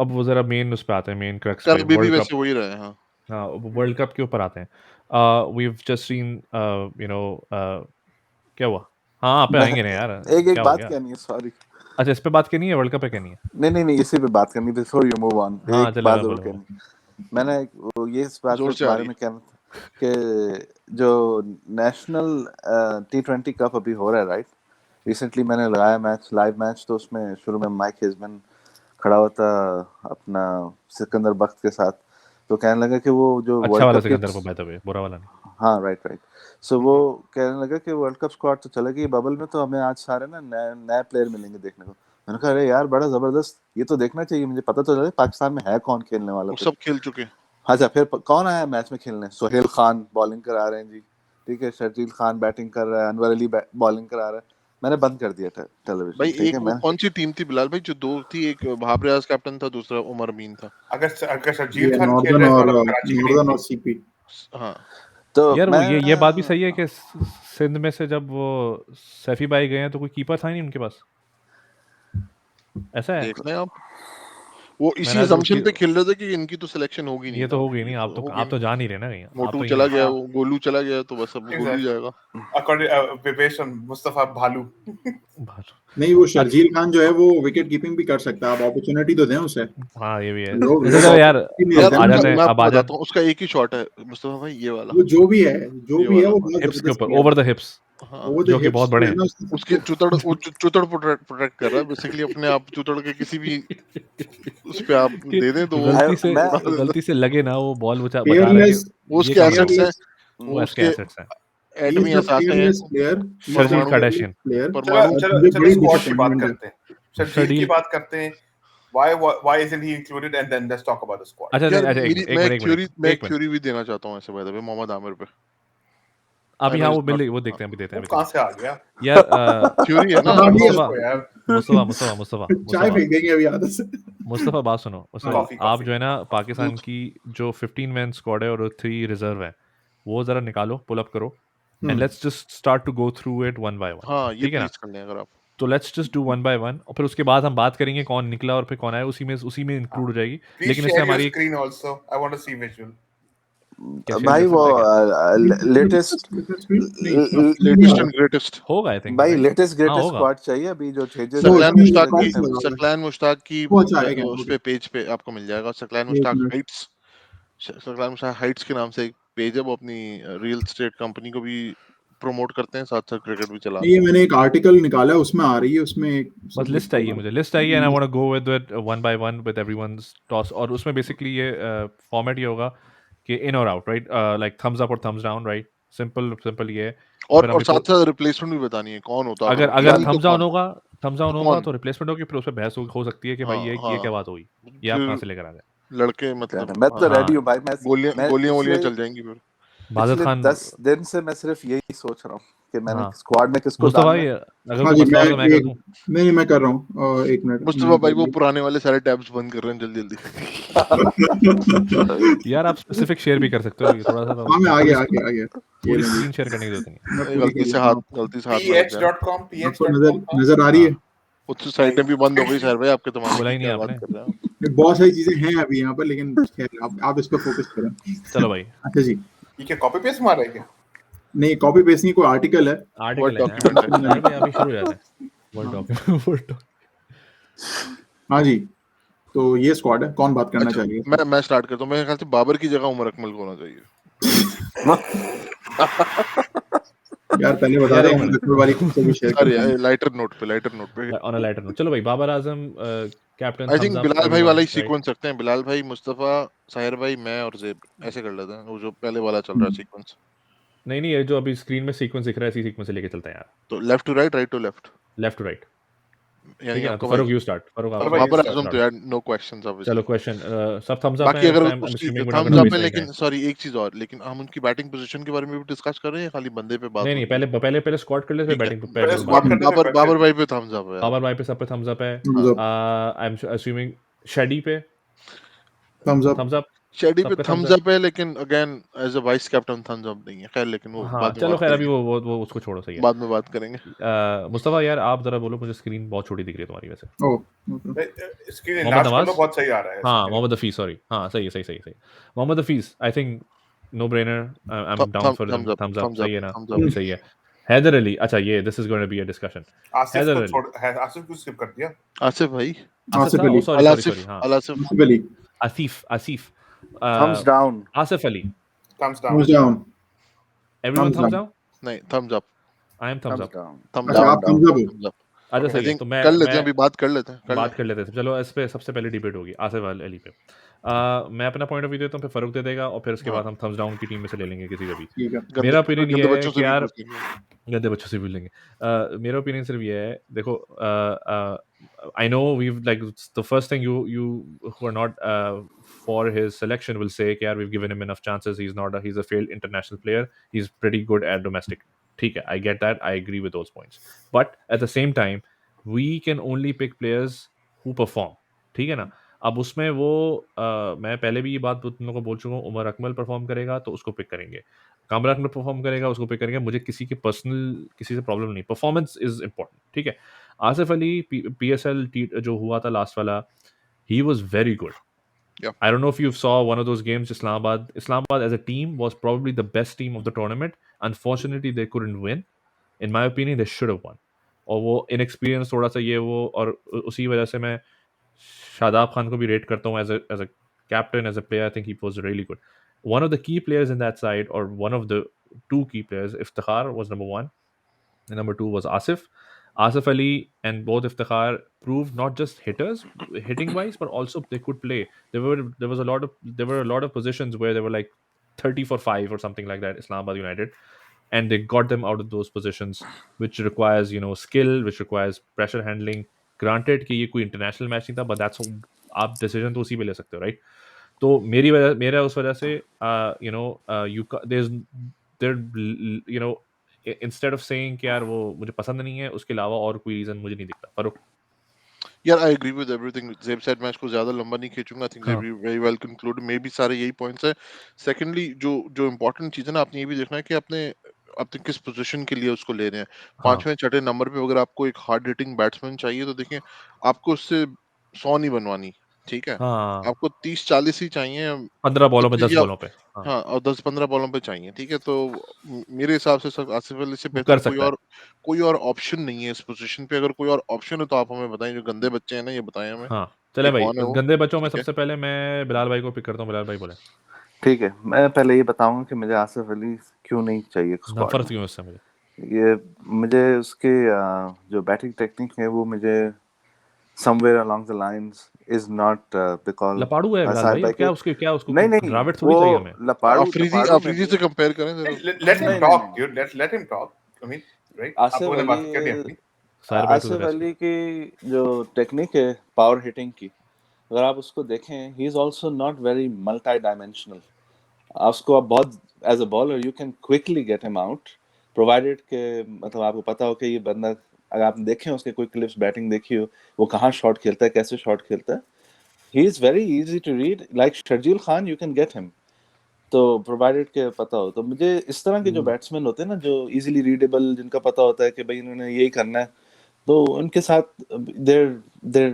अब वो जरा मेन उस पे आते हैं, मेन क्रक्स कर पे, अभी भी वर्ल्ड कप। वैसे वही रहे। हाँ हाँ, वर्ल्ड कप के ऊपर आते हैं। we've just seen you know क्या हुआ? हाँ, आप पे मैं आएंगे ना यार, एक क्या हो बात गया? कहनी है, सॉरी। अच्छा, इस पे बात करनी है, वर्ल्ड कप पे करनी है? नहीं, इसी पे बात करनी, बिफोर यू मूव ऑन। हाँ, एक चलो बात बोलो जरूर बोलो। कहनी। मैंने ये इस बात जोर के से आ बारे रही में है। कहना था कि जो नेशनल T20 कप अभी हो रहा है, राइट? रिसेंटली मैंने लगाया मैच, लाइव मैच, तो उसमें शुरू में माइक हिजमन खड़ा हुआ था अपना सिकंदर बख्त के साथ, तो कहने लगा कि वो जो अच्छा वर्ल्ड वाला कप सिकंदर को, की, बाय द वे, बुरा वाला नहीं। हाँ राइट। सो वो कहने लगा कि वर्ल्ड कप स्क्वाड तो चलेगी, बबल में तो हमें आज सारे ना नए प्लेयर मिलेंगे देखने को। मैंने कहा अरे यार बड़ा जबरदस्त, ये तो देखना चाहिए, मुझे पता तो चले पाकिस्तान में है कौन खेलने वाला वो फिर। सब खेल चुके। अच्छा, फिर कौन आया मैच में खेलने? सोहेल खान बॉलिंग करा रहे हैं जी, ठीक है, शर्जील खान बैटिंग कर रहा है, अनवर अली बॉलिंग करा रहा है। मैंने बंद कर दिया था टेलीविजन, भाई ठीक एक है। वो मैं कौन सी टीम थी बिलाल भाई, जो दो थी, एक वहाब रियाज कैप्टन था, दूसरा उमर अमीन था। अगर शर्जील ये खान खेल नॉर्दर्न रहे तो और मतलब कराची की टीम नॉर्दर्न थी। और सीपी। हाँ तो यार वो मैं ये बात भी सही है कि सिंध में से जब वो सैफी भाई गए हैं तो कोई कीपर था नहीं उनके पास, ऐसा है? देख लें आप, वो इसी मैंने तो assumption पे खेल रहे थे कि इनकी तो सिलेक्शन होगी नहीं ये ना, तो होगी नहीं, तो होगी आप तो नहीं। जा नहीं रहे ना कहीं, आप मोटू तो चला यहीं गया, हाँ। वो गोलू चला गया, तो बस अब गोलू ही Exactly. जाएगा। According based on मुस्तफा भालू। बाहर। नहीं, वो शर्जील खान जो है वो विकेट कीपिंग भी कर सकता है, आप अपॉर्चुनिटी तो दें उसे। हाँ, ये भी है। लोग अच्छा चलो यार, opportunity यार मिलते अब हैं आ ना, जाते हैं, मैं अब आपको आ बताता जाते हूँ, उसका एक ही शॉट है मुस्तफा भाई, ये वाला, वो जो भी है ये वो वाला। बहुत हिप्स के जबरदस्त ऊपर, किया ओवर द हिप्स, हाँ वो जो कि बहुत बड़े हैं। उसकी चुतड़ प्रोटेक्ट कर रहा है बेसिकली, अपने आप चुतड़ के किसी भी उस पे आप कि दे दें तो वो मैं उड़ा देता। गलती से लगे ना, वो बॉल बचा रहा है फेयरलेस, कि वो ये उसके कम रहा एसेट्स हो, हैं, वो वो इसके उसके एसेट्स हैं। एटमी एहसास हैं, प्लेयर, शर्जील परमाणु कार्डेशियन। परमाणु चलो मुझे चलो बड़ी स्क्वाड की बात डिसअपॉइंटमेंट है। करते हैं, शर्जील की शर्जील, बात करते हैं। Why isn't he included? And then let's talk about the squad. अच्छा यार नहीं, अच्छा एक मेरी मिनट, एक मिनट, मैं एक एक मिनट। थ्योरी भी देना चाहता हूँ ऐसे, by the way, Mohammad Aamir पे। अभी I know हाँ, he's वो not, मिल वो हाँ, देखते हैं, अभी देते हैं, वो अभी कहाँ देते से आ गया? हैं यार। थ्योरी है ना। हाँ, भी मुस्तफा इसको यार चाय फेंक देंगे अभी आदत से। मुस्तफा बात सुनो, मुस्तफा कॉफी आप जो है ना, पाकिस्तान दूध की जो 15 मैन स्क्वाड है और 3 रिजर्व है, वो जरा निकालो, पुल अप करो, and let's just start to go through it one by one, हाँ, ये ठीक है ना? प्लीज कर लें अगर आप। तो let's just do one by one, और फिर उसके बाद हम बात करेंगे कौन निकला और फिर कौन आया, उसी में इंक्लूड हो जाएगी। Please लेकिन इससे share your हमारी screen also. I want to see visual. क्या शेयर भाई कर वो सकते हैं क्या? Latest latest and greatest. होगा आई थिंक, भाई राइट? लेटेस्ट हाँ ग्रेटेस्ट होगा। स्क्वाड चाहिए अभी जो चेंजेस वो हुए सकलैन थे इसमें उसमें मुश्ताक की ग्रेटेस्ट लगा हुआ है। सकलैन मुश्ताक की वो अच्छा आएगा, उस ओके। पे पेज पे आपको मिल जाएगा। सकलैन एक Mushtaq minute, Heights, Saqlain Mushtaq Heights के नाम से एक पेज है, वो अपनी रियल एस्टेट कंपनी को भी प्रमोट करते हैं, साथ साथ क्रिकेट भी ये चलाते हैं। मैंने एक आर्टिकल निकाला है, उसमें आ रही है, उसमें बस सब लिस्ट लिखा चाहिए, हुआ मुझे लिस्ट चाहिए, एंड आई है। Want to go with it one by one with everyone's toss, और उसमें बेसिकली ये फॉर्मेट ये होगा कि इन और out, right? Like thumbs up और थम्स डाउन, राइट? सिंपल ये है। और फिर और हमने साथ साथ रिप्लेसमेंट भी बतानी है कौन होता, अगर अगर अगर नहीं तो थम्स डाउन कौन। होगा, थम्स डाउन तो होगा कौन, तो रिप्लेसमेंट होगी, फिर उस पर बहस हो सकती है कि भाई हाँ ये हाँ, क्या बात हुई, ये आप कहाँ फिर से लेकर आ गए? लड़के मतलब, मैं तो हाँ, रेडी हाँ, हूँ भाई। मैं गोलियां वोलियां पिछले चल जाएंगी फिर। बाजत पिछले खान। 10 दिन से मैं सिर्फ यही सोच रहा हूँ कि मैंने हाँ, स्क्वाड में किसको मुस्तफा डालना भाई, है। अगर हाँ कोई जी, मसला मैं हो तो मैं कर एक दूं। नहीं मैं कर रहा हूँ, एक मिनट मुस्तफा मैंने भाई कर वो लिया। पुराने वाले सारे टैब्स बंद कर रहे हैं जल्दी जल्दी। यार आप स्पेसिफिक शेयर भी कर सकते हो, ये थोड़ा सा तो हाँ, मैं आ पूरी गया आ गया आ गया। ये पूरी ले ली, स्क्रीन शेयर करने की जरूरत नहीं है। मैं पूरी कर लेता हूँ। गलती से हाथ में लग गया ना। ph.com आपको ph.com हाँ नजर आ रही है? उस साइटें भी बंद हो गई सर भाई आपके जमाने बोला की, ही नहीं क्या बात आपने। कर रहे हैं आप। ये बहुत सारी चीजें हैं अभी यहाँ पर, लेकिन खैर आप इस पर फोकस करें। चलो भाई, अच्छा जी, ये क्या कॉपी पेस्ट मार रहा है क्या? नहीं कॉपी पेस्ट नहीं, कोई आर्टिकल है। वर्ड आर्टिकल है ना, डॉक्यूमेंट है। अरे भाई अभी शुरू हो जाते हैं। वर्ड हाँ डॉक्यूमेंट हाँ जी, तो ये स्क्वाड है, कौन बात करना अच्छा, चाहिए इस पर? मैं स्टार्ट करता हूँ। मेरे ख्याल से बाबर की जगह उमर अकमल को होना चाहिए। यार पहले बता यार दो, एक हम मिनट, रखने वाली खुद भी शेयर अरे करते हैं। लाइटर नोट पे ऑन अ लाइटर नोट, चलो भाई, बाबर आजम कैप्टन, आई थम्स थिंक अप बिलाल भाई एवरीवन, वाला ही राइट? सीक्वेंस रखते हैं। बिलाल भाई, मुस्तफा, साहिर भाई, मैं और जेब, ऐसे कर लेते हैं, वो जो पहले वाला चल रहा है सीक्वेंस। नहीं नहीं, ये जो अभी स्क्रीन में सीक्वेंस दिख रहा है, इसी सीक्वेंस से लेके चलते हैं यार, तो left to right, right to left, left to right, ठीक यानी है ना? तो आपका भाई फरूक यू स्टार्ट, फरूक चलो आप भाई you बाबर start. आजम, तो स्टार्ट। यार नो क्वेश्चंस चलो ऑब्वियसली। क्वेश्चन, सब थम्स अप बाकी हैं, अगर आई एम उसकी assuming we are not thumbs gonna up है, वेस्ट एनी लेकिन टाइम। सॉरी एक चीज और, लेकिन हम उनकी बैटिंग पोजीशन के बारे में भी डिस्कस कर रहे हैं या खाली बंदे पे बात नहीं हो नहीं, रही है? पहले स्क्वाड कर ले, फिर ठीक है, बैटिंग पहले पे बात स्क्वाड करते करते हैं। फिर बाबर फिर भाई पे थम्स अप है यार। बाबर भाई पे सब पे थम्स अप है। Thumbs up, I am assuming शेडी पे थम्स अप, थम्स अप, शेडी पे सबका thumbs थम्स अप है, लेकिन again as a vice captain thumbs up नहीं है। खैर, लेकिन वो हाँ बाद में चलो बात खैर अभी करेंगे, वो उसको छोड़ो, सही है। बाद में बात करेंगे। मुस्तफा यार आप जरा बोलो, मुझे स्क्रीन बहुत छोटी दिख रही है तुम्हारी वैसे। Oh okay. इसके मोहम्मद लास्ट नवाज, में बहुत सही आ रहा है हाँ इसके। मोहम्मद हफीज, सॉरी, हाँ सही है, सही। Mohammad Hafeez, I think no brainer, I am down for thumbs up, thumbs up, thumbs up, सही है ना, थम्स वो भी अप। सही है। हैदर अली, अच्छा ये this is going to be a discussion. Asif Haider को अली, आसिफ को स्किप कर दिया। आसिफ भाई, आसिफ आसिफ था, ओ अली, सॉरी अल सॉरी सॉरी, आसिफ, हाँ अल Asif. Asif Ali, Asif thumbs down. Asif Ali, Thums thumbs down. down, everyone thumbs Thums down. Down, नहीं, Thums up, I M Thums Thumbs up. down. Thums अच्छा up, Down, आप down. thumbs up हो। अच्छा आई सही है, थिंक तो कर लेते मैं हैं, अभी बात कर लेते हैं, कर बात लें। कर लेते हैं, चलो इस पे सबसे पहले डिबेट होगी आसिफ अली पे। मैं अपना पॉइंट ऑफ व्यू देता हूँ, फिर फरूक दे देगा, और फिर उसके हाँ, बाद हम थम्स डाउन की टीम में से ले लेंगे किसी का भी। ठीक है। गंदे मेरा ओपिनियन गंदे ये है बच्चों से कि भी यार, पूछ लेंगे। गंदे बच्चों से भी लेंगे। मेरा ओपिनियन सिर्फ ये है, देखो, I know we like the first thing you who are not for his selection will say कि यार we given him enough chances, he is a failed international player, he is pretty good at domestic. ठीक है, I get that, I agree with those points, but at the same time we can only pick players who perform. ठीक है ना, अब उसमें वो मैं पहले भी ये बात तुम लोगों को बोल चुका हूँ, उमर अकमल परफॉर्म करेगा तो उसको पिक करेंगे, कामरान में परफॉर्म करेगा उसको पिक करेंगे, मुझे किसी के पर्सनल किसी से प्रॉब्लम नहीं, परफॉर्मेंस इज इंपॉर्टेंट। ठीक है, आसिफ अली PSL जो हुआ था लास्ट वाला, he was very good. Yeah. I don't know if you saw one of those games. Islamabad as a team was probably the best team of the tournament. Unfortunately, they couldn't win. In my opinion, they should have won. और वो inexperience थोड़ा सा ये वो, और उसी वजह से मैं शादाब खान को भी रेट करता हूँ as a captain, as a player. I think he was really good. One of the key players in that side, or one of the two key players, Iftikhar was number one, and number two was Asif. Asif Ali and both Iftikhar proved not just hitting wise, but also they could play. There were a lot of positions where they were like 30 for 5 or something like that, Islamabad United, and they got them out of those positions, which requires skill, which requires pressure handling. Granted कि ये कोई international match नहीं था, but that's आप decision तो उसी पे ले सकते हो, राइट? तो मेरा उस वजह से you there's there you know instead of saying कि यार वो मुझे पसंद नहीं है, उसके अलावा और कोई रीजन मुझे नहीं दिखता। फरूक, यार, आई एग्री विद एवरीथिंग। जेब सेड, मैच को ज्यादा लंबा नहीं खींचूंगा। आई थिंक हाँ very well conclude, may be सारे यही पॉइंट्स है। सेकंडली, जो जो इंपॉर्टेंट चीज है ना, आपने ये भी देखना है कि आपने किस पोजीशन के लिए उसको ले रहे हैं। हाँ पांचवें छठे नंबर पे अगर आपको एक हार्ड हिटिंग बैट्समैन चाहिए, तो देखिए, आपको उससे 100 नहीं बनवानी, ठीक है? हाँ, आपको 30-40 ही चाहिए, 15 बॉलों पे 10 या बॉलों पे, हाँ हाँ, और 10-15 बॉलों पे चाहिए, ठीक है? तो मेरे हिसाब से सब आसिफ अली से वो बेहतर कर सकता है। कोई और ऑप्शन नहीं है इस पोजीशन पे। अगर कोई और ऑप्शन है तो आप हमें बताएं। जो गंदे बच्चे हैं ना, ये बताएं हमें हाँ कि चले भाई, कौन है वो। गंदे बच्चों में ठीक है, सबसे पहले मैं बिलाल भाई को पिक करता हूँ। बिलाल भाई बोले, ठीक है, मैं पहले ये बताऊंगा कि मुझे आसिफ अली क्यों नहीं चाहिए स्क्वाड नफरत में। क्यों उससे मुझे? ये मुझे उसके जो बैटिंग टेक्निक है वो मुझे somewhere along the lines is not because लपाड़ू है बिलाल साहिब भाई, भाई अब के क्या उसको नहीं नहीं Hmm. ड्राविड थोड़ी वो चाहिए हमें। लपाड़ू अफरीदी लपाड़ू में अफरीदी भी से कंपेयर करें जरा। Let him नहीं नहीं talk, नहीं dude. Let him talk. I mean, right? आप आसिफ लोगों ने अली बात कर ली अपनी। साहिर भाई to the Asif rescue. Ali की जो टेक्निक है पावर हिटिंग की, अगर आप उसको देखें, he is also not very multi dimensional. उसको आप बहुत as a bowler you can quickly get him out, provided के मतलब आपको पता हो कि ये बंदा, अगर आप देखें उसके कोई क्लिप्स बैटिंग देखी हो, वो कहाँ शॉट खेलता है, कैसे शॉट खेलता है, he is very easy to read, like Sharjeel Khan, you can get him. तो प्रोवाइडेड के पता हो, तो मुझे इस तरह के जो बैट्समैन होते हैं ना, जो इजीली रीडेबल, जिनका पता होता है कि भाई इन्होंने यही करना है, तो उनके साथ they're they're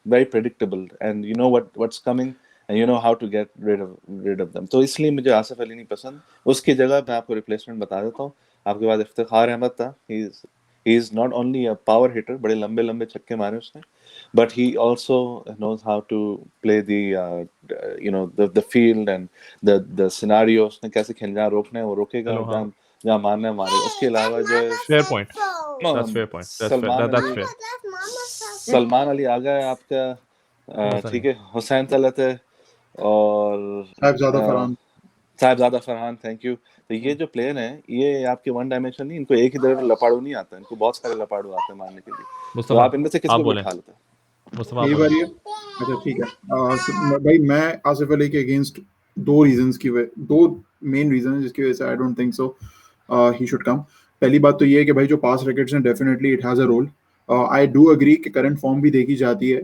very predictable, and you know what's coming, and you know how to get rid of them। तो इसलिए मुझे आसिफ अली नहीं पसंद। उसकी जगह मैं आपको रिप्लेसमेंट बता देता हूँ। आपके पास इफ्तिखार अहमद था। He is not only a power hitter, बड़े लंबे लंबे छक्के मारे उसने, but he also knows how to play the field and the scenarios, उसने कैसे खेलना है, रोकना है वो रोकेगा, चलो हाँ, जहाँ जहाँ मारना है मारेगा। उसके अलावा जो है fair point, that's fair point, Salman that's Ali, fair. Salman Ali आ गया आपका, वैसा ठीक नहीं, है, हुसैन तलत है, और साहिबजादा फरहान। Sahibzada Farhan, thank you. तो ये जो प्लेयर हैं, ये आपके वन डायमेंशनल नहीं, इनको एक ही तरफ लपाड़ू नहीं आता, इनको बहुत सारे लपाड़ू आते हैं मारने के लिए। तो मुस्तफ़ा आप इनमें से किसी आप को भी बोलें, उठा लेते हैं। मुस्तफ़ा आप यही बोलें। बारी है। अच्छा ठीक है। भाई मैं आसिफ अली के अगेंस्ट दो रीजंस की वजह, दो मेन रीजन है जिसकी वजह से I don't think so he should come. पहली बात तो ये है कि भाई जो पास रैकेट्स हैं, definitely it has a role, I do agree कि current form भी देखी जाती है,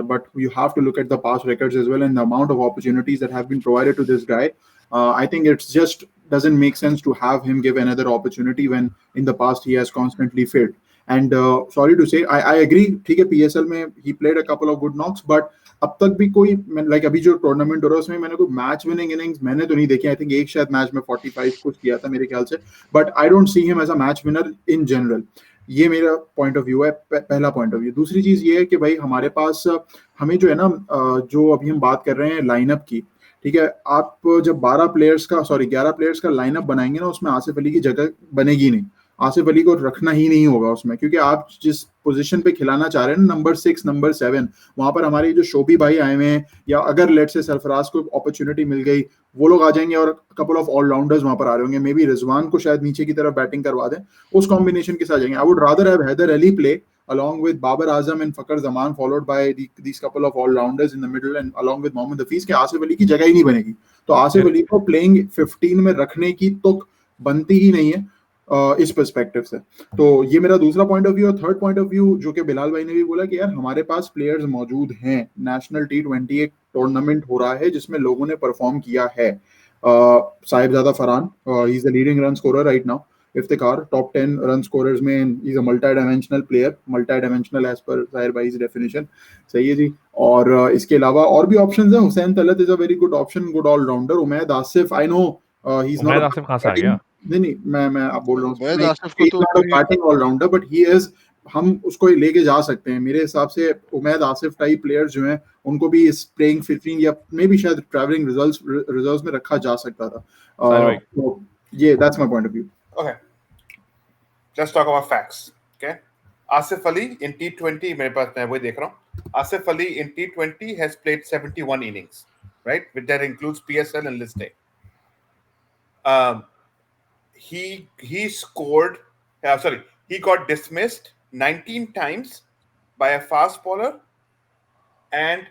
but you have to look at the past records as well and the amount of opportunities that have been provided to this guy. I think it's just doesn't make sense to have him give another opportunity when in the past he has constantly failed. And sorry to say, I agree. ठीक है, PSL में he played a couple of good knocks, but अब तक भी कोई like अभी जो tournament हो रहा है उसमें मैंने कोई मैच विनिंग इनिंग्स मैंने तो नहीं देखी. आई थिंक एक शायद मैच में 45 कुछ किया था मेरे ख्याल से, but I don't see him as a match winner in general. ये मेरा पॉइंट ऑफ व्यू है, पहला पॉइंट ऑफ व्यू. दूसरी चीज ये है कि भाई हमारे पास हमें जो है ना, जो अभी हम बात कर रहे हैं लाइनअप की, ठीक है, आप जब 11 प्लेयर्स का लाइनअप बनाएंगे ना, उसमें आसिफ अली की जगह बनेगी नहीं. आसिफ अली को रखना ही नहीं होगा उसमें, क्योंकि आप जिस पोजीशन पे खिलाना चाह रहे हैं ना, नंबर 6 नंबर 7, वहां पर हमारे जो शोबी भाई आए हुए हैं, या अगर लेट से सरफराज को अपॉर्चुनिटी मिल गई, वो लोग आ जाएंगे और कपल ऑफ ऑलराउंडर्स वहां पर आ रहे होंगे. मे बी रिजवान को शायद नीचे की तरफ बैटिंग करवा दें, उस कॉम्बिनेशन के साथ जाएंगे. I would rather have Haider Ali play along with Babar Azam and Fakhar Zaman, followed by these couple of all-rounders in the middle and along with Mohammad Hafiz, के आसिफ अली की जगह ही नहीं बनेगी. तो आसिफ अली को प्लेइंग 15 में रखने की तो बनती ही नहीं है इस पर्सपेक्टिव से. तो ये मेरा दूसरा पॉइंट ऑफ व्यू. और थर्ड पॉइंट ऑफ व्यू जो कि बिलाल भाई ने भी बोला कि यार हमारे पास प्लेयर्स मौजूद हैं. नेशनल T20 एक टूर्नामेंट हो रहा है जिसमें लोगों ने परफॉर्म किया है. Sahibzada Farhan, he is the leading run scorer right now. Iftikhar, top 10 run scorers में, and he's a multi-dimensional player, multi-dimensional as per Zahir Bhai's definition. सही है जी. और इसके अलावा और भी ऑप्शंस हैं. Hussain Talat is a very good option, good all-rounder. Umaid Asif, I know he's not Umaid a Asif कहाँ से आ गया? नहीं मैं आप बोल रहा हूँ उमैद आसिफ को तो batting allrounder, but he is, हम उसको लेके जा सकते हैं. मेरे हिसाब से उमैद आसिफ टाइप प्लेयर्स जो हैं उनको भी इस प्लेइंग 15 या मे बी शायद ट्रैवलिंग रिजर्व्स में रखा जा सकता था. तो ये that's my point of view. Okay. Let's talk about facts. Okay. Asif Ali in T20, मेरे पास मैं वही देख रहा हूँ. Asif Ali in T20 has played 71 innings, right? Which that includes PSL and List A. He scored. He got dismissed 19 times by a fast bowler and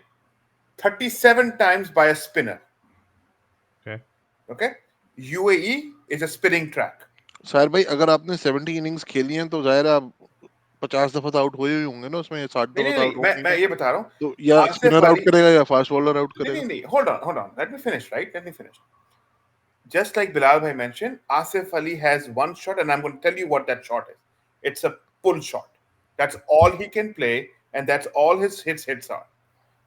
37 times by a spinner. Okay. UAE is a spinning track. Sahir भाई, अगर आपने 70 innings खेली हैं तो जाहिर है आप 50 दफा तो आउट हुए ही होंगे ना उसमें. 60 दफा तो आउट मैं ये बता रहा हूँ. तो या स्पिनर आउट करेगा या फास्ट बॉलर आउट करेगा. नहीं, hold on, let me finish. Just like Bilal bhai mentioned, Asif Ali has one shot, and I'm going to tell you what that shot is. It's a pull shot. That's all he can play, and that's all his hits are.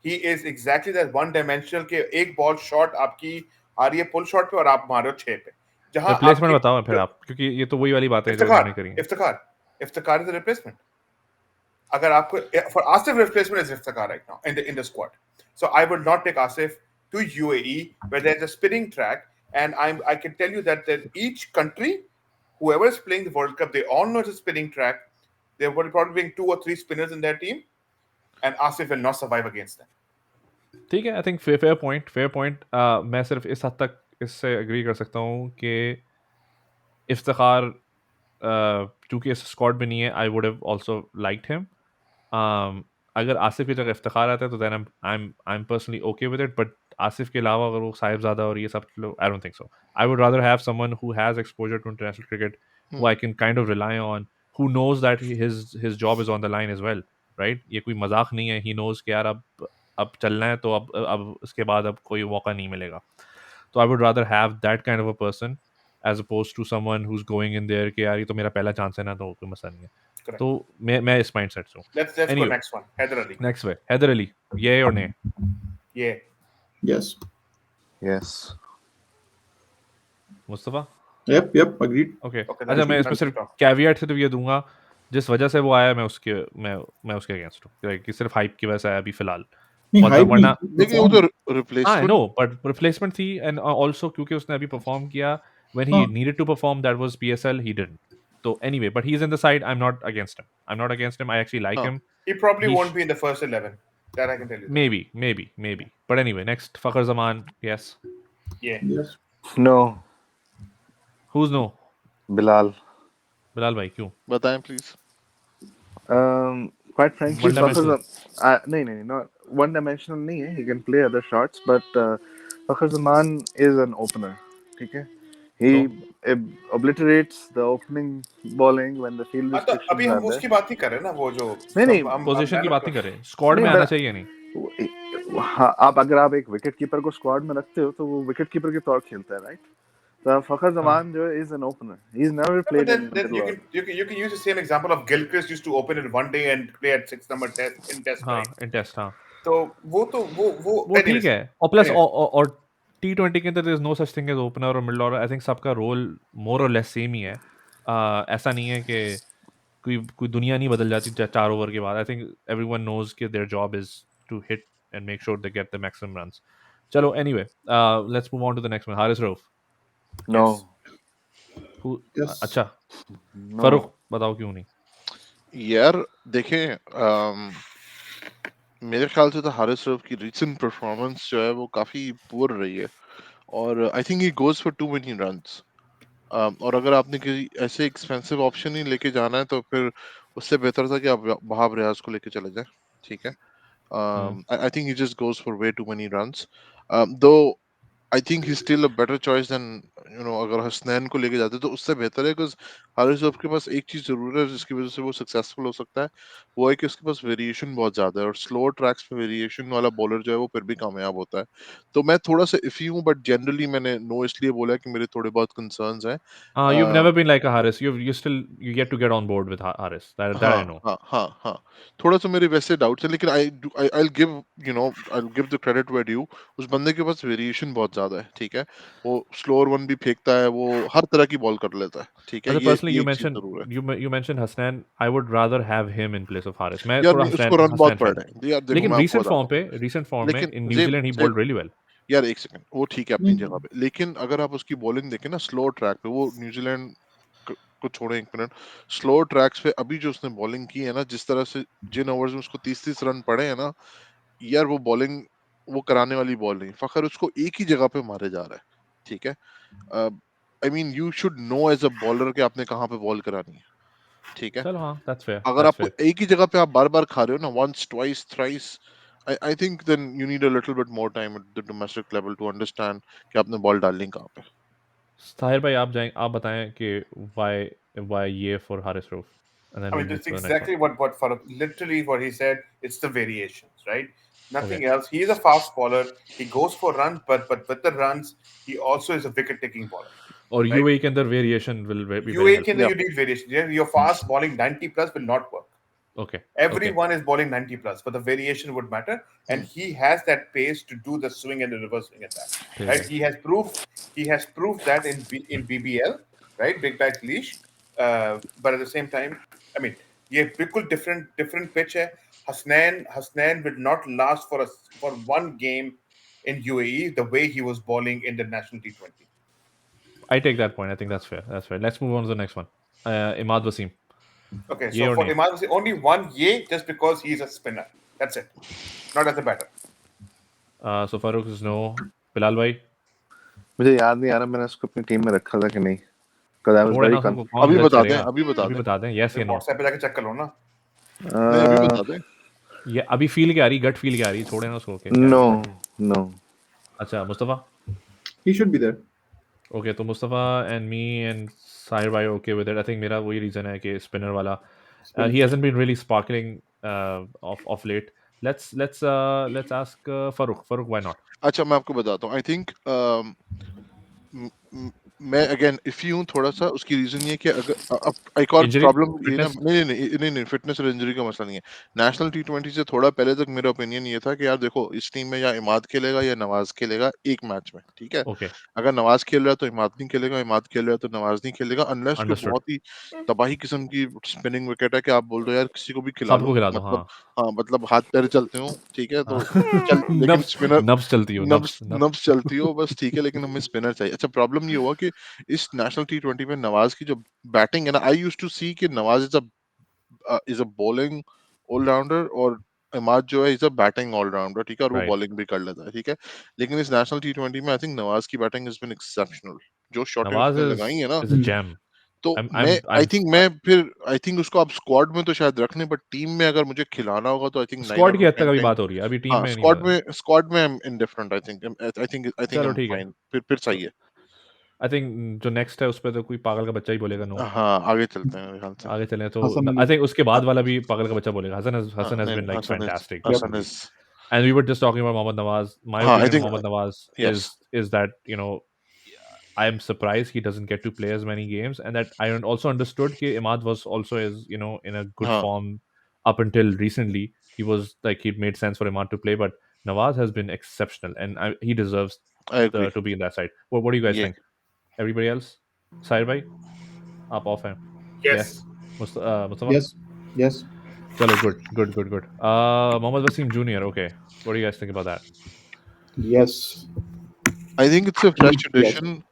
He is exactly that one-dimensional के एक ball shot आपकी आ रही है pull shot पे और आप मारो 6 पे. जहां रिप्लेसमेंट बताओ फिर आप, क्योंकि ये तो वही वाली बात है जो हमने करी है. Iftikhar is a replacement. अगर आपको for Asif replacement is Iftikhar right now in the squad. So I would not take Asif to UAE where there's a spinning track, and I can tell you that each country, whoever is playing the World Cup, they all know it's a spinning track. They will probably bring 2 or 3 spinners in their team, and Asif will not survive against them. ठीक है, I think fair point. मैं सिर्फ इस हद तक इससे agree कर सकता हूँ कि इफ्तिखार क्योंकि इस स्क्वाड में नहीं है, I would have also liked him. अगर आसिफ की जगह इफ्तिखार आता है तो then I am personally okay with it. But Asif के अलावा अगर वो साहिबजादा और ये सब लोग, I don't think so. I would rather have someone who has exposure to international cricket, who I can kind of rely on, who knows that his job is on the line as well, right. ये कोई मजाक नहीं है. He knows कि यार अब चलना है तो अब इसके बाद अब कोई मौका नहीं मिलेगा. तो आई would rather have that kind of a person as opposed to someone who's going in there कि यार ये तो मेरा पहला चांस है ना, तो कोई मसला नहीं है. Correct. तो मैं इस माइंडसेट से हूँ. Let's Anyway, go next one. Haider Ali. Next way, Haider Ali, yeah or nay? Yeah. Yes. Mustafa? Yep, agreed. Okay. Okay, अच्छा, मैं इसमें सिर्फ कैविएट सिर्फ ये दूंगा, जिस वजह से वो आया मैं उसके अगेंस्ट हूँ कि सिर्फ हाइप की वजह से आया अभी फिलहाल. वरना देखिए वो तो रिप्लेसमेंट, नो बट रिप्लेसमेंट थी. एंड ऑल्सो क्योंकि उसने अभी परफॉर्म किया when he needed to perform, that was PSL, he didn't. So anyway, but he's in the side. I'm not against him. I actually like him. He probably won't be in the first 11. That I can tell you. Maybe. But anyway, next, Fakhar Zaman, yes. Yeah. Yes. No. Who's no? Bilal. Bilal bhai, क्यों? बताएं please. Quite frankly, One dimensional. no, not one dimensional नहीं है. He can play other shots, but Fakhar Zaman is an opener. ठीक है. he So obliterates the opening bowling when the field हाँ, तो restrictions अभी are हम there. उसकी बात नहीं कर रहे ना, वो जो नहीं नहीं हम पोजीशन की मैन बात ऑफ नहीं कर रहे, स्क्वाड नहीं में आना मैं चाहिए नहीं। हाँ, आप अगर आप एक विकेट कीपर को स्क्वाड में रखते हो तो वो विकेट कीपर के तौर खेलता है, राइट? तो फखर हाँ जमान जो है is an opener, he is never but played in then middle you order. can use the same example of Gilchrist used to open it one day and play at 6 number test in test, हाँ right? इन test, हाँ तो वो वो ठीक anyways है। और plus anyways और T20 के अंदर there is no such thing as opener और मिडल ऑर्डर। आई थिंक सबका रोल मोर और लेस सेम ही है। ऐसा नहीं है कि कोई कोई दुनिया नहीं बदल जाती 4 ओवर के बाद। आई थिंक एवरीवन नोज कि their job is to hit and make sure they get the maximum runs. चलो anyway, let's move on to the next one. Haris Rauf. No yes Yes. अच्छा, नो फरूख बताओ क्यों नहीं? यार देखें, मेरे ख्याल से तो हारिस रऊफ की रीसेंट परफॉर्मेंस जो है वो काफी पुअर रही है, और I think he goes for too many runs. और अगर आपने किसी ऐसे एक्सपेंसिव ऑप्शन ही लेके जाना है तो फिर उससे बेहतर था कि आप वहाब रियाज को लेके चले जाएं, ठीक है। I think he just goes for way too many runs. Though I think he's still a better choice than, अगर हसनैन को लेके जाते तो उससे बेहतर है, बिकॉज हारिस रऊफ के पास एक चीज जरूर है जिसकी वजह से वो सक्सेसफुल हो सकता है, वो है कि उसके पास वेरिएशन बहुत ज्यादा है, और स्लो ट्रैक्स पे वेरिएशन वाला बॉलर जो है वो फिर भी कामयाब होता है। तो मैं थोड़ा सा इफी हूँ, बट जनरली मैंने नो इसलिए बोला है कि मेरे थोड़े बहुत कंसर्न्स हैं। You've a, never been like a Haris. You still you get to get on board with Haris. That I हाँ know. हाँ हाँ हाँ, थोड़ा सा मेरे वैसे डाउट्स हैं, लेकिन I give I give the credit where due. उस बंदे के पास वेरिएशन बहुत ज्यादा है, ठीक है। वो स्लोअर वन भी फेंकता है, वो हर तरह की बॉल कर लेता है, ठीक है। As a ये personally, ये you एक चीज mentioned जरूर है। you mentioned Hasnan. I would rather have him in place of Haris. मैं यार थोड़ा नहीं, उसको Hasnan रन बहुत Hasnan पड़ fan हूँ। रहे हैं यार, देखो लेकिन मैं आपको बताता recent हूँ, form में लेकिन in New Zealand he bowled really well. यार एक सेकंड, वो ठीक है अपनी जगह पे, लेकिन अगर आप उसकी बॉलिंग देखें ना स्लो ट्रैक पे, वो न्यूजीलैंड को छोड़े एक मिनट, स्लो ट्रैक्स पे अभी जो उसने बॉलिंग की है ना, जिस तरह से जिन ओवर्स में उसको 30-30 रन पड़े हैं ना, यार वो बॉलिंग वो कराने वाली बॉल नहीं, फखर उसको एक ही जगह पे मारे जा रहा है, ठीक है। I mean you should know as a bowler कि आपने कहाँ पे बॉल करानी है, ठीक है। चलो हाँ, that's fair. अगर That's आपको fair. एक ही जगह पे आप बार बार खा रहे हो ना, once twice thrice, I think then you need a little bit more time at the domestic level to understand कि आपने बॉल डालनी कहाँ पे। ताहिर भाई आप बताएं कि why ये for Haris Rauf, and then I we'll mean, move that's to the next one. exactly what Farooq, literally what he said. It's the variations, right? Okay. Nothing else. He is a fast bowler. He goes for runs, but with the runs, he also is a wicket-taking bowler, और right? UAE के अंदर variation will be very UAE helpful. you need variation. Yeah, your fast bowling 90 plus will not work. Okay. Okay. Everyone is bowling 90 plus, but the variation would matter. And he has that pace to do the swing and the reverse swing at that. ठीक Right? है. He has proved that in BBL, right? Big Bash Leash. But at the same time, I mean, ये बिल्कुल different pitch है. Hasnan would not last for one game in UAE the way he was bowling in the national T20. I take that point. I think that's fair. That's fair. Let's move on to the next one. Imad Wasim. Okay, Yay so or for nay? Imad, only one yay just because he's a spinner. That's it. Not as a batter. So Farooq is no. Bilal bhai. मुझे याद नहीं आ रहा मैंने उसको अपनी team में रखा था कि नहीं, because I was छोड़े very ना उसको, कौन अभी जज बता दें, करेगा? अभी बता अभी दें, बता दें, yes या no. WhatsApp पे जाके चेक कर लो ना. नहीं अभी बता दें। ये अभी फील क्या आ रही, गट फील क्या आ रही, छोड़े ना उसको के नो नो अच्छा Mustafa. He should be there. Okay, तो Mustafa and me and Sahir भाई okay with it. I think मेरा वही रीजन है कि स्पिनर वाला he hasn't been really sparkling of late. Let's ask Farooq, why not? अच्छा मैं आपको बताता हूँ, आई थिंक मैं अगेन इफी हूँ थोड़ा सा। उसकी रीजन ये कि अगर अब एक और Injury, प्रॉब्लम ये ना, fitness? नहीं फिटनेस और इंजरी का मसला नहीं है। नेशनल T20 से थोड़ा पहले तक मेरा ओपिनियन ये था कि यार देखो इस टीम में या इमाद खेलेगा या नवाज खेलेगा एक मैच में, ठीक है। Okay, अगर नवाज खेल रहा है तो इमाद नहीं खेलेगा, इमाद खेल रहा है तो नवाज नहीं खेलेगा, अनलेस कोई understood. बहुत ही तबाही किस्म की स्पिनिंग विकेट है कि आप बोल दो यार किसी को भी खिला लो, सबको खिला दो, मतलब हाँ. हाँ मतलब हाथ पैर चलते हो, ठीक है, तो चल, हाँ. लेकिन नब्स स्पिनर नब्स चलती हो, नब्स नब्स नब्स. नब्स चलती हो बस, ठीक है, लेकिन हमें स्पिनर चाहिए। अच्छा प्रॉब्लम ये हुआ कि इस नेशनल T20 में नवाज की जो बैटिंग है ना, आई यूज्ड टू सी कि Nawaz is a bowling allrounder और इमाद जो है इज अ बैटिंग ऑलराउंडर, ठीक है, और वो Right. बॉलिंग भी कर लेता है, ठीक है। लेकिन इस नेशनल T20 में आई थिंक नवाज की बैटिंग हैज बीन एक्सेप्शनल, जो शॉटें Nawaz उसने लगाई है ना, is a gem. तो I'm मैं I'm आई I'm थिंक मैं फिर आई थिंक उसको आप स्क्वाड में तो शायद रखने, बट टीम में अगर मुझे खिलाना होगा तो आई थिंक 9 स्क्वाड आउट की ऑफ हद तक 10 अभी टाइम। बात हो रही है, अभी टीम हाँ में नहीं हो रहा है. स्क्वाड में I am indifferent, I think I think I चलो एम ठीक है. फाइन, फिर तो सही है। आई थिंक जो नेक्स्ट है उस पे तो कोई पागल का बच्चा ही बोलेगा नो। हाँ आगे चलते हैं मेरे ख्याल से। आगे चलें तो हसन अली। आई थिंक उसके बाद वाला भी पागल का बच्चा बोलेगा। Hassan has नहीं been like Hasan is fantastic Yep. Hasan recently. Is And we were just talking about Mohammad Nawaz. My हाँ आई opinion on think Mohammad Nawaz yes is that, you know, I am surprised he doesn't get to play as many games, and that I also understood that Imad was also is, you know, in a good हाँ form up until recently. He was like, it made sense for Imad to play, but Nawaz has been exceptional, and he deserves I agree to be in that side. What do you guys ये think? Everybody else? Sahir bhai? Up off him. Yes. Yes. Mustafa? Yes. Yes. Chalo, good. Mohammad Wasim Jr. Okay. What do you guys think about that? Yes. I think it's a fresh Yes. Addition.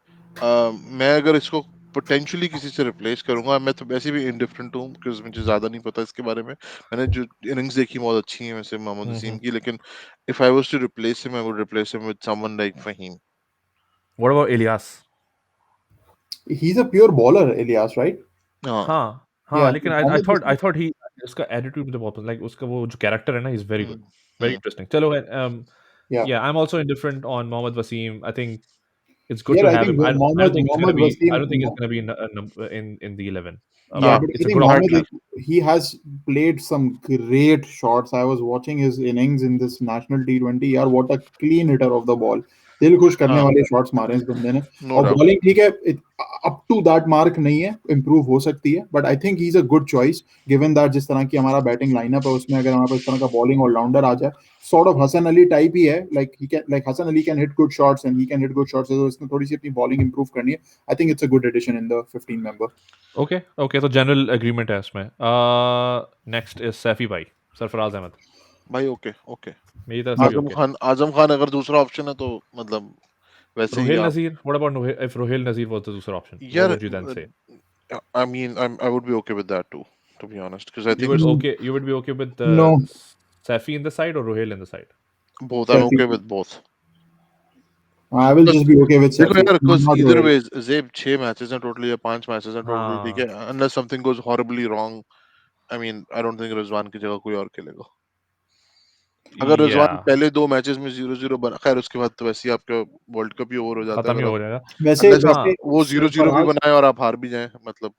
मैं अगर इसको potentially किसी से replace करूंगा, मैं तो वैसे भी इंडिफरेंट हूँ बिकॉज मुझे ज्यादा नहीं पता इसके बारे में। मैंने जो इनिंग्स देखी बहुत अच्छी है वैसे मोहम्मद वसीम Mm-hmm. की, लेकिन if I was to replace him I would replace him with someone like Faheem. What about Ilyas? He's a pure bowler, Elias, right? हाँ हाँ, Yeah. लेकिन I Mohammad thought Wasim. he उसका एटीट्यूड मुझे बहुत like उसका वो जो कैरेक्टर है ना, he's very good, very हम्म interesting. चलो, Yeah. yeah, I'm also indifferent on Mohammad Wasim. I think it's good Yeah, to I have think him. I don't think he's gonna Mohammad be Wasim. in the 11. Yeah, हाँ but It's I a think good I Mohammad, option. agree। he has played some great shots. I was watching his innings in this national T20. यार, what a clean hitter of the ball. दिल खुश करने हाँ वाले shots मारे इस बंदे ने। नो और डाउट। बॉलिंग ठीक है, अप टू दैट मार्क नहीं है, इम्प्रूव हो सकती है, but I think he is a good choice given that जिस तरह की हमारा बैटिंग लाइनअप है उसमें अगर हमारे पास इस तरह का बॉलिंग ऑलराउंडर आ जाए, sort of Hasan Ali type ही है, like Hasan Ali can hit good shots and he can hit good shots, तो इसमें थोड़ी सी अपनी बॉलिंग इंप्रूव करनी है। I think it's a good addition in the 15 member. Okay, तो general agreement है इसमें. Next is Saifi भाई, सरफराज अहमद. भाई ओके ओके। मेरी तरफ से भी okay. आजम खान अगर दूसरा ऑप्शन है तो मतलब वैसे ही Ruhail आप Nazir. What about if Ruhail Nazir was the दूसरा option? What यार would you then say? I mean I would be okay with that too, to be honest, because I You think would be okay with No, Saifi in the side or Ruhail in the side? both I'm Saifi. okay with both। I will just be okay with देखो Saifi. यार because Not either Rohit. way जेब 6 matches हैं total या 5 matches हैं total, ठीक हाँ. है, unless something goes horribly wrong, I mean I don't think Rizwan की जगह कोई और खेलेगा। अगर रिजवान Yeah. पहले 2 मैचेस में 0-0 बना, खैर उसके बाद तो वैसे ही आपका वर्ल्ड कप ही ओवर हो जाता है खत्म ही अगर हो आप जाएगा. वैसे unless आप वैसे हाँ. वो 0-0 भी सरफराज बनाए और आप हार भी जाएं, मतलब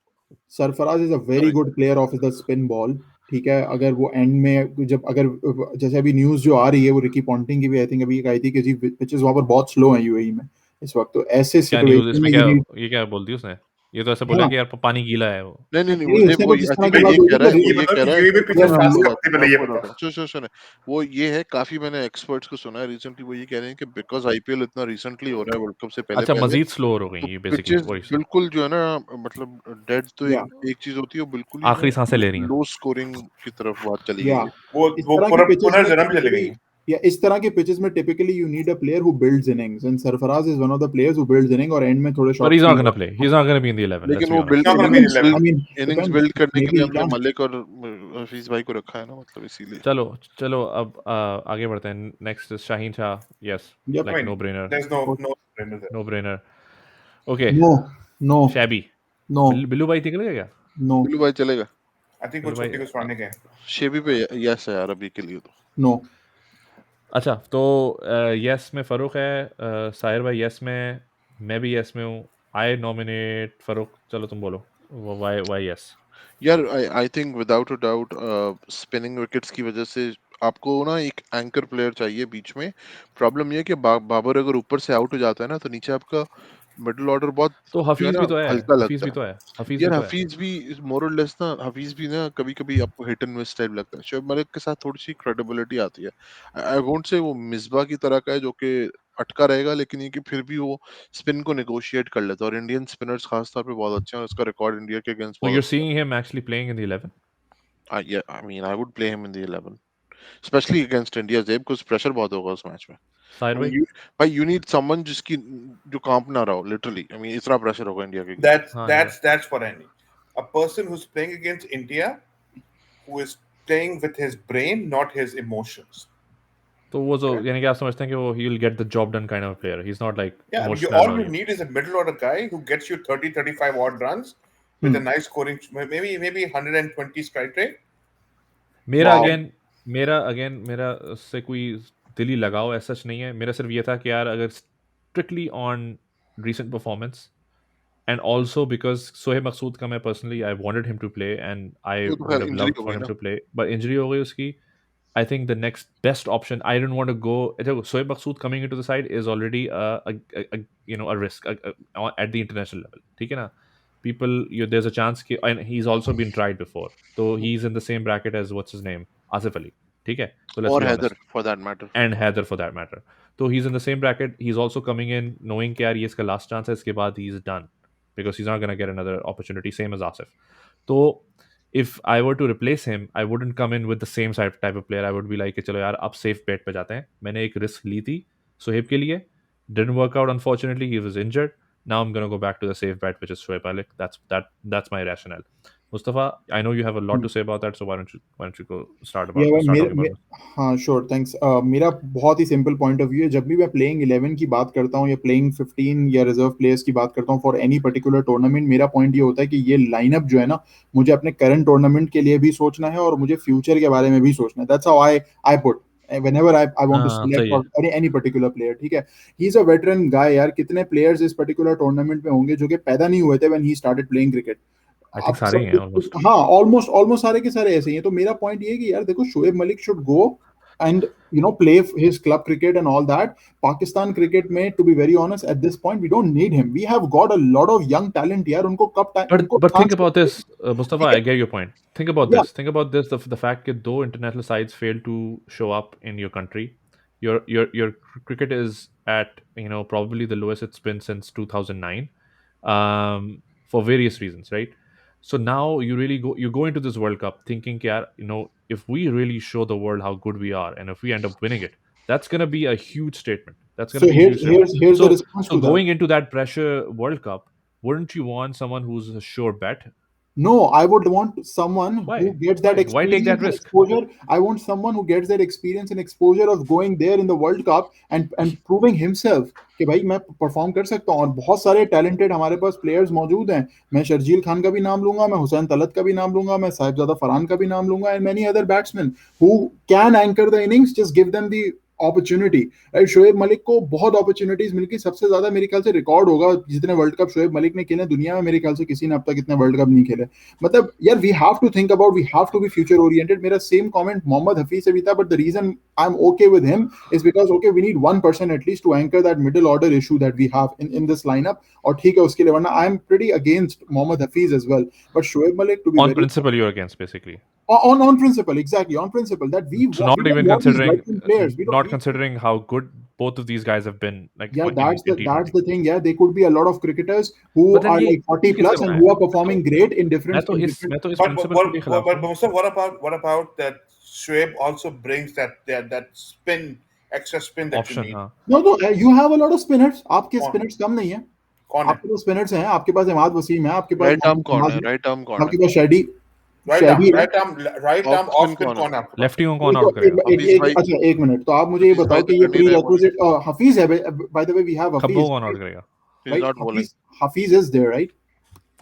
Sarfaraz is a very good player of the spin ball. ठीक है, अगर वो एंड में जब अगर जैसे अभी न्यूज जो आ रही है वो रिकी पॉन्टिंग की भी आई थिंक अभी एक आई थी कि जी पिचेस वहां पर बहुत स्लो हैं यूएई में इस वक्त, तो ऐसे क्या न्यूज़ सिचुएशन में इसमें, यू क्या नीड। ये क्या बोल दी उसने? ये तो ऐसे बोला हाँ कि यार पानी गीला है वो. नहीं नहीं, उसने वो कुछ इस आई तरह थिंक की वो बात ये बोली कह थी रहा है, कि वो ये कह रहा है ये भी कि पीछे यार फास्ट लो- कपड़े में नहीं है पता। सुन वो ये है, काफी मैंने एक्सपर्ट्स को सुना है रिसेंटली, वो ये कह रहे हैं कि बिकॉज आईपीएल इतना रिसेंटली हो रहा है वर्ल्ड कप से पहले अच्छा, पहले, मजीद स्लो हो गई तो ये basically pitches what you said. बिल्कुल जो है ना, मतलब डेड तो या एक चीज होती है, वो बिल्कुल ही ना आखिरी सांसें ले रही हैं. लो स्कोरिंग की तरफ बात चली या गई है। इस वो तरह की पिचेस में पुनर्जन्म चली गई टिपिकली है। या इस तरह की पिचेस में typically you need a player who builds innings and Sarfaraz is one of the players who builds inning और एंड में थोड़े But शॉट्स he's की not gonna play. He's not gonna be in the 11. Let's लेकिन be वो honest. Not gonna be in 11. I mean innings depends, build करने के मे लिए B हमने कैन। मलिक और हफीज भाई को रखा है ना, मतलब इसीलिए। चलो चलो अब आगे बढ़ते हैं. Next is Shaheen Shah. Yes, yup, I like mean, no brainer. there's no brainer there. No brainer. Okay. No no Shaby. No Billu भाई निकल गया क्या? नो बिल्लू भाई चलेगा। I think वो बिल्लू भाई. छुट्टी को सुनाने गए। शेबी पे यस है यार अभी के लिए तो। नो। अच्छा, तो यस में फ़ारूक है, साहिर भाई यस में, मैं भी यस में हूँ. I nominate Farooq. चलो तुम बोलो. Why yes? यार I think without a doubt spinning wickets की वजह से आपको ना एक एंकर प्लेयर चाहिए बीच में। प्रॉब्लम ये है कि बाबर अगर ऊपर से आउट हो जाता है ना, तो नीचे आपका मिडिल ऑर्डर बहुत तो जो है हफीज़ ना भी तो है. हल्का हफीज़ लगता भी है। तो है. हफीज़ भी यार तो है. हफीज भी मोर और लेस ना, हफीज भी ना कभी कभी आपको हिट एंड मिस टाइप लगता है। शोएब मलिक के साथ थोड़ी सी क्रेडिबिलिटी आती है। आई वोंट से वो मिसबा की तरह का है जो कि अटका रहेगा, लेकिन ये कि फिर भी वो स्पिन को नेगोशिएट कर लेता है, और इंडियन स्पिनर्स खास तौर पे बहुत अच्छे हैं, और उसका रिकॉर्ड इंडिया के अगेंस्ट So बहुत you're अच्छा seeing him actually playing in the 11? है। yeah, I mean I would play him in the 11 especially against India जेब, कुछ प्रेशर बहुत होगा उस मैच में। साहिर I mean, भाई? भाई यू नीड समवन जिसकी जो कांप ना रहा हो लिटरली। आई मीन इतना प्रेशर होगा इंडिया के against। हाँ, That's what I need. A person who's playing against India, who is playing with his brain, not his emotions. तो वो जो यानी कि आप समझते हैं कि वो he will get the job done kind of a player. He's not like Yeah, I mean, emotional all or you need is a middle order guy who gets you 30, 35 odd runs with a nice scoring, maybe 120 strike rate. मेरा Wow. Again मेरा उससे कोई दिली लगाव ऐसा सच नहीं है. मेरा सिर्फ ये था कि यार अगर strictly on recent performance and also because Sohaib Masood ka मैं personally I wanted him to play and I वो तो would खैर have इंजरी loved हो for गई him ना. to play, but injury हो गई उसकी. I think the next best option. I didn't want to go. Sohaib Masood coming into the side is already a risk at the international level. ठीक है ना? People, there's a chance and he's also been tried before. So he's in the same bracket as what's his name, Asif Ali. ठीक है? So let's Or be Heather honest. for that matter. And Heather for that matter. So he's in the same bracket. He's also coming in knowing कि यार ये इसका last chance है, इसके बाद he's done because he's not gonna get another opportunity, same as Asif. So if I were to replace him, I wouldn't come in with the same type of player. I would be like कि चलो यार अब safe bet पे जाते हैं. मैंने एक risk ली थी सोहेब के लिए, didn't work out unfortunately. He was injured. Now I'm gonna go back to the safe bet, which is Shoaib Malik. That's my rationale. Mustafa, I know you have a lot to say about that, so why don't you go start Yeah, talking about it? हाँ sure thanks. मेरा बहुत ही simple point of view है. जब भी मैं playing 11 की बात करता हूँ या प्लेइंग 15 या रिजर्व प्लेयर्स की बात करता हूँ फॉर एनी पर्टिकुलर टूर्नामेंट, मेरा पॉइंट ये होता है कि ये लाइनअप जो है ना, मुझे अपने करंट टूर्नामेंट के लिए भी सोचना है और मुझे फ्यूचर के बारे में भी सोचना है. That's how I put whenever I want to select सही है. or any particular player. ठीक है, he is a veteran guy यार. कितने players इस particular tournament में होंगे जो कि पैदा नहीं हुए थे when he started playing cricket. I think आप सारे ही हैं सब almost. हाँ ऑलमोस्ट सारे के सारे ऐसे ही हैं. तो मेरा पॉइंट ये है कि यार देखो, Shoaib Malik should go and play his club cricket and all that. Pakistan cricket में, to be very honest, at this point we don't need him. We have got a lot of young talent यार. उनको कब But think about this, Mustafa. I get your point. Think about Yeah. this. Think about this. The fact that though international sides fail to show up in your country, your cricket is at probably the lowest it's been since 2009, for various reasons, right? So now you go into this World Cup thinking, yeah, if we really show the world how good we are, and if we end up winning it, that's gonna be a huge statement. That's gonna So be a huge statement. here's the So response to that. going into that pressure World Cup, wouldn't you want someone who's a sure bet? No, I would want someone Why? who gets that Why take experience that and risk? exposure. I want someone who gets that experience and exposure of going there in the World Cup and proving himself कि भाई मैं perform कर सकता हूँ. और बहुत सारे talented हमारे पास प्लेयर्स मौजूद हैं. मैं शर्जील खान का भी नाम लूंगा, मैं हुसैन तलत का भी नाम लूंगा, मैं साहिबजादा फरहान का भी नाम लूंगा, and many other batsman who can anchor the innings. Just give them the opportunity. Right, Shoaib Malik को बहुत अपॉर्चुनिटीज मिलती. सबसे ज्यादा मेरे ख्याल से रिकॉर्ड होगा जितने वर्ल्ड कप शोएब मलिक ने खेले दुनिया में. मेरे ख्याल से किसी ने अब तक इतने वर्ल्ड कप नहीं खेले. मतलब यार, we have to think about, we have to be future oriented. मेरा सेम कमेंट मोहम्मद हफीज से भी था, but the reason I am okay with him is because okay we need one person at least to anchor that middle order issue that we have in this lineup. और ठीक है उसके लिए, वरना I am pretty against Mohammad Hafeez as well. But Shoaib Malik, to B On principle, you're against, basically. on principle, exactly, on principle, that we So not don't even want these considering, veteran players. We don't not need. considering how good both of these guys have been, like Yeah, in that's T20. the thing. Yeah, there could be a lot of cricketers who But then are ये like 40 कैसे plus and बनाया? who are performing great in मैं different. तो in इस different मैं तो इस But principle के खिलाफ but हूँ. Mustafa, what about that? Shoaib also brings that spin, extra spin that you Option, need. हाँ. No, you have a lot of spinners. आपके कौन? spinners कम नहीं है. कौन है? आपके पास spinners हैं. आपके पास इमाद वसीम है. आपके पास राइट आर्म मोहम्मद कौन नवाज है? है. राइट आर्म कौन आपके है? पास शैडी Right arm, है. right arm Off off spin spin कौन है? कौन है आपके पास? लेफ्टी को नहीं कौन तो आउट करेगा? हफीज भाई, अच्छा एक मिनट, तो आप मुझे ये हफीज बताओ भाई कि तो ये कर नहीं रहे वो. प्रीरेक्विजिट हफीज है. By the way we have खब्बो हफीज, कौन आउट करेगा? He's right? not bowling. Hafeez is there, right?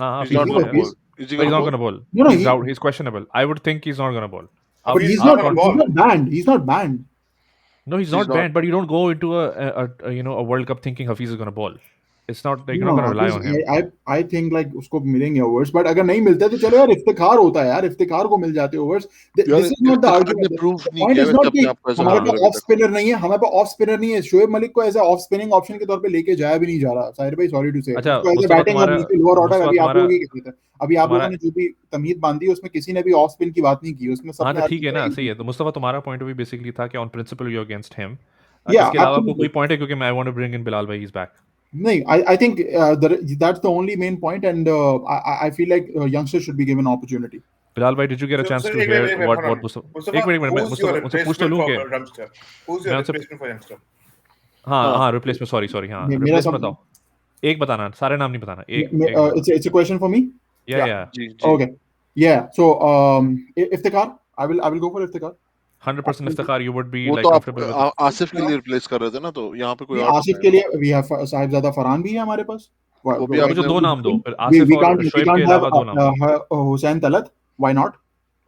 हाँ, He's We not Hafiz is have gonna there. bowl. Hafiz. Is he But he's gonna not bowl? gonna bowl. No, He's out. He's questionable. I would think he's not gonna bowl. But but he's he's not not. gonna He's ball. not banned. He's not banned. No, he's He's not not. banned. But you don't go into a World Cup thinking Hafiz is gonna bowl. It's not like you're No, not gonna rely Hafiz, on him. I think like उसको मिलेंगे overs, but अगर नहीं मिलते तो चलो यार, इफ्तिखार होता है यार. इफ्तिखार को मिल जाते overs. यार This is not the Iftikhar ने argument. प्रूव The नहीं point किया is वैसे not कि अपने आप को एज अ हमारे बॉलर पास अभी ऑफ तक. स्पिनर नहीं है. हमारे पास ऑफ स्पिनर नहीं है. शोएब मलिक को as a off spinning option के तौर पे लेके जाया भी नहीं जा रहा. साहिर भाई, सॉरी टू से, अच्छा, उसको एज अ मुस्तफा बैटिंग और तुम्हारा नीचे लोअर ऑर्डर. मुस्तफा अभी आप तुम्हारा लोगों की कहते हैं, अभी आप लोगों तुम्हारा ने जो भी तमहीद बांधी है उसमें किसी ने भी ऑफ स्पिन की बात नहीं की. उसमें हाँ सबने तो हर ठीक है किसी ना, ने सही है. तो मुस्तफा तुम्हारा पॉइंट भी बेसिकली था कि on principle you against him. या इसके अलावा आपको कोई एब्सोल्युटली पॉइंट है? क्योंकि मैं I want to bring in Bilal भाई, इज बैक. नहीं. I think that's the only main point, and I feel like youngsters should be given opportunity. Bilal भाई, did you get a chance So to एक hear minute, what hold on. Mustafa? Mustafa, एक minute, मैं who's your Mustafa पूछ तो replacement लूं for कि youngster? Who's मैं your उनसे replacement for youngster? हाँ हाँ हाँ रिप्लेसमेंट, सॉरी हाँ, मेरा रिप्लेसमेंट सब बताओ. एक बताना, सारे नाम नहीं बताना. एक बताना. it's a question for me. या Yeah. या जी जी. Okay. Yeah. So Iftikhar, I will go for Iftikhar. 100% Iftikhar. You would be वो like तो आप comfortable with. आसिफ के लिए रिप्लेस कर रहे थे ना, तो यहाँ पे कोई नहीं, और आसिफ बताएं. के लिए we have साहिबजादा फरहान भी है हमारे पास. वो भी तो मुझे आपने दो नाम दो, फिर we आसिफ we और can't we शोएब के can't have अलावा दो नाम दो. Hussain Talat. Why not?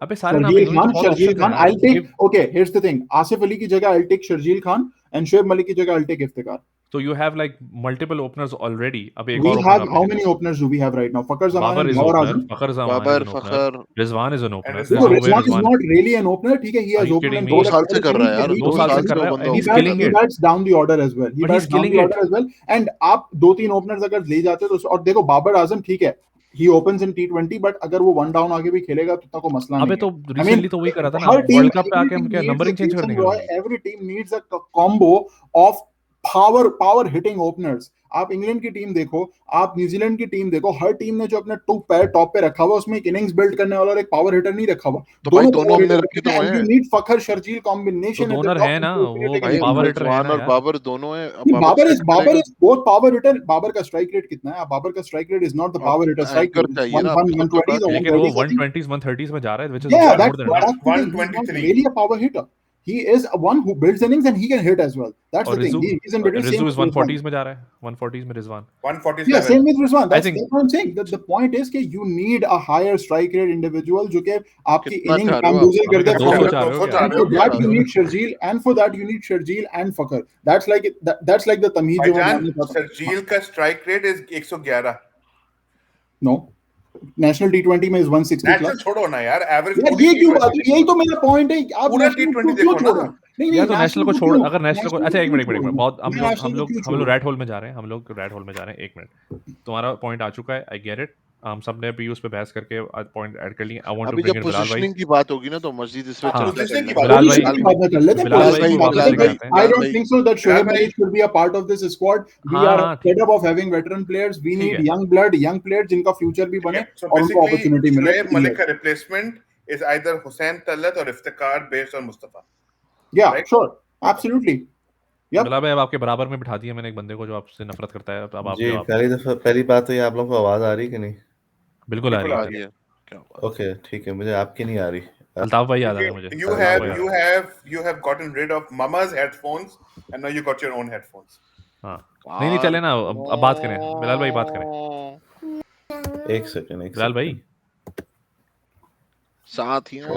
अबे सारे नाम नहीं Sharjeel दो, ये तो Khan, बहुत Sharjeel ऑप्शंस हैं Khan. यार. I'll take. Okay, here's the thing. Asif Ali की जगह I'll take Sharjeel Khan, and Shoaib Malik की जगह I'll take Iftikhar. So you have like multiple openers already. अब एक We और have opener how आपने many openers do we have right now? Fakhar Zaman Babar and is Babar opener, Azam. Fakhar Zaman is Babar an opener, Fakhar Rizwan is an opener. And This देखो is where Rizwan is Rizwan not really an opener. ठीक है, he Are has you opened kidding and me? 2 bowled साल at से कर रहा है यार, दो 2 साल से साल कर से रहा वो है बंदा and he's ओपन killing कर he it. रहा है। bats down the order as well. He But bats he's down killing the it. order as well. And आप 2-3 openers अगर ले जाते हो तो और देखो बाबर आजम ठीक है, he opens in T20 but अगर वो 1 down आगे भी खेलेगा तो उतना को मसला अबे नहीं तो है. I mean, रिसेंटली तो वही करा था ना, her team, वर्ल्ड कप पे every आके हम team क्या needs a numbering change Jason करने Roy. का? Every team needs a combo of power hitting openers. आप इंग्लैंड की टीम देखो, आप न्यूजीलैंड की टीम देखो, हर टीम ने जो अपने टॉप पे रखा हुआ उसमें एक इनिंग्स बिल्ड करने वाला और एक पावर हिटर नहीं रखा हुआ. तो भाई दोनों power हमने hitter रखे तो and you हैं need Fakhar Sharjeel तो combination at the Donar top. है ना, वो भाई, पावर हिटर है रिजवान ना और यार. बाबर दोनों हैं। अब See, Babar set करेगा। is both power hitter. Babar का strike rate कितना है? Babar का strike rate is not the अब power hitter strike anchor rate. चाहिए ना, आपको सबको 120s or लेकिन वो 130s, I think. 120s 130s में जा रहा है, which is Yeah, more that's than enough. the thing. He's not 123. really a power hitter. He is one who builds innings and he can hit as well. That's और the thing. He's in between. Same Riju with is Rizwan. 140s में जा रहा है, 140s में Rizwan. 147. Yeah, same with Rizwan. I That's think- what I'm saying. The point is that you need a higher strike rate individual जो कि आपकी कितना innings चाह रहे हो आप? bamboozle कर दे. अभी 200 forward. चाह रहे हो क्या? And for that you need Sharjeel, and for that you need Sharjeel and Fakhar. That's like the tamheed जो मैं भाईजान, मानने चाहता हूँ. सरजील का strike rate is 111. No. National T20 में is 160 नेशनल plus. छोड़ो ना यार, एवरेज यार ये क्यों बात है? यही तो मेरा पॉइंट है. आप पूरा national T20 क्यों देखो छोड़ ना. रहे हैं? नहीं यार तो नेशनल को छोड़, क्यों? अगर नेशनल को, national अच्छा एक क्यों मिनट छोड़ रहे हैं? बहुत हम मैं लोग national को क्यों छोड़ हम लोग रहा रैट होल में जा रहे हैं, हम लोग रैट होल में जा रहे हैं. एक मिनट, तुम्हारा पॉइंट आ चुका है, आई गेट इट. हम सब ने अभी उस पे बहस करके पॉइंट ऐड कर लिए. आई वांट टू अभी ब्रिंग जब इन बिलाल भाई. पोजीशनिंग की बात होगी ना तो मस्जिद इस पे हाँ. चर्चा Positioning की करेंगे। बात बिलाल Position भाई, की बात ना कर लेते हैं. बिलाल Position भाई की को बात वापस करते लेके हैं. आते हैं. I बिलाल don't भाई- think so that Bilal Shoaib भाई- Malik should be a part of this squad. We हाँ, are हाँ, fed up of having veteran players. We ठीक need है. young blood, young players जिनका future भी बने So और उनको basically, opportunity मिले. Shoaib Malik का replacement is either Hussain Tallat or Iftikhar based on Mustafa. Yeah, right? sure, absolutely. Yep. Bilal भाई अब आपके बराबर में बिठा दिया मैंने एक बंदे को जो आपसे नफरत करता है. अब आप जी जवाब. पहली बात तो ये आप लोगों को आवाज आ रही कि नहीं? बिल्कुल आ बिल्कुल रही आ है. रही है. क्या बात। ओके ठीक है, मुझे आपकी नहीं आ रही. अल्ताफ भाई याद आ रहा है मुझे. You have gotten rid of Mama's headphones and now you got your own headphones. हाँ, नहीं चले ना. अब बात करें, बिलाल भाई बात करें. एक सेकंड बिलाल भाई साथियों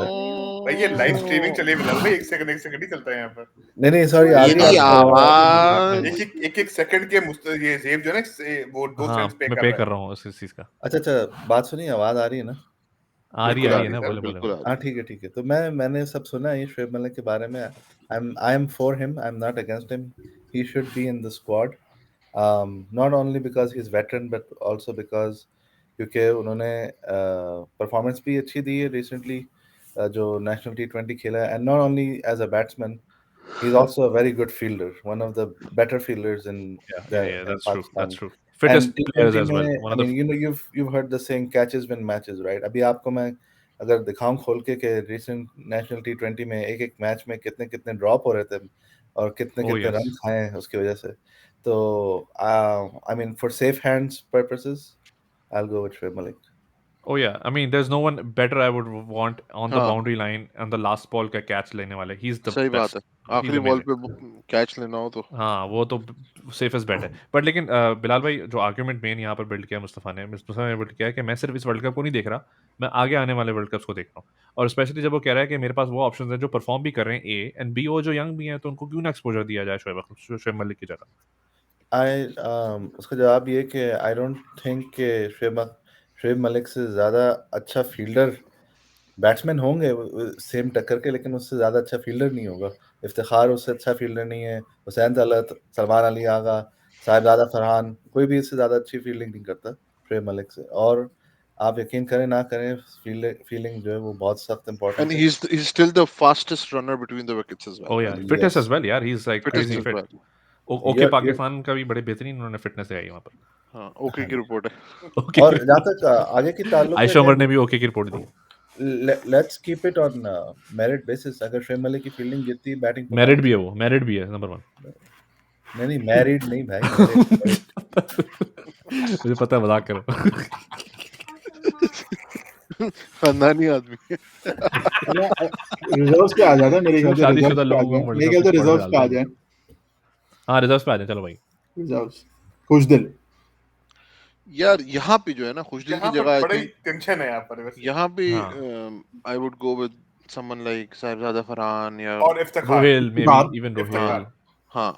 भाई ये लाइव स्ट्रीमिंग चलिए बिलाल भाई, एक सेकंड ही चलता है यहाँ पर. नहीं सॉरी मेरी आवाज एक सेकंड के ये जेब जो है ना वो 2 हाँ, सेंट्स पे मैं कर पे रहा कर है. रहा हूँ इस चीज का. अच्छा बात सुनिए, आवाज आ रही है ना? आ रही बिल्कुल है ना, बोले बिल्कुल आ रही हाँ ठीक है. तो मैंने सब सुना है शोएब मलिक के बारे में. I am for him, I am not against him. He should be in the squad, not only because he is veteran but also because क्योंकि उन्होंने परफॉर्मेंस भी अच्छी दी है रिसेंटली जो नेशनल T20 खेला है. And not only as a batsman, he is also a very good fielder, one of the better fielders in that's true. Pakistan. That's true. Fittest And players T20 as well. में, One I of the mean, you've heard the saying catches win matches, right? अभी आपको मैं अगर दिखाऊं खोल के recent national T20 में एक मैच में कितने ड्रॉप हो रहे थे और कितने yes. रन खाए हैं उसकी वजह से. तो I mean, for safe hands purposes, I'll go with Shoaib Malik. Oh yeah, I mean, there's no one better I would want on the हाँ. boundary line and the last ball का catch लेने वाले. He's the सही बात best. है, आखिरी ball पे catch लेना हो तो हाँ, वो तो सेफेस्ट बेट है. बट लेकिन बिलाल भाई जो आर्ग्यूमेंट मेन यहाँ पर बिल्ड किया मुस्तफ़ा ने बिल्ड किया है कि मैं सिर्फ इस वर्ल्ड कप को नहीं देख रहा, मैं आगे आने वाले वर्ल्ड कप्स को देख रहा हूँ. और स्पेशली जब वो कह रहा है कि मेरे पास वो ऑप्शंस हैं जो परफॉर्म भी कर रहे हैं ए एंड बी, वो जो यंग भी हैं तो उनको क्यों ना एक्सपोजर दिया जाए शोएब मलिक की जगह. उसका जवाब ये कि आई डोंट थिंक कि शोएब मलिक से ज़्यादा अच्छा फील्डर बैट्समैन होंगे सेम टक्कर के, लेकिन उससे ज़्यादा अच्छा फील्डर नहीं होगा. इफ्तिखार उससे अच्छा फील्डर नहीं है. हुसैन तलत, सलमान अली आगा, साहिबजादा फरहान, कोई भी इससे ज़्यादा अच्छी फील्डिंग नहीं करता शोएब मलिक से. और आप यकीन करें ना करें, फील्डिंग जो है वो बहुत सख्त इंपॉर्टेंट and है. he's still the fastest runner between the wickets as well. Oh yeah, Yes. fitness as well यार. He's like Fittest crazy as fit. well. Okay Pakistan का भी बड़े बेहतरीन उन्होंने फिटनेस दिखाई वहाँ पर. हाँ, ओके की रिपोर्ट है. ओके, और जहाँ तक आगे की ताल्लुक आयशा उमर ने भी ओके की report the. Let's keep it on merit basis. अगर शोएब मलिक की फील्डिंग जितनी बैटिंग मेरिट भी है, वो मेरिट भी है नंबर 1. नहीं मैरिड नहीं भाई. मुझे पता है, मजाक करो. खानदानी आदमी. रिजर्व्स पे आ जाता है मेरे ख्याल से. शादीशुदा लोगों को मेरे ख्याल से रिजर्व्स पे आ जाए. हाँ, रिजर्व्स पे आ जाए. चलो भाई, रिजर्व्स. खुशदिल. यार यहाँ पे जो है ना खुशदिल की जगह बड़ी टेंशन है यहाँ पर. यहाँ पे हाँ. I would go with someone like Sahibzada Farhan या और इफ्तिखार. रोहिल, maybe इफ्तिखार. even रोहिल. हाँ,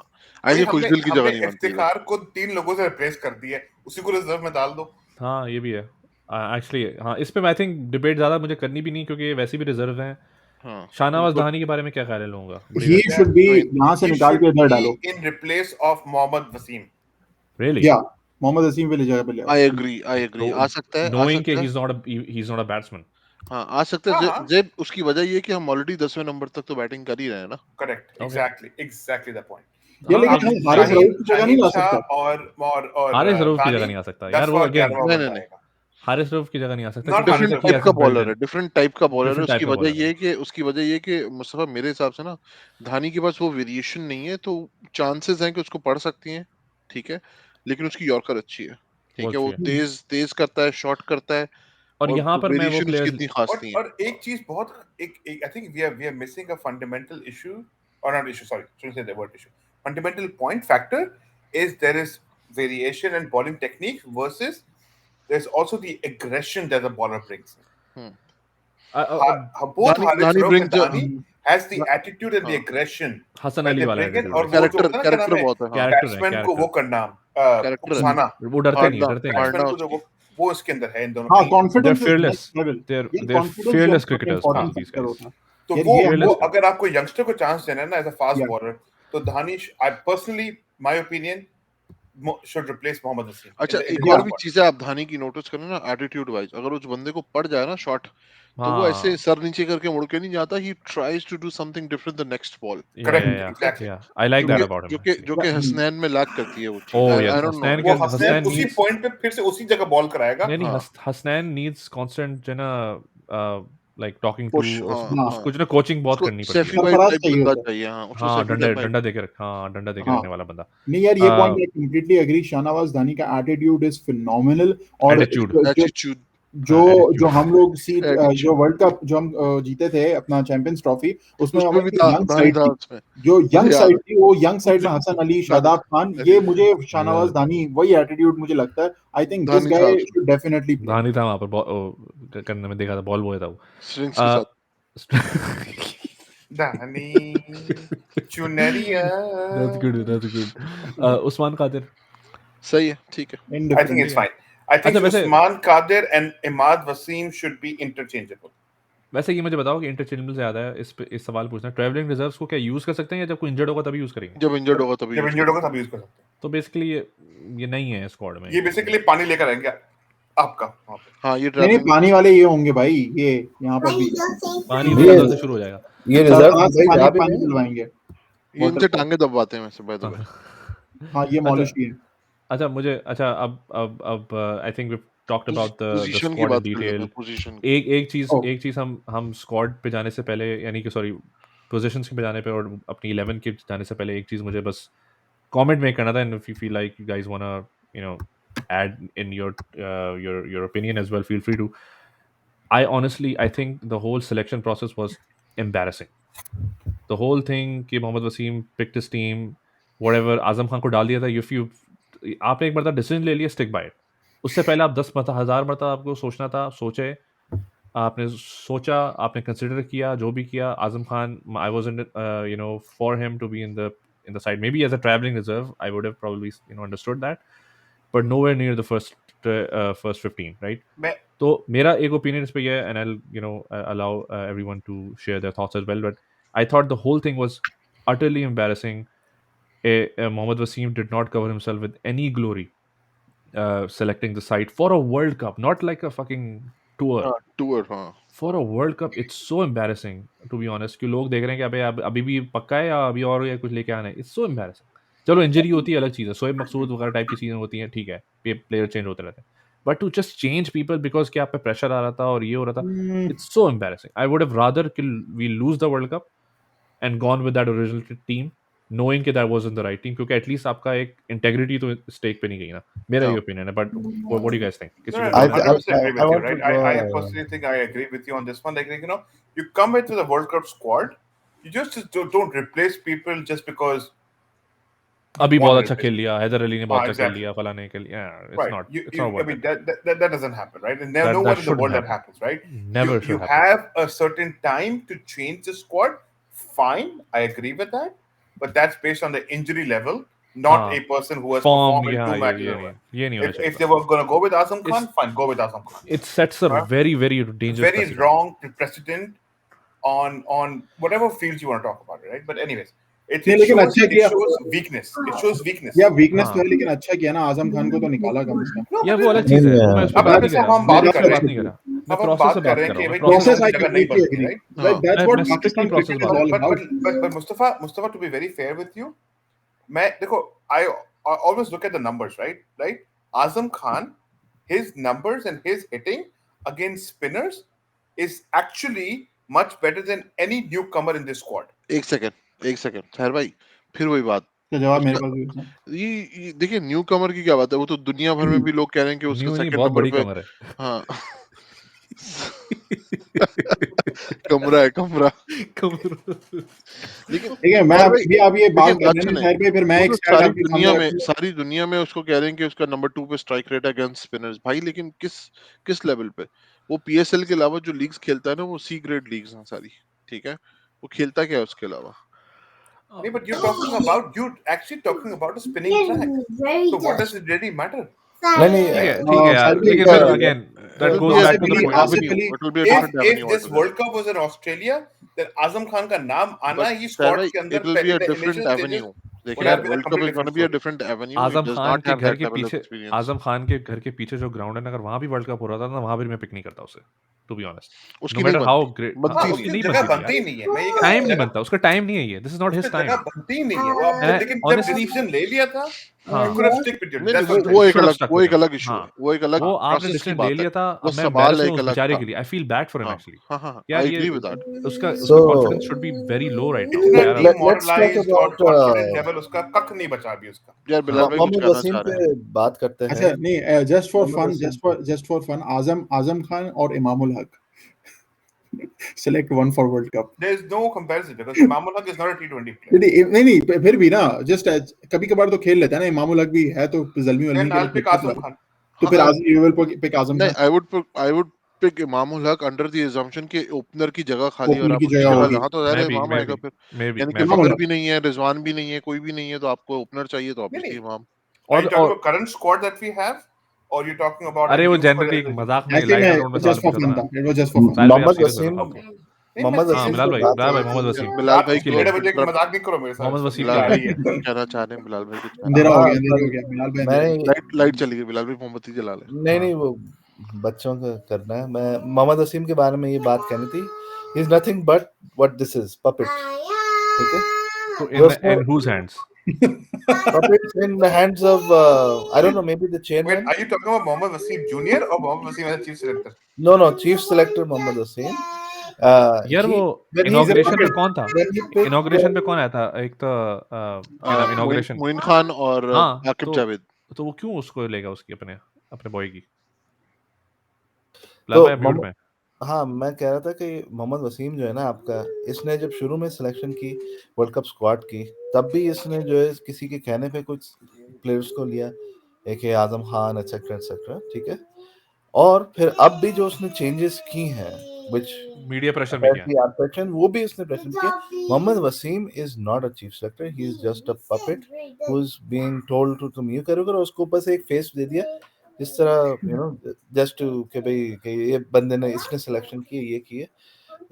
आई थिंक हमने खुशदिल की जगह हमने नहीं बनती है। इफ्तिखार को 3 लोगों से रिप्लेस कर दिया है, उसी को रिजर्व में डाल दो। हाँ ये भी है एक्चुअली। हाँ इस पे आई थिंक डिबेट ज़्यादा मुझे करनी भी नहीं, क्योंकि ये वैसे भी रिजर्व हैं। हाँ शाहनवाज उनको दहानी के बारे में क्या ख्याल है लोगों का? He बढ़िया। should be I mean, यहाँ से He निकाल should के इधर be डालो. in replace of Mohammad Wasim. Really? Yeah, Mohammad Asim पे ले जाएगा पहले. I agree आ सकता है knowing कि he's not a batsman. हाँ आ सकता है। हाँ। जेब उसकी वजह ये कि हम ऑलरेडी 10वें नंबर तक तो बैटिंग कर ही रहे हैं ना। Correct. Okay. Exactly the point. ये हाँ, लेकिन हाँ, हम हारिस रऊफ की जगह नहीं ला शाह सकता. और हारिस रऊफ की दानी जगह नहीं आ सकता 10 यार, वो और अगेन 11वां नहीं, बन नहीं, नहीं। जाएगा। हारिस रऊफ की जगह नहीं आ सकता Not क्योंकि different Haris he type hasn't का built बॉलर in. है, डिफरेंट टाइप का बॉलर है। Different type उसकी का वजह bowler ये है। है कि मुस्तफा मेरे हिसाब से ना धानी के पास वो वेरिएशन नहीं है, तो चांसेस हैं कि उसको पढ़ सकती हैं, ठीक है, लेकिन उसकी यॉर्कर अच्छी है, ठीक है, वो अच्छी है। तेज तेज करता है, शॉट करता है, और और यहाँ पर मैं वो वेरिएशन उसकी प्लेयर्स इतनी खास नहीं है। और एक चीज बहुत एक I think we are missing a fundamental issue or not issue, sorry, shouldn't say the word issue. Fundamental point factor is there is variation in bowling technique versus there's also the aggression that the bowler brings. Both Dahani Haris Dahani Rauf bring and Dani has the attitude and the हाँ। aggression Hasan that Ali they वाला bring in, attitude और है। वो जो character होता है ना, क्या नाम कैरेक्टर है, बहुत है। हाँ कैरेक्टर है, बैट्समैन को वो करना कैरेक्टर है। उकसाना, वो डरते नहीं, फाड़ना डरते नहीं। बैट्समैन फाड़ना को जो उसकी वो इसके अंदर है इन दोनों हाँ, के। They're confidence is fearless. next level. They're ये they're confidence जो fearless बहुत cricketers, important both these factor guys. होता है. तो यार वो ये fearless वो है। अगर आपको यंगस्टर को चांस देना है ना as a fast Yeah. Bowler, तो Danish, I personally, my opinion, should replace Mohammad Wasim. अच्छा, in the एक Yeah. और भी चीज है, आप धानी की नोटिस करें ना, एटीट्यूड वाइज, अगर उस बंदे को पड़ जाए ना शॉट, तो वो ऐसे हाँ सर नीचे करके मुड़ के नहीं जाता, he tries to do something different the next ball, Correct, yeah. exactly. I like जो that कि about him जो कि actually. जो कि हसनैन में लैक करती है वो चीज। Oh I yes, don't know. Hasnain वो can हसनैन हसनैन उसी needs पॉइंट पे फिर से उसी जगह बॉल कराएगा. नहीं हाँ हसनैन needs constant जो ना like talking to पुश। हाँ हाँ. उसको जो ना कोचिंग बहुत उसको करनी पड़ती सेफी है। भाई सरफराज टाइप चाहिए बंदा होता है. चाहिए। हाँ उसको हाँ सेफी टाइप डंडा दे के रख, हाँ डंडा दे के हाँ. रखने वाला बंदा। नहीं यार, ये point I completely agree. Shahnawaz Dhani का एटीट्यूड इज फिनोमिनल. और Attitude. एटीट्यूड जो attitude. हम लोग जो एटीट्यूड वर्ल्ड कप जो हम जीते थे अपना चैंपियंस ट्रॉफी, उसमें उसमें भी हमारी था, यंग धानी साइड था थी. उसमें, जो मुझे यंग याद साइड है। थी, वो यंग साइड में हसन अली, शादाब खान, ये मुझे शाहनवाज धानी वही एटीट्यूड मुझे लगता है. आई थिंक दिस धानी था गाय उसमें शुड डेफिनेटली प्ले. धानी था वहाँ पर करने में देखा था, बॉल बॉय था वो। स्ट्रिंग्स के साथ। दानी चुनरिया. That's good. उस्मान कादिर। सही है, ठीक है। I think it's fine. I think अच्छा, वैसे- Usman Qadir and Imad Wasim should be interchangeable. वैसे ये मुझे बताओ कि इंटरचेंजेबल से ज्यादा है, इस सवाल पूछना, ट्रैवलिंग रिजर्व्स को क्या यूज कर सकते हैं या जब कोई इंजर्ड होगा तभी यूज करेंगे? जब इंजर्ड होगा तभी जब use इंजर्ड होगा तभी यूज कर सकते हैं. तो बेसिकली ये नहीं है स्क्वाड में। ये बेसिकली पानी लेकर आएंगे आपका वहाँ पे. हाँ ये नहीं ट्रैवलिंग पानी वाले ये होंगे भाई, ये यहाँ पर भी पानी ये- मेरे ख्याल से शुरू हो जाएगा। ये रिजर्व सरफराज से भाई जा भी पानी रहे हैं। दिलवाएंगे. ये इनसे टांगे दबाते हैं वैसे बाय द वे। हाँ, ये मॉलिश की है. अच्छा अब I think we talked about the position की स्क्वाड इन बात कर लेते डिटेल। हैं, पोजीशन। एक चीज हम स्क्वाड पे जाने से पहले, यानी कि सॉरी पोजीशंस पे जाने पे और अपनी 11 के जाने से पहले एक चीज मुझे बस कमेंट में करना था, and if you feel like you guys वांना add in your opinion as well, feel free to. I think the whole selection process was embarrassing. The whole thing कि Mohammad Wasim picked his team, whatever, Azam Khan को डाल दिया था. आपने एक मरतबा decision ले लिया, stick by it. उससे पहले आप 10,000 मरतबा आपको सोचना था, सोचे, आपने सोचा, आपने कंसिडर किया, जो भी किया. Azam Khan, I wasn't for him to be in the side. Maybe as a traveling reserve I would have probably understood that, but nowhere near the first 15, right? तो मेरा एक ओपिनियन इस पे ये है, and I'll allow everyone to share their thoughts as well, but I thought the whole thing was utterly embarrassing. Mohammad Wasim did not cover himself with any glory selecting the side for a World Cup, not like a fucking tour. हाँ tour. हाँ For a World Cup, it's so embarrassing, to be honest, कि लोग देख रहे हैं कि अभी भी पक्का है या अभी और या कुछ लेके आना है. It's so embarrassing. चलो इंजरी होती है अलग चीज़ है, शोएब मकसूद वगैरह टाइप की चीज़ें होती हैं, ठीक है, प्लेयर चेंज होते रहते हैं, but to just change people because कि आप पे प्रेशर आ रहा था और ये हो रहा था, it's so embarrassing. I would have rather we lose the world cup and gone with that original team, knowing कि that wasn't the right team, क्योंकि एटलीस्ट आपका एक इंटेग्रिटी तो स्टेक पे नहीं गई ना. मेरा ये ओपिनियन है, but what do you guys think? No, I- 100% agree with I you, want right? to I go- personally think I agree with you on this one. Like you come into the World Cup squad, you just don't replace people just because. अभी One बहुत अच्छा replace. खेल लिया, हैदर अली ने बहुत अच्छा खेल exactly. लिया, फला ने खेल लिया. It's Right. not. You, It's not I worth mean, it. that doesn't happen, right? And That nowhere in the shouldn't world that happen. happens, right? Never you should happen. have a certain time to change the squad. Fine, I agree with that, but that's based on the injury level not हाँ a person who has form performed in yeah two ये matches. ये Or नहीं what. ये नहीं होना If चाहिए they था. were gonna go with Azam Khan, It's fine, go with Azam Khan. it sets a Huh? very dangerous Very precedent. wrong precedent on whatever fields you want to talk about it, right? But anyways, it नहीं, लेकिन अच्छा it किया shows weakness. It shows weakness. या weakness तो हाँ है, लेकिन अच्छा किया ना, आजम खान को तो निकाला कम से कम. No, या but वो then- अलग चीज है, वो मैं उस पर अब बात अगर नहीं से कर रहा, हम बात मैं कर उससे रहे बात हैं नहीं कर रहा, मैं अब हम प्रोसेस बात से कर बात रहे कर हैं कि रहा हूँ. भाई मैं Process, process I जगह नहीं completely बनती, agree. right? Like, that's मैं what मैं Pakistan strictly process cricket is बात all कर रहा हूँ. about. But Mustafa, to be very fair with you, मैं देखो, I always look at the numbers, right? Azam Khan, his numbers and his hitting against spinners is actually much better than any newcomer in this squad. एक second खैर भाई, फिर वही बात. तो जवाब मेरे उसका पास भी है. ये देखिए न्यू कमर की क्या बात है, वो तो दुनिया भर में भी लोग कह रहे हैं कि उसका न्यू नहीं, सेकंड बहुत नंबर बड़ी पे. कमर है. हाँ कमरा है कमरा. लेकिन ठीक है, मैं खैर भाई, भी आप ये बात लेकिन कर रहे अच्छा हैं नहीं, साइड पे, फिर मैं वो एक तो स्टैट आपके सामने रखूंगा. सारी दुनिया में उसको कह रहे हैं कि उसका नंबर 2 पे स्ट्राइक रेट अगेंस्ट स्पिनर्स. भाई लेकिन किस लेवल पे? वो पीएसएल के अलावा जो लीग्स खेलता है ना, वो सी ग्रेड लीग्स हैं सारी. ठीक है, वो खेलता क्या है उसके अलावा? Yeah, but you're actually talking about a spinning track. So what does it really matter? ठीक है यार, साइड पे लेकिन एक, फिर again that It will goes be a back to the different point. Asif avenue. Ali, It will be a If different avenue this altogether. World Cup was in Australia, then Azam Khan का नाम आना But he sir, squad भाई, के अंदर it will be a in the different initial stages avenue. देखिए, would have been a World Cup completely is going to different be a story. different avenue. It Azam does Khan not के have घर that के level of पीछे experience. Azam Khan के घर के पीछे जो ग्राउंड है ना, अगर वहां भी वर्ल्ड कप हो रहा था ना, वहां भी मैं पिक नहीं करता उसे, टू बी ऑनेस्ट. उसकी नो नहीं मैटर हाउ बनती. ग्रेट, बनती हाँ, ही उसकी नहीं. नहीं उसकी जगह बनती थी बनती ही यार. नहीं है. मैं ये कह रहा टाइम हूँ, नहीं जगह बनता, उसका टाइम नहीं है ये. दिस इज नॉट हिज उसकी टाइम. जगह बनती ही नहीं है. वो And अब लेकिन जब honestly, डिसीजन ले लिया था, हाँ, you could have stick with it. नहीं That's नहीं, what I'm वो saying. एक should have अलग stuck वो with एक him. अलग इशू हाँ, है. वो एक अलग वो आपने प्रोसेस की डिसीजन ले बात है. लिया था. वो अब मैं सवाल embarrass हूँ एक उस अलग बेचारे था. के लिए. I feel bad for him हाँ एक्चुअली. हाँ, यार आई ये एग्री विद दैट. उसका So confidence should be very low right now. इतना यार let's talk demoralized और about confident level उसका कख नहीं बचा अभी उसका. यार बिलाल भाई कुछ मोहम्मद कहना वसीम चाह रहे पे हैं. बात करते अच्छा हैं. नहीं, just for Mohammad fun, Waseem पे just for fun, Azam Khan और इमामुल हक, select one for World Cup. There is no comparison because Imamul Haq is not a T20 player. नहीं, फिर भी ना, जस्ट कभी कभार तो खेल लेता है ना. इमामुल हक भी है तो जल्मी वल्मी Then के I'll लिए pick खेलता Azam है. Khan. तो फिर हाँ, you will pick आजम नहीं, Khan. I would pick Imamul Haq under the assumption कि ओपनर की जगह खाली है और ओपनर आप की उसकी जगह जगह होगी. जहाँ तो ज़ाहिर है इमाम आएगा फिर. यानी कि इमामुल फकर हक. भी नहीं है, रिजवान भी नहीं है, कोई भी नहीं है, तो आपको ओपनर चाहिए तो नहीं, ऑब्वियसली नहीं. इमाम. Are you talking और about current squad that we have, or you're talking about a अरे वो new squad? जनरली एक मजाक में ऐसे लाइट में नोट में सवाल जस्ट फॉर पूछा था फन ना. था. It was just for fun. साहिल भाई आप मोहम्मद सीरियस हो वसीम जाओ. ओके नहीं, मैं मोहम्मद हाँ वसीम serious बिलाल पे भाई, बात बिलाल भाई, करते मोहम्मद हैं. वसीम बिलाल रात भाई को उसके लिए 11 बजे की इंटरप्ट मजाक नहीं करो मेरे साथ. मोहम्मद वसीम बिलाल के भाई लिए. आ रही है. कहना चाह रहे हैं. बिलाल भाई कुछ कहना अंधेरा हो हाँ गया, अंधेरा हो पर गया. बिलाल भाई मैं अंधेरा. लाइट चली गई. बिलाल भाई मोमबत्ती जला ले. नहीं हाँ वो बच्चों का करना है. मैं मोहम्मद वसीम के बारे में ये बात कहनी थी. He is nothing but what this is puppet. ठीक है, तो जो उसने इन whose hands? puppets in the hands of I don't know, maybe the Wait, chairman. are you talking about Mohammad Wasim Jr. or Mohammad Wasim as a chief selector? No, chief selector Mohammad Wasim. यार वो When he inauguration पे picked, कौन था? when he picked inauguration पे कौन आया था? एक तो क्या नाम इनॉग्रेशन. मोइन खान और हाँ आकिब तो जावेद. वो क्यों उसको लेगा उसकी अपने अपने बॉय की. तो लाल भाई म्यूट में. हाँ मैं कह रहा था कि मोहम्मद वसीम जो है ना आपका, इसने जब शुरू में सिलेक्शन की वर्ल्ड कप स्क्वाड की, तब भी इसने जो है किसी के कहने पे कुछ प्लेयर्स को लिया, एक आजम खान एक्सेट्रा एक्सेट्रा. ठीक है, और फिर अब भी जो उसने चेंजेस की हैं व्हिच मीडिया प्रेशर में किया. वो भी उसने प्रेशर किया. Mohammad Waseem is not a chief selector. He is just a puppet who is being told to तुम ये करोगे, और उसको ऊपर से एक फेस दे दिया जिस तरह यू नो जस्ट टू कि भाई कि ये बंदे ने इसने सिलेक्शन की, ये किए.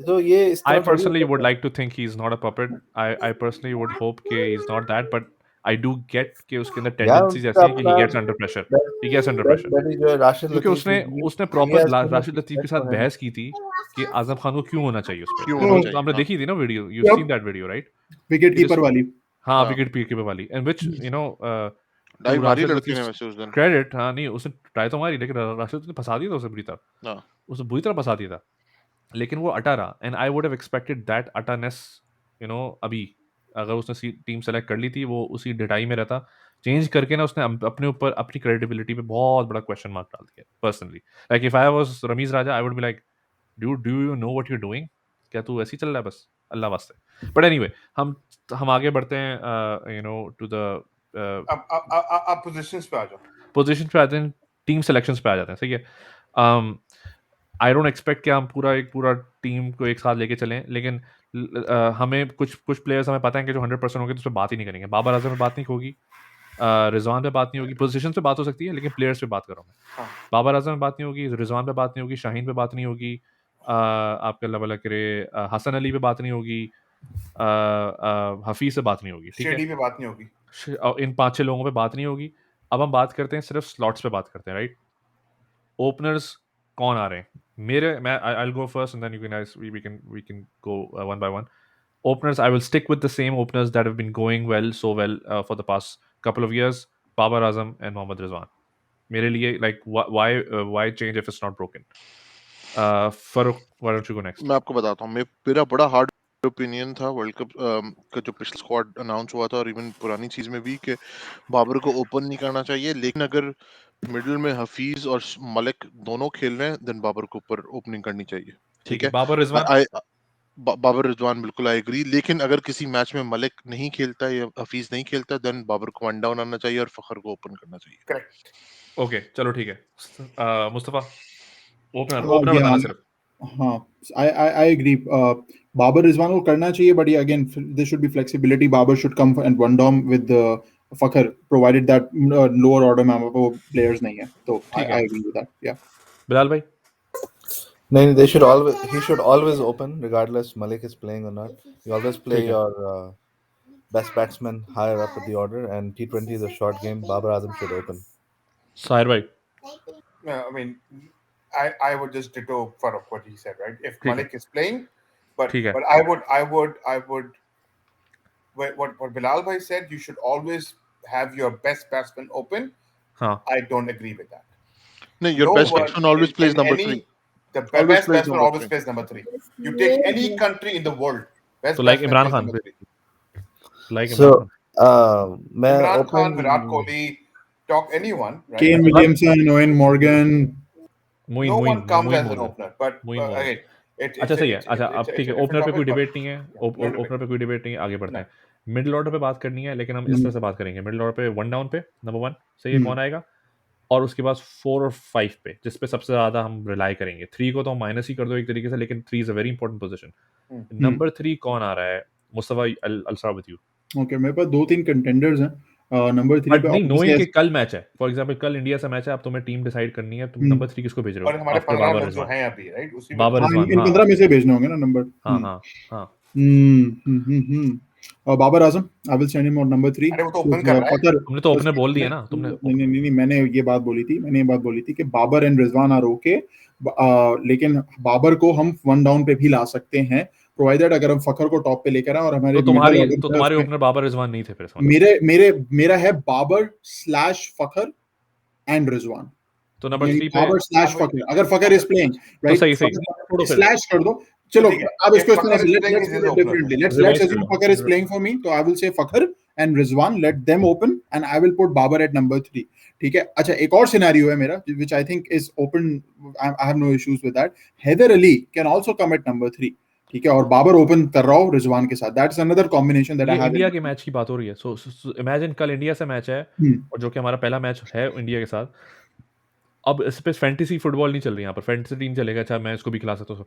तो ये इस I तरह personally would like to think he's not a puppet. I personally would hope कि he's not that, but I do get कि उसके अंदर tendencies ऐसी हैं कि he gets under pressure. He gets under pressure. जो है राशिद क्योंकि लतीफ उसने प्रॉपर राशिद लतीफ के साथ बहस की थी कि आजम खान को क्यों होना चाहिए उस क्यों पे. होना तो चाहिए, आपने हाँ. देखी थी ना video. You've seen that video, right? Wicket keeper वाली. हाँ हाँ. विकेट कीपर वाली. And which you know die to मारी राशिद लड़के ने लतीफ वैसे उस दिन. क्रेडिट. हाँ नहीं उसने ट्राई तो मारी, लेकिन राशिद ने फंसा दिया था उसे बुरी तरह. हाँ. उसे बुरी तरह फंसा दिया था, लेकिन वो अटा रहा. And I would have expected that अटानेस अभी अगर उसने टीम सेलेक्ट कर ली थी, वो उसी डिटाई में रहता. चेंज करके ना उसने अपने ऊपर अपनी क्रेडिबिलिटी पे बहुत बड़ा क्वेश्चन मार्क डाल दिया. Personally like if I was Ramiz Raja, I would be like do you know what you doing. क्या तू ऐसे ही चल रहा है बस अल्लाह वास्ते. बट एनीवे हम आगे बढ़ते हैं टू द अब पोजीशंस पे आ जाओ. पोजीशन पे आते हैं, टीम सिलेक्शंस पे आ जाते हैं. सही है. आई डोंट एक्सपेक्ट कि हम पूरा टीम को एक साथ लेके चलें, लेकिन हमें कुछ प्लेयर्स हमें पता है कि जो 100% होंगे तो उस पर बात ही नहीं करेंगे. बाबर आजम में बात नहीं होगी, रिजवान पे बात नहीं होगी, पोजीशन पे बात हो सकती है लेकिन प्लेयर्स पे बात कर रहा हूँ मैं। हाँ। बाबर आजम पे बात नहीं होगी, रिजवान पे बात नहीं होगी, शाहीन पे बात नहीं होगी, आपका अल्लाह भला करे हसन अली पे बात नहीं होगी, हफीज से बात नहीं होगी, ठीक है। शेडी पे बात नहीं होगी। इन 5-6 लोगों पे बात नहीं होगी। अब हम बात करते हैं सिर्फ स्लॉट्स पे बात करते हैं, राइट। ओपनर्स कौन आ रहे हैं मेरे, मैं I will go first and then you can we can go one by one. Openers, I will stick with the same openers that have been going so well for the past couple of years. Babar Azam and Mohammad Rizwan. मेरे लिए like why change if it's not broken? Farooq, why don't you go next? मैं आपको बताता हूँ, मेरा बड़ा hard opinion था world cup का जो पिछला स्क्वाड अनाउंस हुआ था और इवन पुरानी चीज में भी, कि बाबर को ओपन नहीं करना चाहिए, लेकिन अगर मिडिल में हफीज और मलिक दोनों खेल रहे हैं देन बाबर को ऊपर ओपनिंग करनी चाहिए, ठीक है। बाबर रिजवान। बाबर रिजवान बिल्कुल आई एग्री, लेकिन अगर किसी मैच में मलिक नहीं खेलता या हफीज नहीं खेलता देन बाबर को वन डाउन आना चाहिए और फखर को ओपन करना चाहिए। करेक्ट। ओके चलो ठीक है। मुस्तफा ओपनर Yeah, बताना सिर्फ। हाँ, I agree. बाबर रिजवान को करना चाहिए, but yeah, again, there should be flexibility. Babar should come and one down with the Fakhar, provided that lower order में वो players नहीं है. So ठीक I है। agree with that. Yeah. Bilal भाई। नहीं, he should always open regardless Malik is playing or not. You always play ठीक है। your best batsman higher up the order, and T20 is a short game. Babar Azam should open. Sahir भाई। I mean, I would just ditto Farooq what he said, right? If ठीक है। Malik is playing, but ठीक है। but I would what Bilal bhai said, you should always have your best batsman open. हाँ। I don't agree with that. नहीं, your No best one batsman always in plays number any- 3. The Always best plays batsman number always 3. plays number 3. You take any country in the world, best So like batsman Imran plays Khan. number 3. Like So Imran Khan. मैं Imran Khan, open Virat Kohli, talk anyone, right? Kane Williamson, Owen Morgan. No one comes as an opener, but Moeen Morgan। again, अच्छा सही है। अच्छा अब ठीक है, opener पे कोई डिबेट नहीं है, different ओपनर पे कोई डिबेट नहीं है, आगे बढ़ते हैं। मिडिल ऑर्डर पे बात करनी है लेकिन हम इस तरह से बात करेंगे। मिडिल ऑर्डर पे वन डाउन पे नंबर 1 सही है, कौन आएगा, और उसके बाद 4 और 5 पे जिस पे सबसे ज्यादा हम रिलाई करेंगे। 3 को तो हम माइनस ही कर दो एक तरीके से, लेकिन 3 is a very important position. Number 3 कौन आ रहा है Mustafa? I'll start with you। Okay, मेरे पास 2-3 कंटेंडर्स हैं। नंबर 3 पे नहीं, नोइंग obviously कि कल मैच है, फॉर एग्जांपल कल इंडिया से मैच है, अब तुम्हें टीम डिसाइड करनी है, तुम नंबर 3 किसको भेज रहे और हो हमारे आफ्टर 15 बाबर लोग जो रिजवान? हैं अभी, राइट, उसी में बाबर हाँ, रिजवान। इन 15 में से भेजने होंगे ना नंबर। हाँ। Babar Azam, I will send him on number 3. अरे वो तो ओपन कर रहा है। फखर, तुमने तो ओपनर बोल दिया ना तुमने। नहीं, मैंने ये बात बोली थी कि Babar and Rizwan are okay, लेकिन बाबर को हम वन डाउन पे भी ला सकते हैं, प्रोवाइडेड अगर हम फखर को टॉप पे लेकर आए और हमारे तो तुम्हारे ओपनर बाबर रिजवान नहीं थे फिर इसका मतलब? मेरा है बाबर / फखर एंड रिजवान। तो नंबर 3 पे बाबर / फखर, अगर फखर इज प्लेइंग तो सही राइट, स्लैश कर दो। चलो अब इसको इस तरह से let's put it differently. Let's assume Fakhar is playing for me, so I will say Fakhar and Rizwan, let them open and I will put Babar at number 3. ठीक है। अच्छा, एक और सिनेरियो है मेरा which I think is open, I have no issues with that. Hyder Ali can also come at number 3, ठीक है, और बाबर ओपन कर रहा हो रिजवान के साथ। That's another combination that I have. India के मैच की बात हो रही है। सो इमेजिन कल इंडिया से मैच है और जो कि हमारा पहला मैच है इंडिया के साथ। अब इस पे फैंटेसी फुटबॉल नहीं चल रही, यहाँ पर फैंटेसी टीम चलेगा। अच्छा मैं इसको भी खिला सकता हूँ,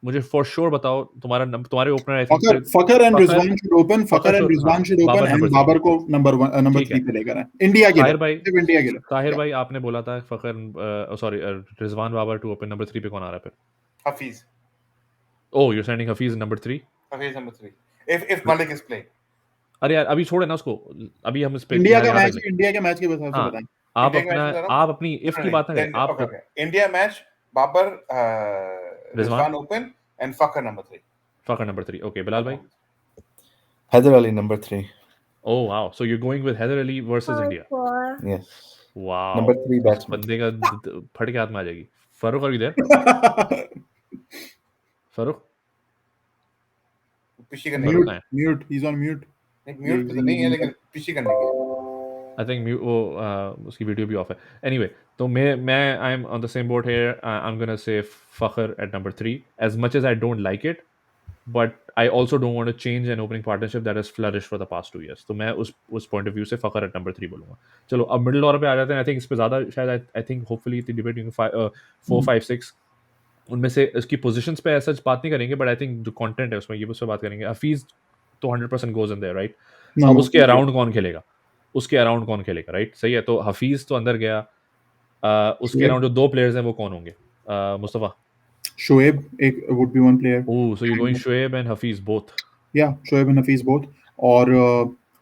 मुझे फॉर श्योर बताओ तुम्हारे opener I think Fakhar and Rizwan should open, Fakhar and Rizwan should open and Babar को नंबर 3 पे लेकर आए इंडिया के लिए, सिर्फ इंडिया के लिए। ताहिर भाई आपने बोला था Fakhar sorry Rizwan Babar to open, number 3 पे कौन आ रहा है फिर? Hafeez. Oh you are sending Hafeez number 3? Hafeez number 3 if Malik is playing। अरे यार अभी छोड़े ना उसको, अभी हम इस पे इंडिया के मैच के हिसाब से बताएं। आप अपनी इफ की बात करें। आप India match Babar Rizwan open and Fakhar number 3. Fakhar number 3. Okay, Bilal bhai? Hyder Ali number 3. Oh wow, so you're going with Hyder Ali versus India? Yes. Wow. Number 3 batsman. बंदे का फट के हाथ में आ जाएगी। Farooq are you there? Farooq? पिशी करने के लिए। Mute. He's on mute. Mute तो नहीं है लेकिन पिशी करने के लिए। I think उसकी वीडियो भी ऑफ है। Anyway, तो मैं I'm on the same boat here. I'm gonna say Fakhar at number 3. As much as I don't like it, but I also don't want to change an opening partnership that has flourished for the past 2 years. तो मैं उस point of view से Fakhar at number 3 बोलूँगा। चलो अब middle order पे आ जाते हैं। I think इस पे ज़्यादा शायद I think hopefully the debate 4, 5, 6 उनमें से इसकी पोजीशंस पे ऐसा बात नहीं करेंगे, but I think जो content है उसमें ये उस पे बात करेंगे। हफीज तो 100% goes in there, right? अब उसके अराउंड कौन खेलेगा? उसके अराउंड कौन खेलेगा, राइट? सही है, तो हफीज तो अंदर गया, उसके Shoaib. अराउंड जो दो प्लेयर्स हैं वो कौन होंगे? Mustafa, Shoaib would be one player. Oh, so you going Shoaib and Hafeez both? Yeah, Shoaib and Hafiz both. और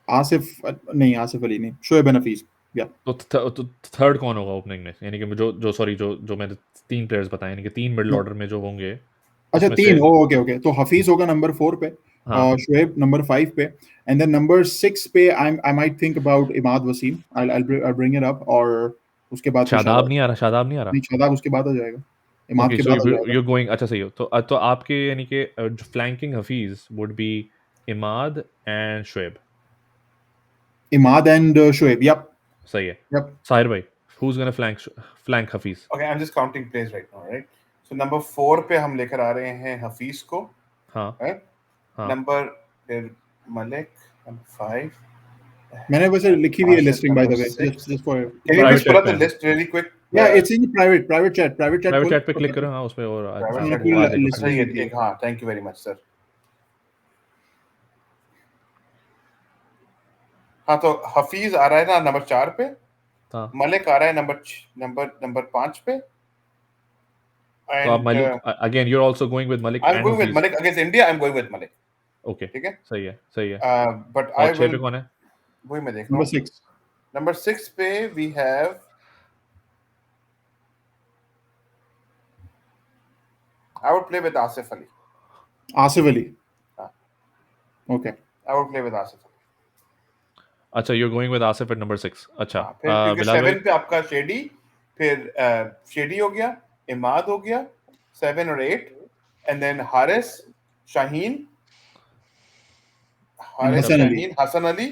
आसिफ नहीं, आसिफ अली नहीं, Shoaib and Hafiz. Yeah. तो थर्ड कौन होगा ओपनिंग में? यानी कि जो सॉरी जो मैंने तीन प्लेयर्स बताए, यानी कि तीन मिडिल ऑर्डर में जो होंगे अच्छा, उसमें तीन, से, ओके ओके, तो हफीज होगा नंबर 4 पे, हाँ, शुएब नंबर 5 पे, एंड देन नंबर 6 पे I might think about Imad Waseem. I bring it up. और उसके बाद फिर शादाब नहीं आ रहा, शादाब नहीं आ रहा। नहीं, शादाब उसके बाद आ जाएगा, इमाद ओके, के सो बाद आ जाएगा. यू गोइंग, अच्छा सही हो, तो आपके यानी कि flanking Hafeez would be Imad and Shoaib, Imad and Shoaib. Yup सही है। यप. साहिर भाई, who's gonna flank Hafeez? Okay, I'm just counting plays right now, right? So number 4 पे हम लेकर आ रहे हैं हफीज को, हाँ right? हाँ, Number फिर मलिक, number 5. मैंने वैसे लिखी हुई है Asif listing, by the number way, 6. Just for. Can you Private please pull chat up the पे, list really quick? या it's in private chat. Private chat पे क्लिक करो, हाँ उस पे, और Private हाँ, chat पूरी हुआ। list अच्छा ये लिखी है. एक, हाँ, thank you very much sir. हाँ, तो हफीज आ रहा है ना नंबर 4 पे, हाँ, मलिक आ रहा है नंबर 5 पे, तो आप and Malik again, you're also going with Malik I'm and going with Hafiz? Malik against India. I'm going with Malik. Okay, ठीक है? सही है, सही है। But I और 6 पे will, कौन है? वही मैं देख रहा नंबर हूँ. 6. Number 6 पे we have, I would play with Asif Ali. Asif Ali. हाँ. Okay. I would play with Asif Ali. अच्छा, you're going with Asif at number 6. अच्छा, हाँ, फिर क्योंकि बिलाल भाई? 7 पे आपका शेडी, फिर शेडी हो गया, इमाद हो गया 7 और 8, and then Haris, Shaheen, Hasan Ali. Shaheen, Hasan Ali,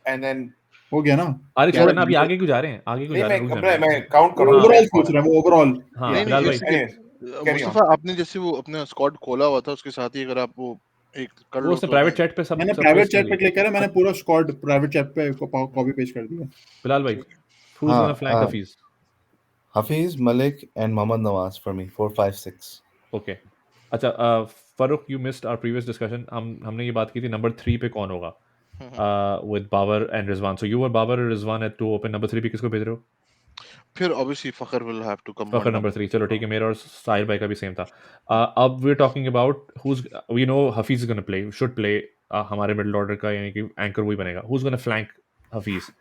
and then हो गया ना. अरे क्या छोड़ो है? ना, अभी आगे क्यों जा रहे हैं, आगे क्यों नहीं, जा रहे हैं, रुक जाए। मैं काउंट कर वो रहा हूँ. ओवरऑल पूछ रहा है, वो ओवरऑल. हाँ, नहीं बिलाल नहीं, भाई, जैसे Anyways, carry on. मुस्तफा आपने जैसे वो अपना स्क्वाड खोला हुआ था, उसके साथ ही अगर आप वो एक कर वो लो उसने तो प्राइवेट चैट पे सब मैंने सब प्राइवेट पेस्ट कर चैट पे दिया। क्लिक करा, मैंने पूरा स्क्वाड प्राइवेट चैट पे कॉपी पेस्ट कर दिया. बिलाल भाई, who's हाँ, gonna flank Hafeez? Hafiz, Malik, and Mohammad Nawaz for me. 4, 5, 6. Okay, अच्छा, Farooq, you missed our previous discussion, हमने ये बात की थी नंबर 3 पे कौन होगा with Babar and Rizwan, so you और बाबर और रिजवान एट 2 ओपन, नंबर 3 पे किसको भेज रहे हो? फिर obviously Fakhar will have to come Fakhar number 3, चलो ठीक है, मेरा और साहिर भाई का भी सेम था। अब we are talking about who's, we know Hafeez is gonna play, should play, हमारे मिडिल ऑर्डर का यानी कि एंकर वही बनेगा, who's gonna flank Hafeez?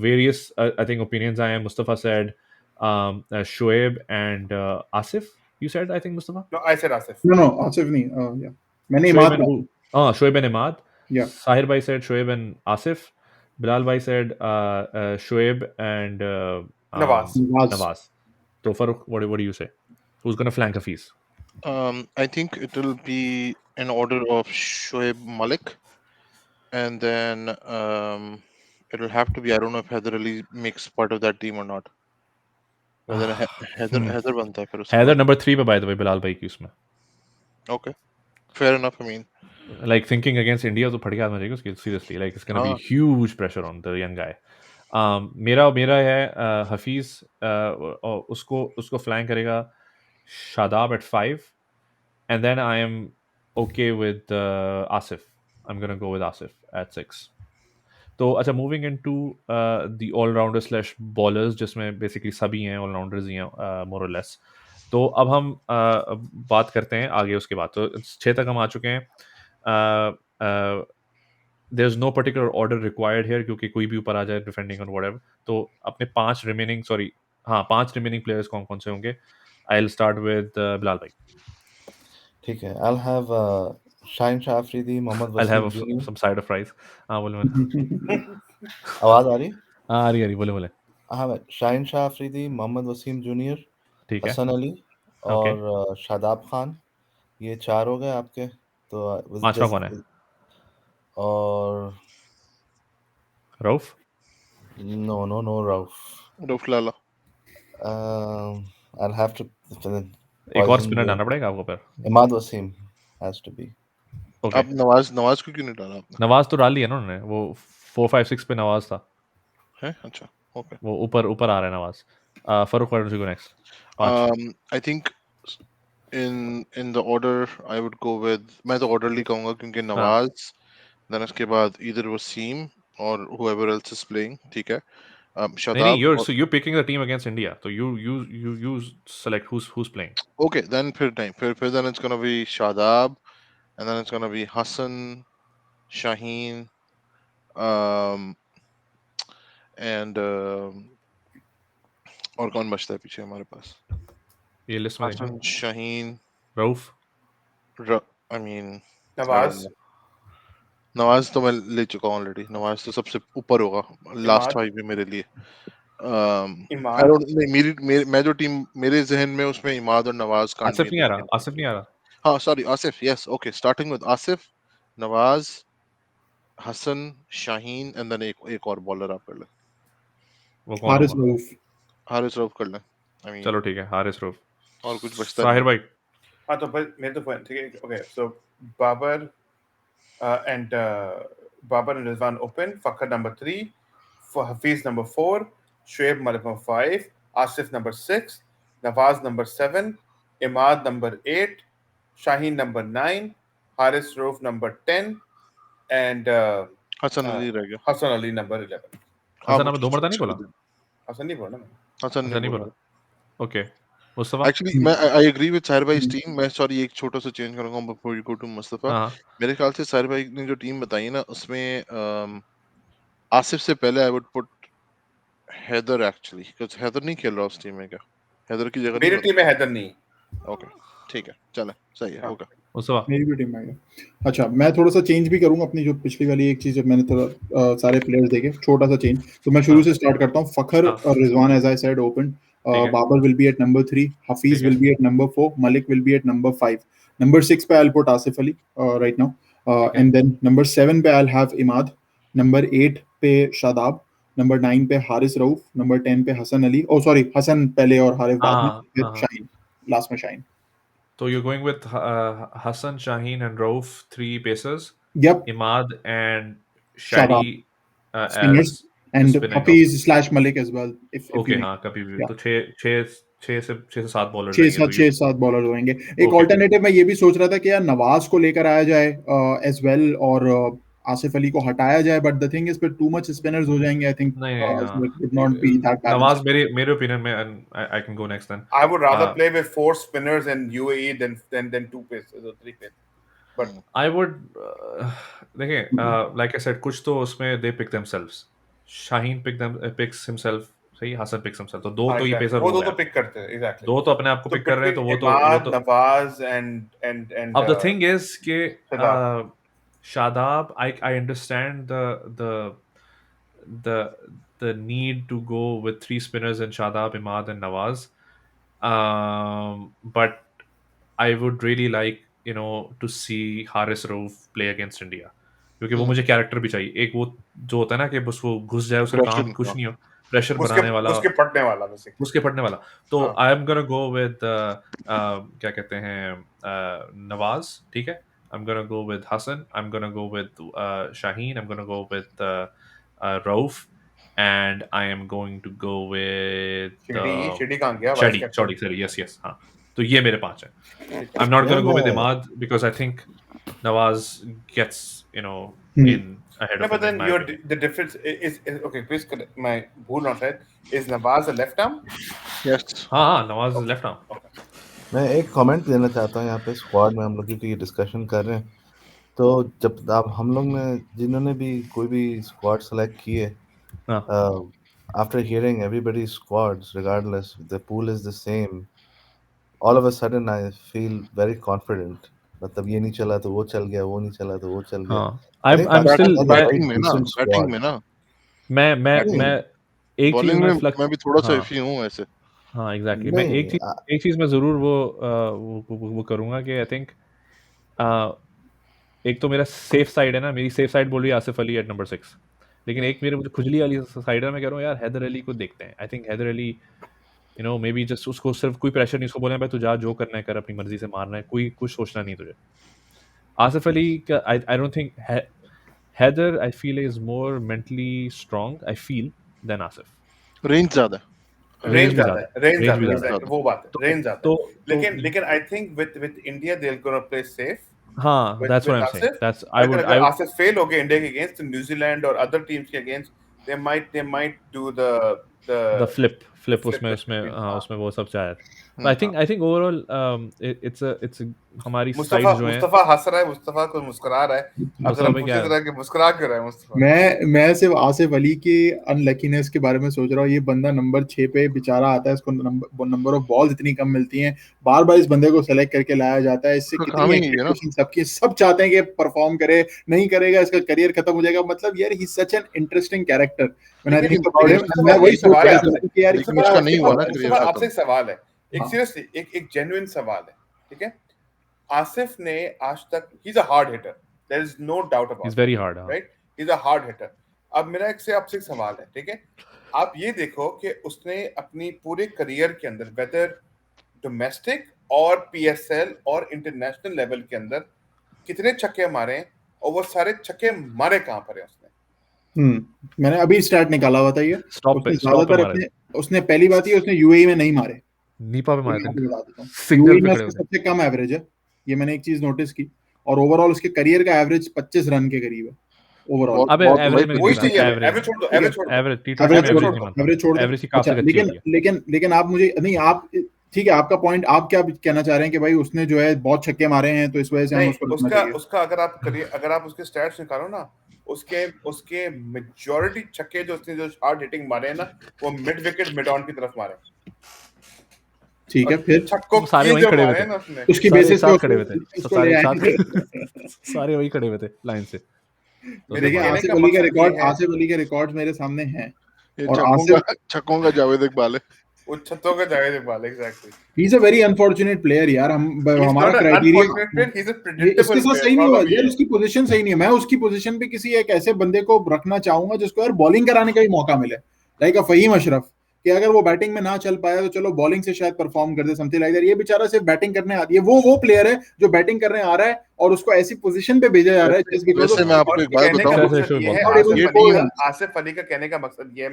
Various I think opinions आए हैं, Mustafa said Shoaib and Asif, you said, I think, Mustafa? No, I said Asif. No Asif नहीं. या मैंने Shoaib Imad and who? Shoaib and Imad. Yeah. Sahir bhai said Shoaib and Asif. Bilal bhai said Shoaib and Nawaz. Nawaz. So Farooq, what do you say? Who's gonna flank Hafiz? I think it will be in order of Shoaib, Malik, and then it will have to be, I don't know if Heather Ali makes part of that team or not. Whether Heather बनता है फिर उसके Heather बाद. number 3 पे, by the way, Bilal bhai की उसमें. Okay, fair enough. I mean, Like thinking against India, तो फट के हाथ में जाएगी उसकी, seriously. Like it's gonna be हाँ. huge pressure on the young guy. मेरा है हफीज, उसको फ्लैंक करेगा Shadab at 5, and then I am okay with Asif. I'm gonna go with Asif at 6. तो अच्छा, moving into the allrounder slash bowlers, जिसमें basically सभी हैं ऑलराउंडर्स ही हैं मोर और लेस। तो अब हम बात करते हैं आगे उसके बाद, तो 6 तक हम आ चुके हैं। There is no particular order required here, क्योंकि कोई भी ऊपर आ जाए डिफेंडिंग ऑन व्हाटएवर। तो अपने 5 रिमेनिंग प्लेयर्स कौन कौन से होंगे? I will start with Bilal भाई। ठीक है, I'll have Shaheen Shah Afridi, Mohammad I have Wasim Jr. Some side of fries. हाँ बोले बोले। आवाज आ रही? हाँ आ रही बोले बोले। हाँ, शाहीन शाह अफरीदी, मोहम्मद वसीम जूनियर, ठीक है, हसन अली और शादाब खान, ये 4 हो गए आपके। तो पांचवा कौन है? और Rauf? No Rauf. Ruflala. I'll have to एक और स्पिनर डालना पड़ेगा आपको पर। Imad Waseem has to be. Okay, अब नवाज को क्यों नहीं डाला आपने? नवाज तो डाल लिया ना उन्होंने, वो 4, 5, 6 पे नवाज था, है अच्छा, ओके. वो ऊपर आ रहा है Nawaz. Farooq, what do you go next? I think in the order I would go with, मैं तो orderly कहूँगा क्योंकि नवाज, then उसके बाद either Wasim, or whoever else is playing, ठीक है. नहीं, Shadab. you're picking the team against India. So you select who's playing. Okay, then फिर then it's gonna be Shadab, and then it's gonna be Hassan, Shaheen, um, and और कौन बचता है पीछे हमारे पास? ये लिस्ट में देखना. Hassan, Shaheen, Rauf. I mean, I don't Nawaz, know. Nawaz तो मैं ले चुका हूँ ऑलरेडी. नवाज तो सबसे ऊपर होगा लास्ट Imad, 5 में मेरे लिए. I Imad, don't नहीं, मैं जो टीम मेरे जहन में उसमें इमाद और नवाज can't आसिफ be नहीं in आ the रहा. same आसिफ नहीं आ रहा. हाँ, sorry, Asif. Yes, okay, starting with Asif, Nawaz, Hasan, Shaheen, and then एक और बॉलर आप कर लें. वो कौन Haris होगा? Rauf. हारिस रऊफ कर लें. I mean, चलो ठीक है, हारिस रऊफ. और कुछ बचता साहिर नहीं. भाई. हाँ तो पर मेरे तो point, ठीक है. Okay, so Babar and Babar and Rizwan open. Fakhar number 3, for Hafiz number 4, Shoaib Malik number 5, Asif number 6, Nawaz number 7, Imad number 8, Shaheen number 9, Haris Rauf number 10, and Hasan Ali रह गया. Hassan Ali number 11. हसन आपने दो मरता नहीं बोला? Hassan नहीं बोला मैंने. हसन अच्छा नहीं नहीं बोला. बोला. Okay. Mustafa. Actually, I agree with Sahir भाई टीम. मैं सॉरी एक छोटा सा चेंज करूंगा before you go to Mustafa. हाँ. मेरे ख्याल से साहिर भाई ने जो टीम बताई है ना, उसमें आसिफ से पहले I would put Haider actually, because Haider नहीं खेल रहा उस टीम में क्या? हैदर की जगह मेरी नहीं टीम में हैदर नहीं. ओके, ठीक है, चले, सही है, हाँ. होगा. मुस्तफा. मेरी भी टीम में. अच्छा, मैं थोड़ा सा चेंज भी करूंगा अपनी जो पिछली वाली एक चीज. जब मैंने थोड़ा सारे प्लेयर्स देखे, छोटा सा चेंज, तो मैं शुरू से स्टार्ट करता हूँ. फखर हाँ. और Rizwan, as I said, open. ठीक है. Babar will be at number 3, Hafiz ठीक है. will be at number 4, Malik will be at number 5. Number 6 पे I'll put Asif Ali right now. ठीक है. And then number 7 पे I'll have Imad. Number 8 पे Shadab. Number 9 पे Haris Rauf. Number 10 पे Hassan Ali. Oh sorry, Hassan पहले और हारिस बाद में. हाँ. फिर हाँ. Shaheen, last में Shaheen. So you're going with Hassan, Shaheen, and Rauf, 3 pacers. Yep, Imad and Shadab, Shadi spinners, as and spinning. Hafiz slash Malik as well. If okay. you हाँ, कभी भी. Yeah. तो 6 से 7 बॉलर छह रहेंगे. सात 6-7 bowler होंगे. एक Okay. ऑल्टरनेटिव मैं ये भी सोच रहा था कि यार नवाज को लेकर आया जाए एज वेल, और आसिफ अली को हटाया जाए. बट द थिंग इज फिर टू मच स्पिनर्स हो जाएंगे. आई थिंक नहीं नहीं. हाँ. It would not be that Nawaz balanced. मेरे ओपिनियन में, I can go next then. I would rather Uh, play with 4 spinners in UAE than 2 pacers or 3 pacers. But I would देखिए, like I said, कुछ तो उसमें they pick themselves. Shaheen picks himself. सही. Hassan picks himself. तो दो तो ये exactly. Pacer वो हो दो गए. तो pick करते हैं. Exactly. दो तो अपने आप को So पिक कर रहे हैं. तो between वो Imad, तो Nawaz and अब the thing is कि Shadab. Shadab, I understand the need to go with 3 spinners in Shadab, Imad, and Nawaz. But I would really like, to see Haris Rauf play against India. क्योंकि वो मुझे character भी चाहिए. एक वो जो होता है ना कि बस वो घुस जाए, उसका काम कुछ नहीं हो, प्रेशर बनाने वाला, उसके पटने वाला basically. उसके फटने वाला. तो हाँ. I am gonna go with क्या कहते हैं, नवाज. ठीक है. I'm gonna go with Hassan. I'm gonna go with Shaheen. I'm gonna go with Rauf, and I am going to go with Shidi कहाँ गया? Shadi. Vice captain. Sorry. Yes. हाँ. तो ये मेरे 5 हैं. I'm not gonna go with Imad because I think Nawaz gets in ahead No, of but him. then the difference is okay. Please correct my bhul not right. Is Nawaz a left arm? Yes. हाँ, Nawaz is left arm. मैं एक comment देना चाहता हूँ यहाँ पे squad में हम लोग क्योंकि ये डिस्कशन कर रहे हैं. तो जब आप हम लोग ने जिन्होंने भी कोई भी स्क्वाड सेलेक्ट किए, after hearing everybody squads regardless the pool is the same, all of a sudden I feel very confident. मतलब ये नहीं चला तो वो चल गया, वो नहीं चला तो वो चल गया. I'm still बैटिंग में ना मैं एक चीज बॉलिंग में में मैं भी थोड़ा सा इफी हूँ ऐसे. हाँ एग्जैक्टली. मैं एक चीज में जरूर वो करूंगा कि आई थिंक एक तो मेरा सेफ साइड है ना, मेरी सेफ साइड बोल रही है आसिफ अली एट नंबर 6. लेकिन एक मेरे मुझे खुजली वाली साइड है, मैं कह रहा हूँ यार हैदर अली को देखते हैं. I think Haider Ali may be just उसको सिर्फ कोई प्रेशर नहीं, उसको बोले भाई तू जा, जो करना है कर, अपनी मर्जी से मारना है, कोई कुछ सोचना नहीं तुझे. आसिफ अली का I don't think Haider I feel is more mentally strong I feel than Asif. Range ज्यादा Range ज़्यादा है. ज़्यादा. वो बात है. Range ज़्यादा है. लेकिन I think with India they're gonna play safe हाँ, with, that's what with I'm saying. Asif. That's I लेकिन would अगर Asif fail हो गए इंडिया के against न्यूजीलैंड और other teams के against, they might do the the flip flip उसमें between, हाँ हाँ. उसमें वो सब शायद. But I think overall it's a हमारी मुस्तफा sides जो हैं मुस्तफा हंस रहा है, मुस्तफा को मुस्कुरा रहा है. आप जरा मुस्तफा भाई पूछे क्या जरा कि मुस्कुरा क्यों रहा है मुस्तफा? मैं सिर्फ आसिफ अली की अनलकीनेस के बारे में सोच रहा हूँ. ये बंदा नंबर 6 पे बेचारा आता है, इसको नंबर ऑफ बॉल्स इतनी कम मिलती हैं, बार बार इस बंदे को सेलेक्ट करके लाया जाता है. इससे तो कितनी काम ही है ना. एक्सपेक्टेशन सबकी, सब चाहते हैं कि परफॉर्म करे, नहीं करेगा इसका करियर खत्म हो जाएगा. मतलब यार he such an interesting character. When I think about him मैं वही सोच रहा था कि यार लेकिन क्या उसका नहीं हुआ ना मुस्तफा, career आपसे एक खत्म. सवाल है, एक हाँ. सीरियसली एक जेन्युइन सवाल है, ठीक है? आसिफ ने आज तक, he is a hard hitter, there is no doubt about he's it, very hard. हाँ. Right? He is a hard hitter. अब मेरा आपसे एक सवाल है, ठीक है? आप ये देखो कि उसने अपनी पूरे करियर के अंदर वेदर डोमेस्टिक और पीएसएल और इंटरनेशनल लेवल के अंदर कितने छक्के मारे हैं, और वो सारे छक्के मारे कहां पर है उसने? मैंने अभी स्टार्ट निकाला हुआ था ये. Stop पे ज्यादातर मारे. उसने पहली बात ये उसने यूएई में नहीं मारे. नीपा पे मारे मैं आपको थे. बता देता हूँ, सिग्नल यूएई पे में खड़े उसका होते. सबसे कम एवरेज है. ये मैंने एक चीज नोटिस की. और ओवरऑल उसके करियर का एवरेज 25 रन के करीब है ओवरऑल. अबे बहुत एवरेज में वही नहीं चाहिए, मानता. एवरेज छोड़ दो, एवरेज छोड़ दो. एवरेज T20 एवरेज में छोड़ एवरेज दो, नहीं मानता. एवरेज छोड़ दो. एवरेज की काफी अच्छा, अच्छी होती है. लेकिन आप मुझे नहीं, आप ठीक है, आपका पॉइंट आप क्या कहना चाह रहे हैं कि भाई उसने जो है बहुत छक्के मारे हैं तो इस वजह से हम नहीं, उसको रखना चाहिए. उसका अगर आप उसके स्टैट्स निकालो ना, उसके मेजॉरिटी छक्के जो उसने जो हार्ड हिटिंग मारे हैं ना, वो मिड विकेट मिड ऑन की तरफ मारे. ठीक है, फिर छक्कों वो सारे की वहीं जो खड़े हुए मारे थे. हैं ना उसने, उसकी सारे एक बेसिस पे साथ खड़े हुए थे. उसको सारे ले एक आएंगे. साथ सारे वहीं खड़े हुए थे लाइन से. तो मेरे देखिए, कहने आसिफ का अली का मकसद ये रिकॉर्ड, है, आसिफ अली के रिकॉर्ड मेरे सामने हैं. ये और छक्कों का जावेद इकबाल है. वो छत्तों का Javed Iqbal, exactly. He is a very unfortunate player यार. हमारा unfortunate criteria player, he is अ इसके प्रेडिक्टेबल साथ प्लेयर. सही नहीं हुआ प्रॉब्लम ये यार. है. उसकी पोजीशन सही नहीं है. मैं उसकी पोजीशन पे किसी एक ऐसे बंदे को रखना चाहूंगा जिसको यार बॉलिंग कराने का भी मौका मिले, लाइक अ फहीम अशरफ, कि अगर वो बैटिंग में ना चल पाया तो चलो बॉलिंग से शायद परफॉर्म कर दे, समथिंग लाइक दैट. ये बेचारा सिर्फ बैटिंग करने आती है. वो प्लेयर है जो बैटिंग करने आ रहा है और उसको ऐसी पोजीशन पे भेजा जा रहा है जस्ट बिकॉज वैसे मैं आपको और एक बात कहने का बताऊं, बताऊं? मकसद ये है, Not able to bowl. Asif Ali का कहने का मकसद ये है,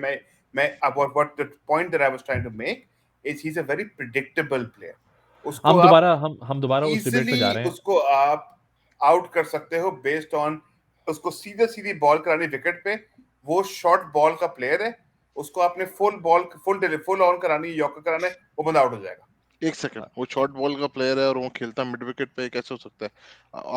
मैं what the point that I was trying to make is he's a very predictable player. उसको हम दोबारा उस डिबेट पे जा रहे हैं. उसको आप आउट कर सकते हो बेस्ड ऑन उसको सीधी बॉल करानी विकेट पे. वो शॉर्ट बॉल का प्लेयर है. उसको आपने फुल ऑन करानी, यॉर्कर कराना है, वो बंदा आउट हो जाएगा. एक सेकंड, वो शॉर्ट बॉल का प्लेयर है और वो खेलता मिड विकेट पे, कैसे हो सकता है?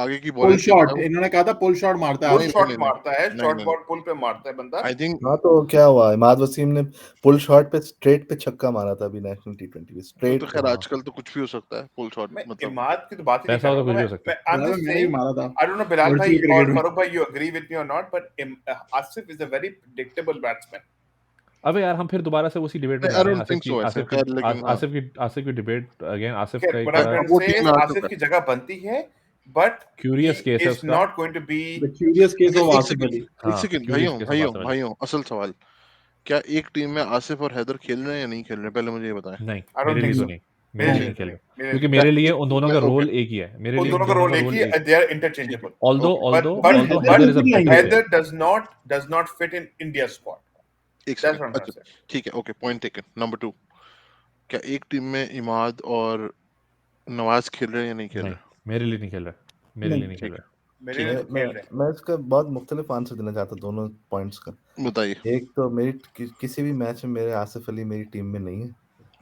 आगे की पुल बॉलिंग शॉट, इन्होंने कहा था पुल शॉट मारता पुल है. शॉट मारता है, नहीं, शॉर्ट नहीं. बॉल पुल पे मारता है बंदा. आई थिंक हाँ तो क्या हुआ, इमाद वसीम ने पुल शॉट पे स्ट्रेट पे छक्का मारा था अभी नेशनल T20 में, स्ट्रेट तो खैर आजकल तो कुछ भी हो सकता है. पुल शॉट मैं मतलब इमाद की तो बात ही नहीं पैसा कर हो तो रहा कुछ भी हूं. हो सकता है. I'm just मैंने भी saying, मारा था. I don't know Bilal world भाई क्रिकेट और में. फारूक भाई, you agree with me or not, but Asif is a very predictable batsman. अबे यार हम फिर दोबारा से उसी डिबेट में I जा रहे don't हैं. think so ऐसा. खैर लेकिन आसिफ की डिबेट अगेन. आसिफ Okay, का what I'm एक trying to वो say टीम is में आ आसिफ चुका है. की जगह बनती है, but क्यूरियस केस है is उसका. not going to be. The curious case of एक आसिफ अली. सेकंड, एक सेकंड, curious case of भाइयों, असल सवाल, क्या एक टीम में आसिफ और हैदर खेल रहे हैं या नहीं खेल रहे? पहले मुझे ये बताएं. नहीं, I don't मेरे लिए think तो so. नहीं. मेरे लिए नहीं खेल रहे, क्योंकि क्या मेरे लिए एक उन टीम दोनों में? का ओके, रोल एक ही है. मेरे उन लिए दोनों का रोल एक ही है, they are interchangeable. although But Heather is a better Heather player. does not fit in India's squad. एक That's what second. I'm trying to अच्छा say. ठीक है, ओके, पॉइंट टेकन. नंबर 2, क्या एक टीम में इमाद और नवाज खेल रहे हैं या नहीं खेल नहीं, रहे? मेरे लिए नहीं खेल रहा. मेरे लिए नहीं खेल रहा. मेरे लिए तो खेल रहे हैं. मैं इसका बहुत मुख्तलिफ आंसर देना चाहता हूँ दोनों पॉइंट्स का. बताइए. एक तो किसी भी मैच में मेरे आसिफ अली मेरी टीम में नहीं है,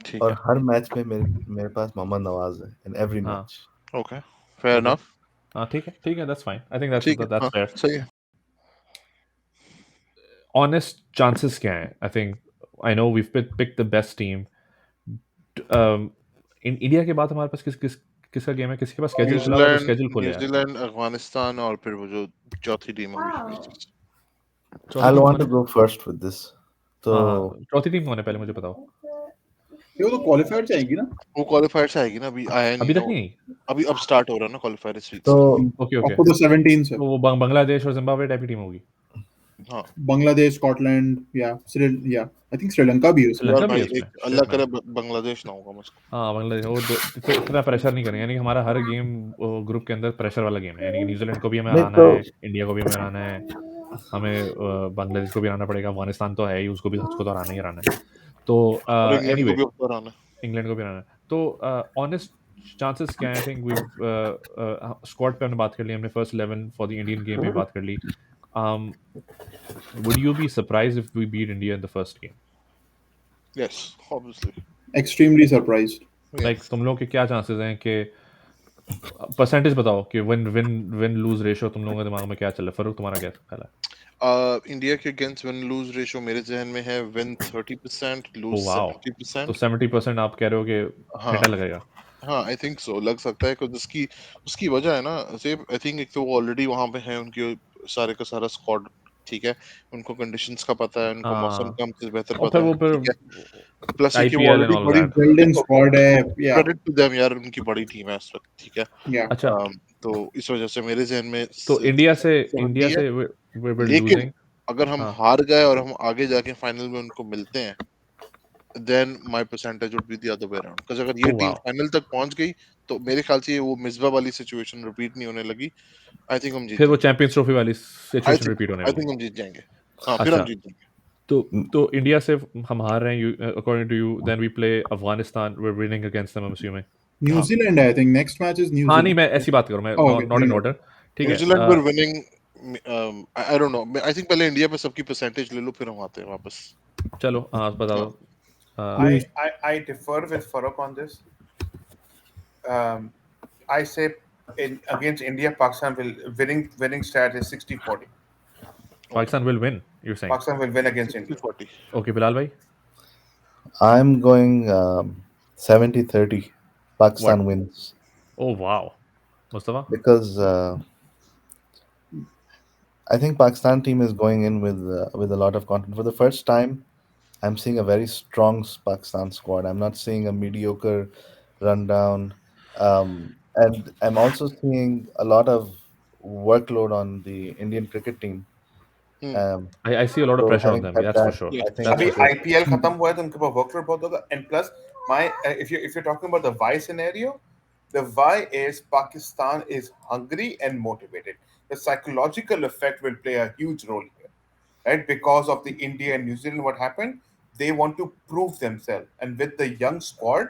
ठीक और है, हर मैच में मेरे पास मोहम्मद नवाज है इन एवरी हाँ. मैच. Okay, fair enough. हाँ ठीक है, that's fine. I think ठीक है, that's fair. सही है. Honest chances क्या हैं? I think I know we've picked the best team. In India के बाद हमारे पास किसका गेम है? किसी के पास स्केड्यूल खुला हुआ है? तो स्केड्यूल खोले यार. न्यूजीलैंड, अफगानिस्तान और फिर वो जो चौथी टीम होगी. I'll want to go first with this. तो चौथी टीम कौन है पहले मुझे बताओ. वो तो क्वालिफायर से आएगी ना. वो क्वालिफायर से आएगी ना. अभी आया नहीं. अभी तक नहीं. अभी अब स्टार्ट हो रहा है ना क्वालिफायर इस वीक. तो ओके October 17 से. तो वो बांग्लादेश और जिम्बाब्वे टाइप की टीम होगी. हाँ, बांग्लादेश, स्कॉटलैंड या आई थिंक श्रीलंका भी है उसमें. श्रीलंका यार भी भाई है उसमें. एक अल्लाह करे बांग्लादेश ना होगा मुझको. हाँ बांग्लादेश वो इतना प्रेशर नहीं करेंगे. यानी कि हमारा हर गेम ग्रुप के अंदर प्रेशर वाला गेम है. यानी कि न्यूजीलैंड को भी हमें हराना है, इंडिया को भी हमें हराना है, हमें बांग्लादेश को भी हराना पड़ेगा, अफगानिस्तान तो है ही, उसको तो हराना ही हराना है. तो एनीवे इंग्लैंड को भी हराना है. इंग्लैंड को भी हराना है. तो ऑनेस्ट chances क्या हैं? I think we've squad पे हमने बात कर ली, हमने first 11 for the Indian game पे बात कर ली. Would you be surprised if we beat India in the first game? Yes, obviously. Extremely surprised. Like तुम लोगों के क्या chances हैं कि परसेंटेज बताओ कि win lose ratio तुम लोगों के दिमाग में क्या चल रहा है? फरूक, तुम्हारा क्या ख्याल है? इंडिया के अगेंस्ट विन लूज रेशियो मेरे जहन में है विन 30%, Oh लूज wow. 70%. तो 70% आप कह रहे हो कि हाँ फेटा लगेगा? हाँ आई थिंक सो, लग सकता है कुछ उसकी वजह है ना सेब. आई थिंक एक तो वो ऑलरेडी वहां पे है, उनके सारे का सारा स्क्वाड ठीक है, उनको कंडीशंस का पता है, उनको मौसम हाँ, का हमसे बेहतर और पता फिर वो है, ठीक है. फिर प्लस एक वो IPL and ऑलरेडी all बड़ी that. Built-in squad है. Yeah. क्रेडिट टू देम यार, उनकी बड़ी टीम है इस वक्त, ठीक है. Yeah. अच्छा, तो इस वजह से मेरे जहन में तो इंडिया 70 है. से we're लेकिन losing. अगर हम हाँ, हार गए और हम आगे जाके फाइनल में उनको मिलते हैं, then my percentage would be the other way around. Because अगर ये oh टीम wow. फाइनल तक पहुंच गई तो मेरे ख्याल से ये वो मिसबा वाली सिचुएशन रिपीट नहीं होने लगी. आई थिंक हम जीत फिर वो जाएंगे. चैंपियंस ट्रॉफी वाली आई सिचुएशन रिपीट होने थिंक वाली. हम जीत जाएंगे. हाँ, फिर हम अच्छा, जीत जाएंगे. तो इंडिया से हम हार रहे हैं, according to you, then we play Afghanistan, we are winning against them, I am assuming. New हाँ, Zealand, I think next match is New हाँ नहीं, Zealand. मैं ऐसी बात करूँ, मैं Oh, okay. Not in New order, ठीक है. New Zealand were winning. I don't know, I think पहले इंडिया पे सबकी परसेंटेज ले लो, फिर हम आते हैं वापस. चलो, हाँ बता हाँ. दो. I differ with Farooq on this. I say against India, Pakistan will winning stat is 60-40. Pakistan will win, you are saying? Pakistan will win against India. 60-40. Okay, Bilal भाई. I'm going 70-30. Pakistan What? wins Oh wow. Mustafa? because I think Pakistan team is going in with a lot of confidence. For the first time, I'm seeing a very strong Pakistan squad. I'm not seeing a mediocre rundown, and I'm also seeing a lot of workload on the Indian cricket team. I see a lot of So pressure on having them. said That's for that, sure. I think That's अभी for sure. IPL खत्म हुआ है तो उनके पास workload बहुत होगा. And plus, if you're talking about the why scenario, the why is Pakistan is hungry and motivated. The psychological effect will play a huge role here, right? Because of the India and New Zealand, what happened? They want to prove themselves, and with the young squad,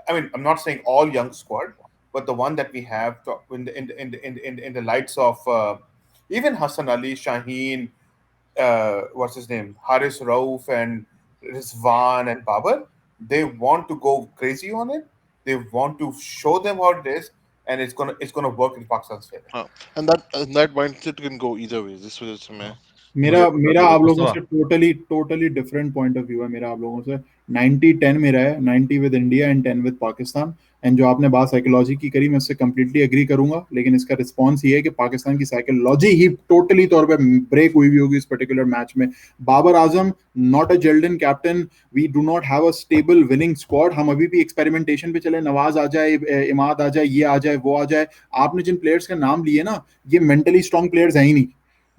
I mean, I'm not saying all young squad, but the one that we have in the lights of even Hassan Ali, Shaheen, what's his name, Haris Rauf and Rizwan and Babar, they want to go crazy on it. They want to show them how it is, and it's gonna work in Pakistan's favor. हाँ, and that mindset can go either ways. इस वजह से मैं मेरा आप लोगों मुस्तफा, से totally different point of view है. मेरा आप लोगों से 90-10 मेरा है, 90 with India and 10 with Pakistan. And जो आपने बात साइकोलॉजी की करी, मैं उससे कंप्लीटली एग्री करूंगा, लेकिन इसका रिस्पांस ये है कि पाकिस्तान की साइकोलॉजी ही टोटली तौर पे ब्रेक हुई होगी इस पर्टिकुलर मैच में. Babar Azam not a gelled in captain. We do not have a stable winning squad. हम अभी भी एक्सपेरिमेंटेशन पे चले. नवाज आ जाए, इमाद आ जाए, ये आ जाए, वो आ जाए. आपने जिन प्लेयर्स का नाम लिए ना, ये मेंटली स्ट्रॉन्ग प्लेयर्स हैं ही नहीं.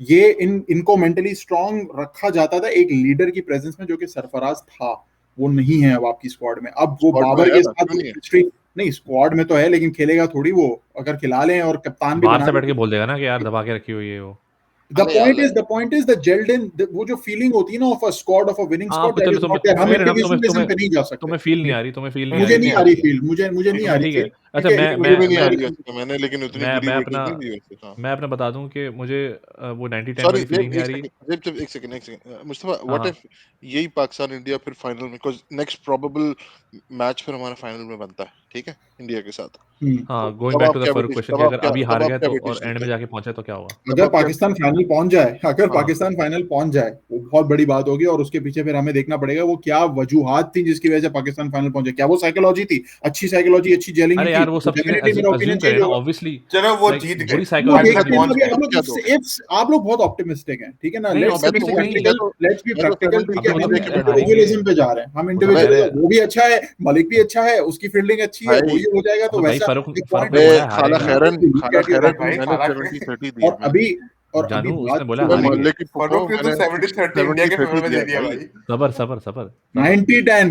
ये इनको मेंटली स्ट्रॉन्ग रखा जाता था एक लीडर की प्रेजेंस में, जो कि सरफराज था. वो नहीं है अब आपकी स्क्वाड में. अब वो Squad में बाबर है के ना, साथ क्यों नहीं है? हिस्ट्री नहीं, स्क्वाड में तो है, लेकिन खेलेगा थोड़ी वो. अगर खिला लें और कप्तान भी बाहर बना से बैठ लें. के बोल देगा ना कि यार दबा के रखी हुई है वो. The point is the gelled in, वो जो फीलिंग होती है ना of a squad, of a winning हाँ, squad, that is not there. हम fair enough, इंडिविजुअलिज्म पे नहीं जा सकते. तुम्हें फील नहीं आ रही, तुम्हें फील नहीं आ मुझे रही. नहीं आ रही फील, मुझे नहीं आ रही ठीक है. फील. अच्छा, मुझे भी नहीं आ मैं रही है, मैंने लेकिन उतनी बुरी मैं वेटेज अपना नहीं दी वैसे. हाँ. मैं अपना बता दूं कि मुझे वो 90-10 सॉरी, वाली फीलिंग नहीं आ रही. एक सेकंड मुस्तफा, व्हाट हाँ, इफ यही पाकिस्तान इंडिया फिर फाइनल में, बिकॉज़ नेक्स्ट प्रोबेबल मैच फिर हमारा फाइनल में बनता है, ठीक है, इंडिया के साथ. हाँ, तो गोइंग तब बैक आप टू द क्या फर्स्ट वेटेज, क्वेश्चन कि अगर अभी हार गए तो और वेटेज एंड में देते? जाके पहुंचे तो क्या होगा? अगर पाकिस्तान फाइनल पहुंच जाए, हाँ, पाकिस्तान फाइनल पहुंच जाए, वो बहुत बड़ी बात होगी. और उसके पीछे फिर हमें देखना पड़ेगा वो क्या वजूहात थी जिसकी वजह से पाकिस्तान फाइनल पहुंचे. क्या वो साइकोलॉजी थी, अच्छी साइकोलॉजी, अच्छी जेलिंग अरे थी? यार वो सब चीजें डेफिनेटली मेरा अज्यूम ओपिनियन करें चेंज ना, होगा. ऑब्वियसली. चलो वो लाइक जीत गए. बुरी वो साइकोलॉजी फाइनल देखते हैं. पहुंच अभी गए. हम लोग क्या दोगे? आप लोग बहुत ऑप्टिमिस्टिक हैं, ठीक है ना. नहीं, लेट्स बी ऑप्टिमिस्टिक नहीं. प्रैक्टिकल, लेट्स बी मैं तो प्रैक्टिकल. 70 ठीक है, अभी वो तो हम कह रहे हैं हारेंगे. इंडिविजुअलिज्म पे जा रहे हैं. हम वो तो कह इंडिविजुअल, रहे हैं वो भी अच्छा है, मलिक भी अच्छा है, उसकी फील्डिंग अच्छी है, वो भाई. ये हो जाएगा तो तो भाई वैसा. फर्क एक फर्क पॉइंट ने है. बोला है खाला हारेगा. खैरन भाई, मैंने खाला 70-30 दी और है. अभी जानू बात उसने बोला मैं हारेंगे. मोहल्ले की फुफा फरूक हूँ, ने तो मैंने 70-30 इंडिया के फेवर में दे दिया भाई. भाई. सबर 90-10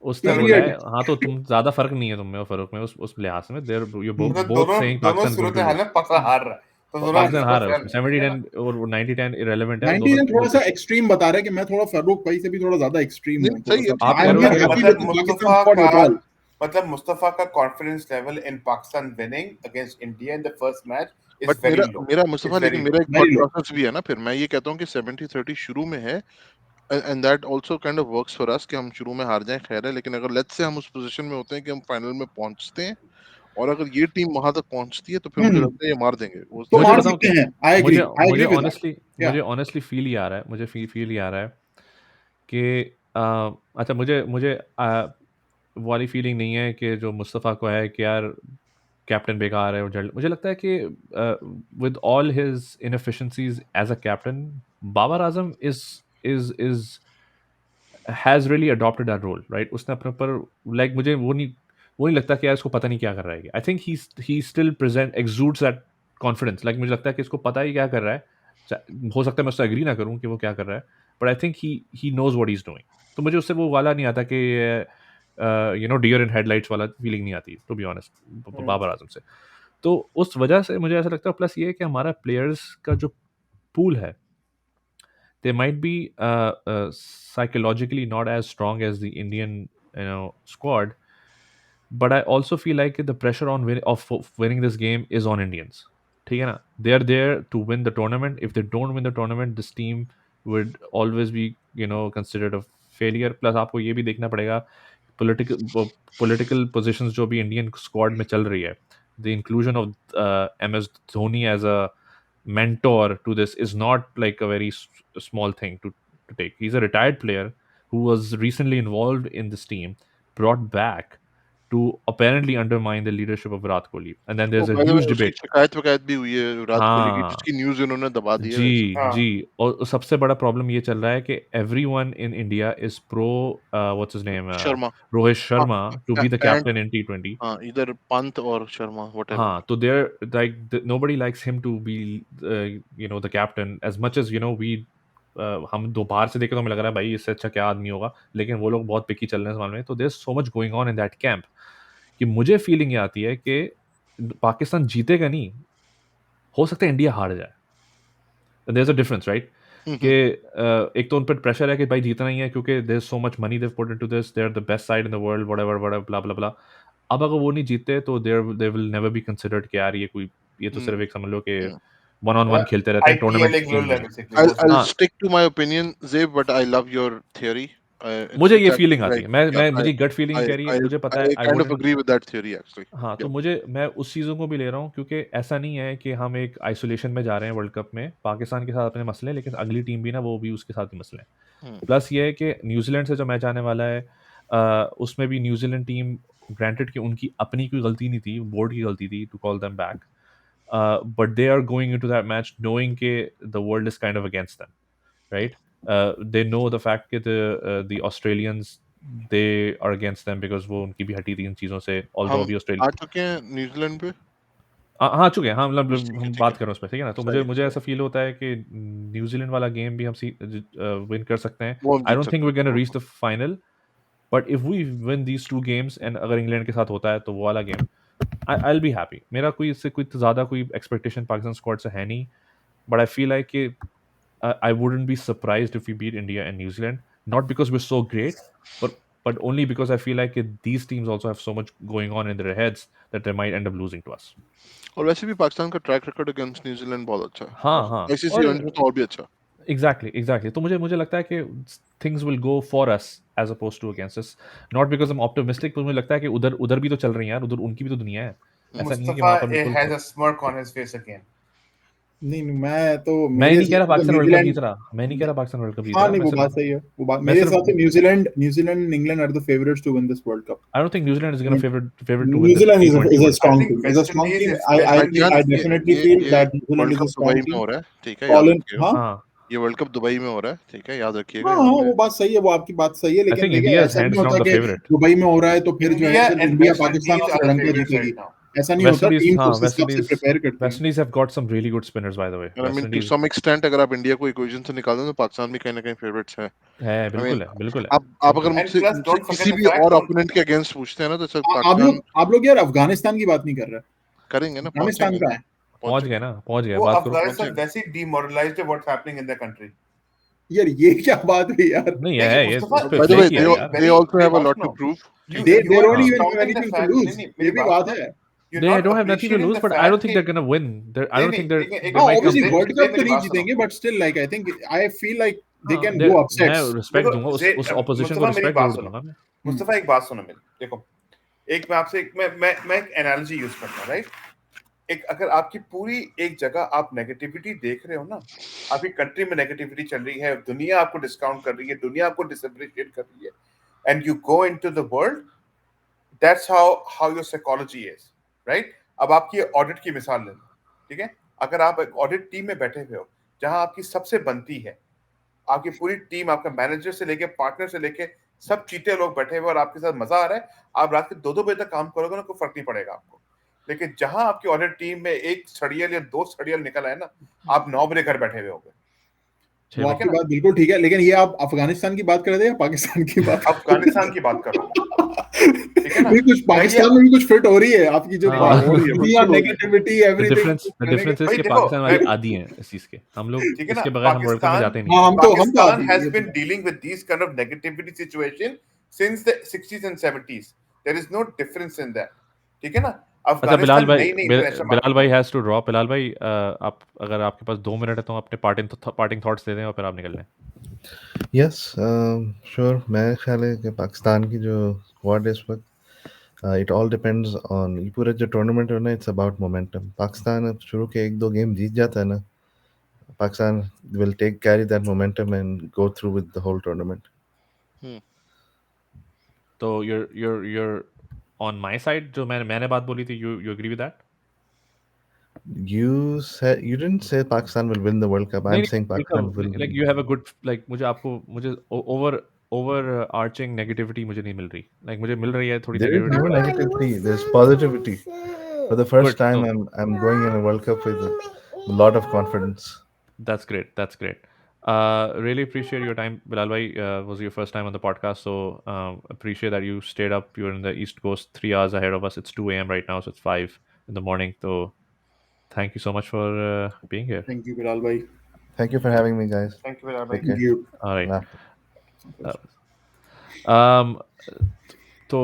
उसने बोला पीरियड. है. हाँ, तो तुम ज्यादा फर्क नहीं है तुम में और फरूक में उस लिहाज में. देयर यू मतलब बोथ दोनों सेइंग दोनों पाकिस्तान सूरत गोइंग हाल टू में पाकिस्तान हार रहा है, तो दोनों पाकिस्तान हार है. उसमें उसमें 70-10 और 90-10 इरेलेवेंट है. 90 दोनों थोड़ा सा एक्सट्रीम बता रहा है कि मैं थोड़ा फरूक भाई से भी थोड़ा ज्यादा एक्सट्रीम नहीं, हूँ. सही है, आप आई कह एम रहे हो नॉट कि हैप्पी मतलब with the Pakistan Mustafa squad at का ऑल. मतलब मुस्तफा का confidence level in Pakistan winning against India in the first match is but very मेरा लो. मेरा मुस्तफा, It's लेकिन very मेरा low. एक Very थॉट low. प्रोसेस भी है ना, फिर मैं ये कहता हूँ कि 70-30 शुरू में है, and that also kind of works for us कि हम शुरू में हार जाएं, खैर है, लेकिन अगर लेट्स से हम उस पोजीशन में होते हैं कि हम फाइनल में पहुंचते हैं, और अगर ये टीम वहां तक पहुंचती है, तो फिर मुझे हम्म, लगता है ये मार देंगे वो तो मुझे मार बताऊं सकते क्या, हैं. आई मुझे एग्री विद दैट. मुझे ऑनेस्टली फील ही आ रहा है, मुझे फील ही आ रहा है कि अच्छा, मुझे मुझे वाली फीलिंग नहीं है कि जो मुस्तफ़ा को है कि यार कैप्टन बेकार है और जल्द, मुझे लगता है कि with all his inefficiencies as a captain, Babar Azam is has really adopted that role, right? उसने अपने ऊपर, लाइक, मुझे वो नहीं लगता कि यार इसको पता नहीं क्या कर रहा है। I think he still present exudes that confidence, like मुझे लगता है कि इसको पता ही क्या कर रहा है। हो सकता है मैं उससे एग्री ना करूं कि वो क्या कर रहा है, but I think he knows what he is doing. तो मुझे उससे वो वाला नहीं आता कि डियर इन हेडलाइट्स वाला फीलिंग नहीं आती, to be honest, Babar Azam से। तो उस वजह से मुझे ऐसा लगता है, प्लस ये है कि हमारा प्लेयर्स का जो पूल है, they might be psychologically not as strong as the Indian squad, but I also feel like the pressure of winning this game is on Indians. ठीक है ना? They are there to win the tournament. If they don't win the tournament, this team would always be considered a failure. Plus आपको ये भी देखना पड़ेगा political positions जो भी Indian squad में चल रही है. The inclusion of MS Dhoni as a mentor to this is not like a very small thing to take. He's a retired player who was recently involved in this team, brought back to apparently undermine the leadership of Virat Kohli. And then oh there's a by the way huge उसकी debate. शिकायत भी हुई है विराट कोहली की, हाँ, जिसकी news इन्होंने दबा दी है वैसे। जी, हाँ. जी। और सबसे बड़ा प्रॉब्लम ये चल रहा है कि everyone in India is pro what's his name Sharma. Rohit हाँ, Sharma to be the end captain in T20. हाँ, इधर पंत और शर्मा व्हाटएवर। हाँ, तो there like nobody likes him to be the captain as much as we हम दो बाहर से देखे तो हमें लग रहा है भाई इससे अच्छा क्या आदमी होगा, लेकिन वो लोग बहुत पिकी चल रहे हैं इस मामले में। तो there so much going on in that camp कि मुझे फीलिंग ये आती है कि पाकिस्तान जीतेगा नहीं, हो सकता है इंडिया हार जाए। There is a difference, right? कि एक तो उन पर प्रेशर है कि भाई जीतना ही है क्योंकि there is so much money they put into this, they are the best side in the world, whatever whatever blah blah blah. अब अगर वो नहीं जीतते तो they will never be considered कि यार ये तो सिर्फ एक समझ लो कि वन ऑन वन खेलते रहते हैं टूर्नामेंट IPL टीम में। basically. I'll हाँ, stick to my opinion, Zev, but I love your theory. मुझे ये It's actually फीलिंग आती like, है, मैं yeah, मुझे गट फीलिंग कह रही है, मुझे पता है I I kind of wouldn't. agree with that theory actually. हाँ, तो Yeah. मैं उस चीज़ों को भी ले रहा हूँ क्योंकि ऐसा नहीं है कि हम एक आइसोलेशन में जा रहे हैं वर्ल्ड कप में। पाकिस्तान के साथ अपने मसले हैं, लेकिन अगली टीम भी ना, वो भी उसके साथ ही मसले हैं। प्लस ये है कि न्यूजीलैंड से जो मैच आने वाला है, उसमें भी न्यूजीलैंड टीम, ग्रांटेड कि उनकी अपनी कोई गलती नहीं थी, बोर्ड की गलती थी to call them back, but they are going into that match knowing के the world is kind of against them, right? They know the fact that the Australians, they are against them because वो उनकी भी हटी थी इन चीज़ों से, although हम अभी आ ऑस्ट्रेलिया चुके हैं न्यूजीलैंड पे। हाँ, आ चुके हैं। हाँ, मतलब ठीक है, हम ठीक है। बात कर रहे हैं उस पे, ठीक है ना? तो सही मुझे है, ऐसा फ़ील होता है कि न्यूज़ीलैंड वाला गेम भी हम विन कर सकते हैं। वो हम आई जीत डोंट थिंक सकते वी आर गोना हैं। Reach the final, but if we win these 2 games and अगर इंग्लैंड के साथ होता है तो वो वाला game, I will be happy. मेरा कोई इससे कोई ज़्यादा कोई एक्सपेक्टेशन पाकिस्तान स्क्वाड से है नहीं, बट आई फील लाइक कि I wouldn't be surprised if we beat India and New Zealand, not because we're so great, but only because I feel like these teams also have so much going on in their heads that they might end up losing to us. और वैसे भी पाकिस्तान का track record against New Zealand बहुत अच्छा है, हाँ, और हाँ, आईसीसी और इवेंट में तो और भी अच्छा। exactly. तो मुझे लगता है कि things will go for us as opposed to against us, not because I'm optimistic, but मुझे लगता है कि उधर भी तो चल रही है यार, उधर उनकी भी तो दुनिया है। ऐसा नहीं है कि वहाँ पर Mustafa बिल्कुल। has a smirk on his face again. नहीं मैं तो मैं मेरे नहीं कह रहा हिसाब से तो पाकिस्तान वर्ल्ड कप न्यूजीलैंड, जीत रहा, मैं नहीं कह रहा पाकिस्तान वर्ल्ड कप जीत हाँ रहा, नहीं मैं वो सिर्फ बात सही है, वो बात मैं मेरे सिर्फ हिसाब से New Zealand and England are the favourites to win this world cup. I don't think New Zealand is going to favorite to win the New Zealand is T20 a World Cup. I strong think team, is a West strong Indies team. is I very भाईजान, definitely ये feel that New Zealand world is a cup strong Dubai में team. हो रहा है, ठीक है, याद Colin, रखिएगा। हाँ हाँ, ये वर्ल्ड कप दुबई में हो रहा है, ठीक है, याद रखिएगा हाँ यहाँ हाँ पे। वो बात सही है, वो आपकी बात सही है, I लेकिन think देखिए India is ऐसा नहीं hands होता down the कि favorite. दुबई में हो रहा है तो फिर जो है India सिर्फ and India West Pakistan Indies और are the श्रीलंका favorites जीतेगी, right now. ऐसा नहीं West होता. Indies, टीम्स हाँ, उस हिसाब से प्रिपेयर करती West हैं. Indies have got some really good spinners, by the way. And I West mean, to Indies some extent, अगर आप इंडिया को इक्वेशन से निकाल दें तो पाकिस्तान भी कहीं ना कहीं फेवरेट्स है। है, I mean, बिल्कुल है, आप अगर बिल्कुल है। And मुझसे plus, मुझसे don't forget किसी the भी fact और on ओपोनेंट के अगेंस्ट पूछते हैं ना, तो सर आप पाकिस्तान लोग यार अफगानिस्तान की बात नहीं कर रहे. करेंगे ना, अफगानिस्तान पहुंचेंगे का ना, है. पहुंच गए पहुंचेंगे। ना, पहुंच गए, वो बात करो। Afghanistan पहुंचेंगे। वैसे demoralized है what's happening in their country. यार ये क्या बात हुई यार? नहीं है ये मुस्तफा, इस पे By the way, फेक ही है यार. they also have a lot to no. prove. You They you are don't even have discounting the anything to fact. lose. नहीं, ये मेरी भी बात बात सुनो. है. You're They not don't have nothing to appreciating lose, the but I fact don't think कि they're gonna win. I don't think they're नहीं, they हाँ, might come. obviously World Cup तो मेरी नहीं बात सुनो. जीतेंगे, but still like I think I feel like they हाँ, can they're- go मैं upsets. रिस्पेक्ट देखो, दूंगा उस ऑपोजिशन को मुस्तफा, मेरी रिस्पेक्ट बात जरूर सुनो. दूंगा मैं. मुस्तफा, एक बात सुनो मेरी. देखो, एक मैं आपसे मैं एक एनालॉजी यूज करता हूँ, राइट? एक अगर आपकी पूरी एक जगह आप नेगेटिविटी देख रहे हो ना, आपकी कंट्री में नेगेटिविटी चल रही है, दुनिया आपको डिस्काउंट कर रही है, दुनिया आपको डिसअप्रिशिएट कर रही है, and you go into the world, that's how your psychology is, right? अब आपकी ऑडिट की मिसाल ले लो, ठीक है? अगर आप एक ऑडिट टीम में बैठे हुए हो जहां आपकी सबसे बनती है, आपकी पूरी टीम, आपका मैनेजर से लेके पार्टनर से लेके सब चीटे लोग बैठे हुए और आपके साथ मजा आ रहा है, आप रात के 2-2 बजे तक काम करोगे ना, कोई फर्क नहीं पड़ेगा आपको. लेकिन जहां आपकी ऑडिट टीम में एक सड़ियल या 2 सड़ियल निकल आए ना, आप 9 बजे घर बैठे हुए होगे. वो आपकी बात बिल्कुल ठीक है, लेकिन ये आप अफगानिस्तान की बात कर रहे थे या पाकिस्तान की बात? अफगानिस्तान की बात कर रहा हूं. ठीक है ना? नहीं, कुछ पाकिस्तान में भी कुछ फिट हो रही है आपकी जो हाँ, हो रही है, बिल्कुल. Negativity The everything. difference is भाई कि देखो, पाकिस्तान वाले मैं- आदी हैं इस चीज के. हम लोग ठीक है ना? इसके बगैर हम वर्ल्ड कप में पाकिस्तान- जाते नहीं. हाँ, हम तो Pakistan आदी has ये been dealing with these kind of negativity situation since the 60s and 70s. There is no difference in that. ठीक है ना? अच्छा बिलाल अफगानिस्तान भाई, नई इंटरनेशनल बिलाल भाई हैज टू ड्रॉप. बिलाल भाई आप अगर आपके पास 2 मिनट है तो अपने पार्टिंग थॉट्स दे दें और फिर आप निकल लें. Yes sure. मैं ख्याल है कि पाकिस्तान की जो स्क्वाड है इस वक्त, इट ऑल डिपेंड्स ऑन ये पूरा जो टूर्नामेंट है ना, इट्स अबाउट मोमेंटम. पाकिस्तान अब शुरू के 1-2 गेम जीत जाता है ना, Pakistan will carry that momentum and go through with the whole tournament. तो you're on my side. जो मैंने बात बोली थी, you agree with that? You said you didn't say Pakistan will win the World Cup. I'm saying Pakistan will like win. you have a good like मुझे overarching negativity मुझे नहीं मिल रही. Like मुझे मिल रही है थोड़ी There is no negativity. negativity. There's positivity. For the first Good, time, so- I'm going in a World Cup with a lot of confidence. That's great. That's great. Really appreciate your time, Bilal bhai. Was your first time on the podcast, so appreciate that you stayed up. You're in the East Coast, 3 hours ahead of us. It's 2 a.m. right now, so it's 5 in the morning. So thank you so much for being here. Thank you Bilal bhai. Thank you for having me, guys. Thank you very much. Take care. Thank you. All right. Nah. तो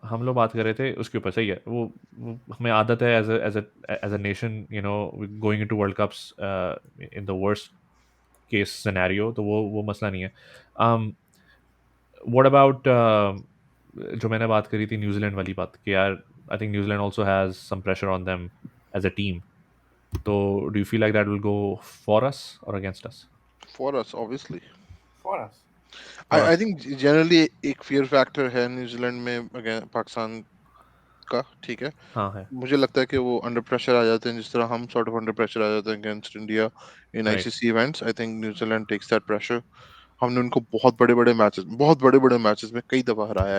हम लोग बात कर रहे थे उसके ऊपर. सही है. वो हमें आदत है as a nation, you know, going into world cups in the worst case scenario. तो वो मसला नहीं है. व्हाट अबाउट जो मैंने बात करी थी न्यूजीलैंड वाली बात कि यार I think New Zealand also has some pressure on them as a team. तो do you feel like that will go for us और against us? For us, obviously. For us. I think generally एक fear factor है New Zealand में against Pakistan का. ठीक है. हाँ है. मुझे लगता है कि वो अंडर प्रेशर आ जाते हैं जिस तरह हम सॉर्ट ऑफ अंडर प्रेशर आ जाते हैं against India in Right. ICC events. I think New Zealand takes that pressure. हमने उनको बहुत बड़े बड़े मैचेस में कई दफा हराया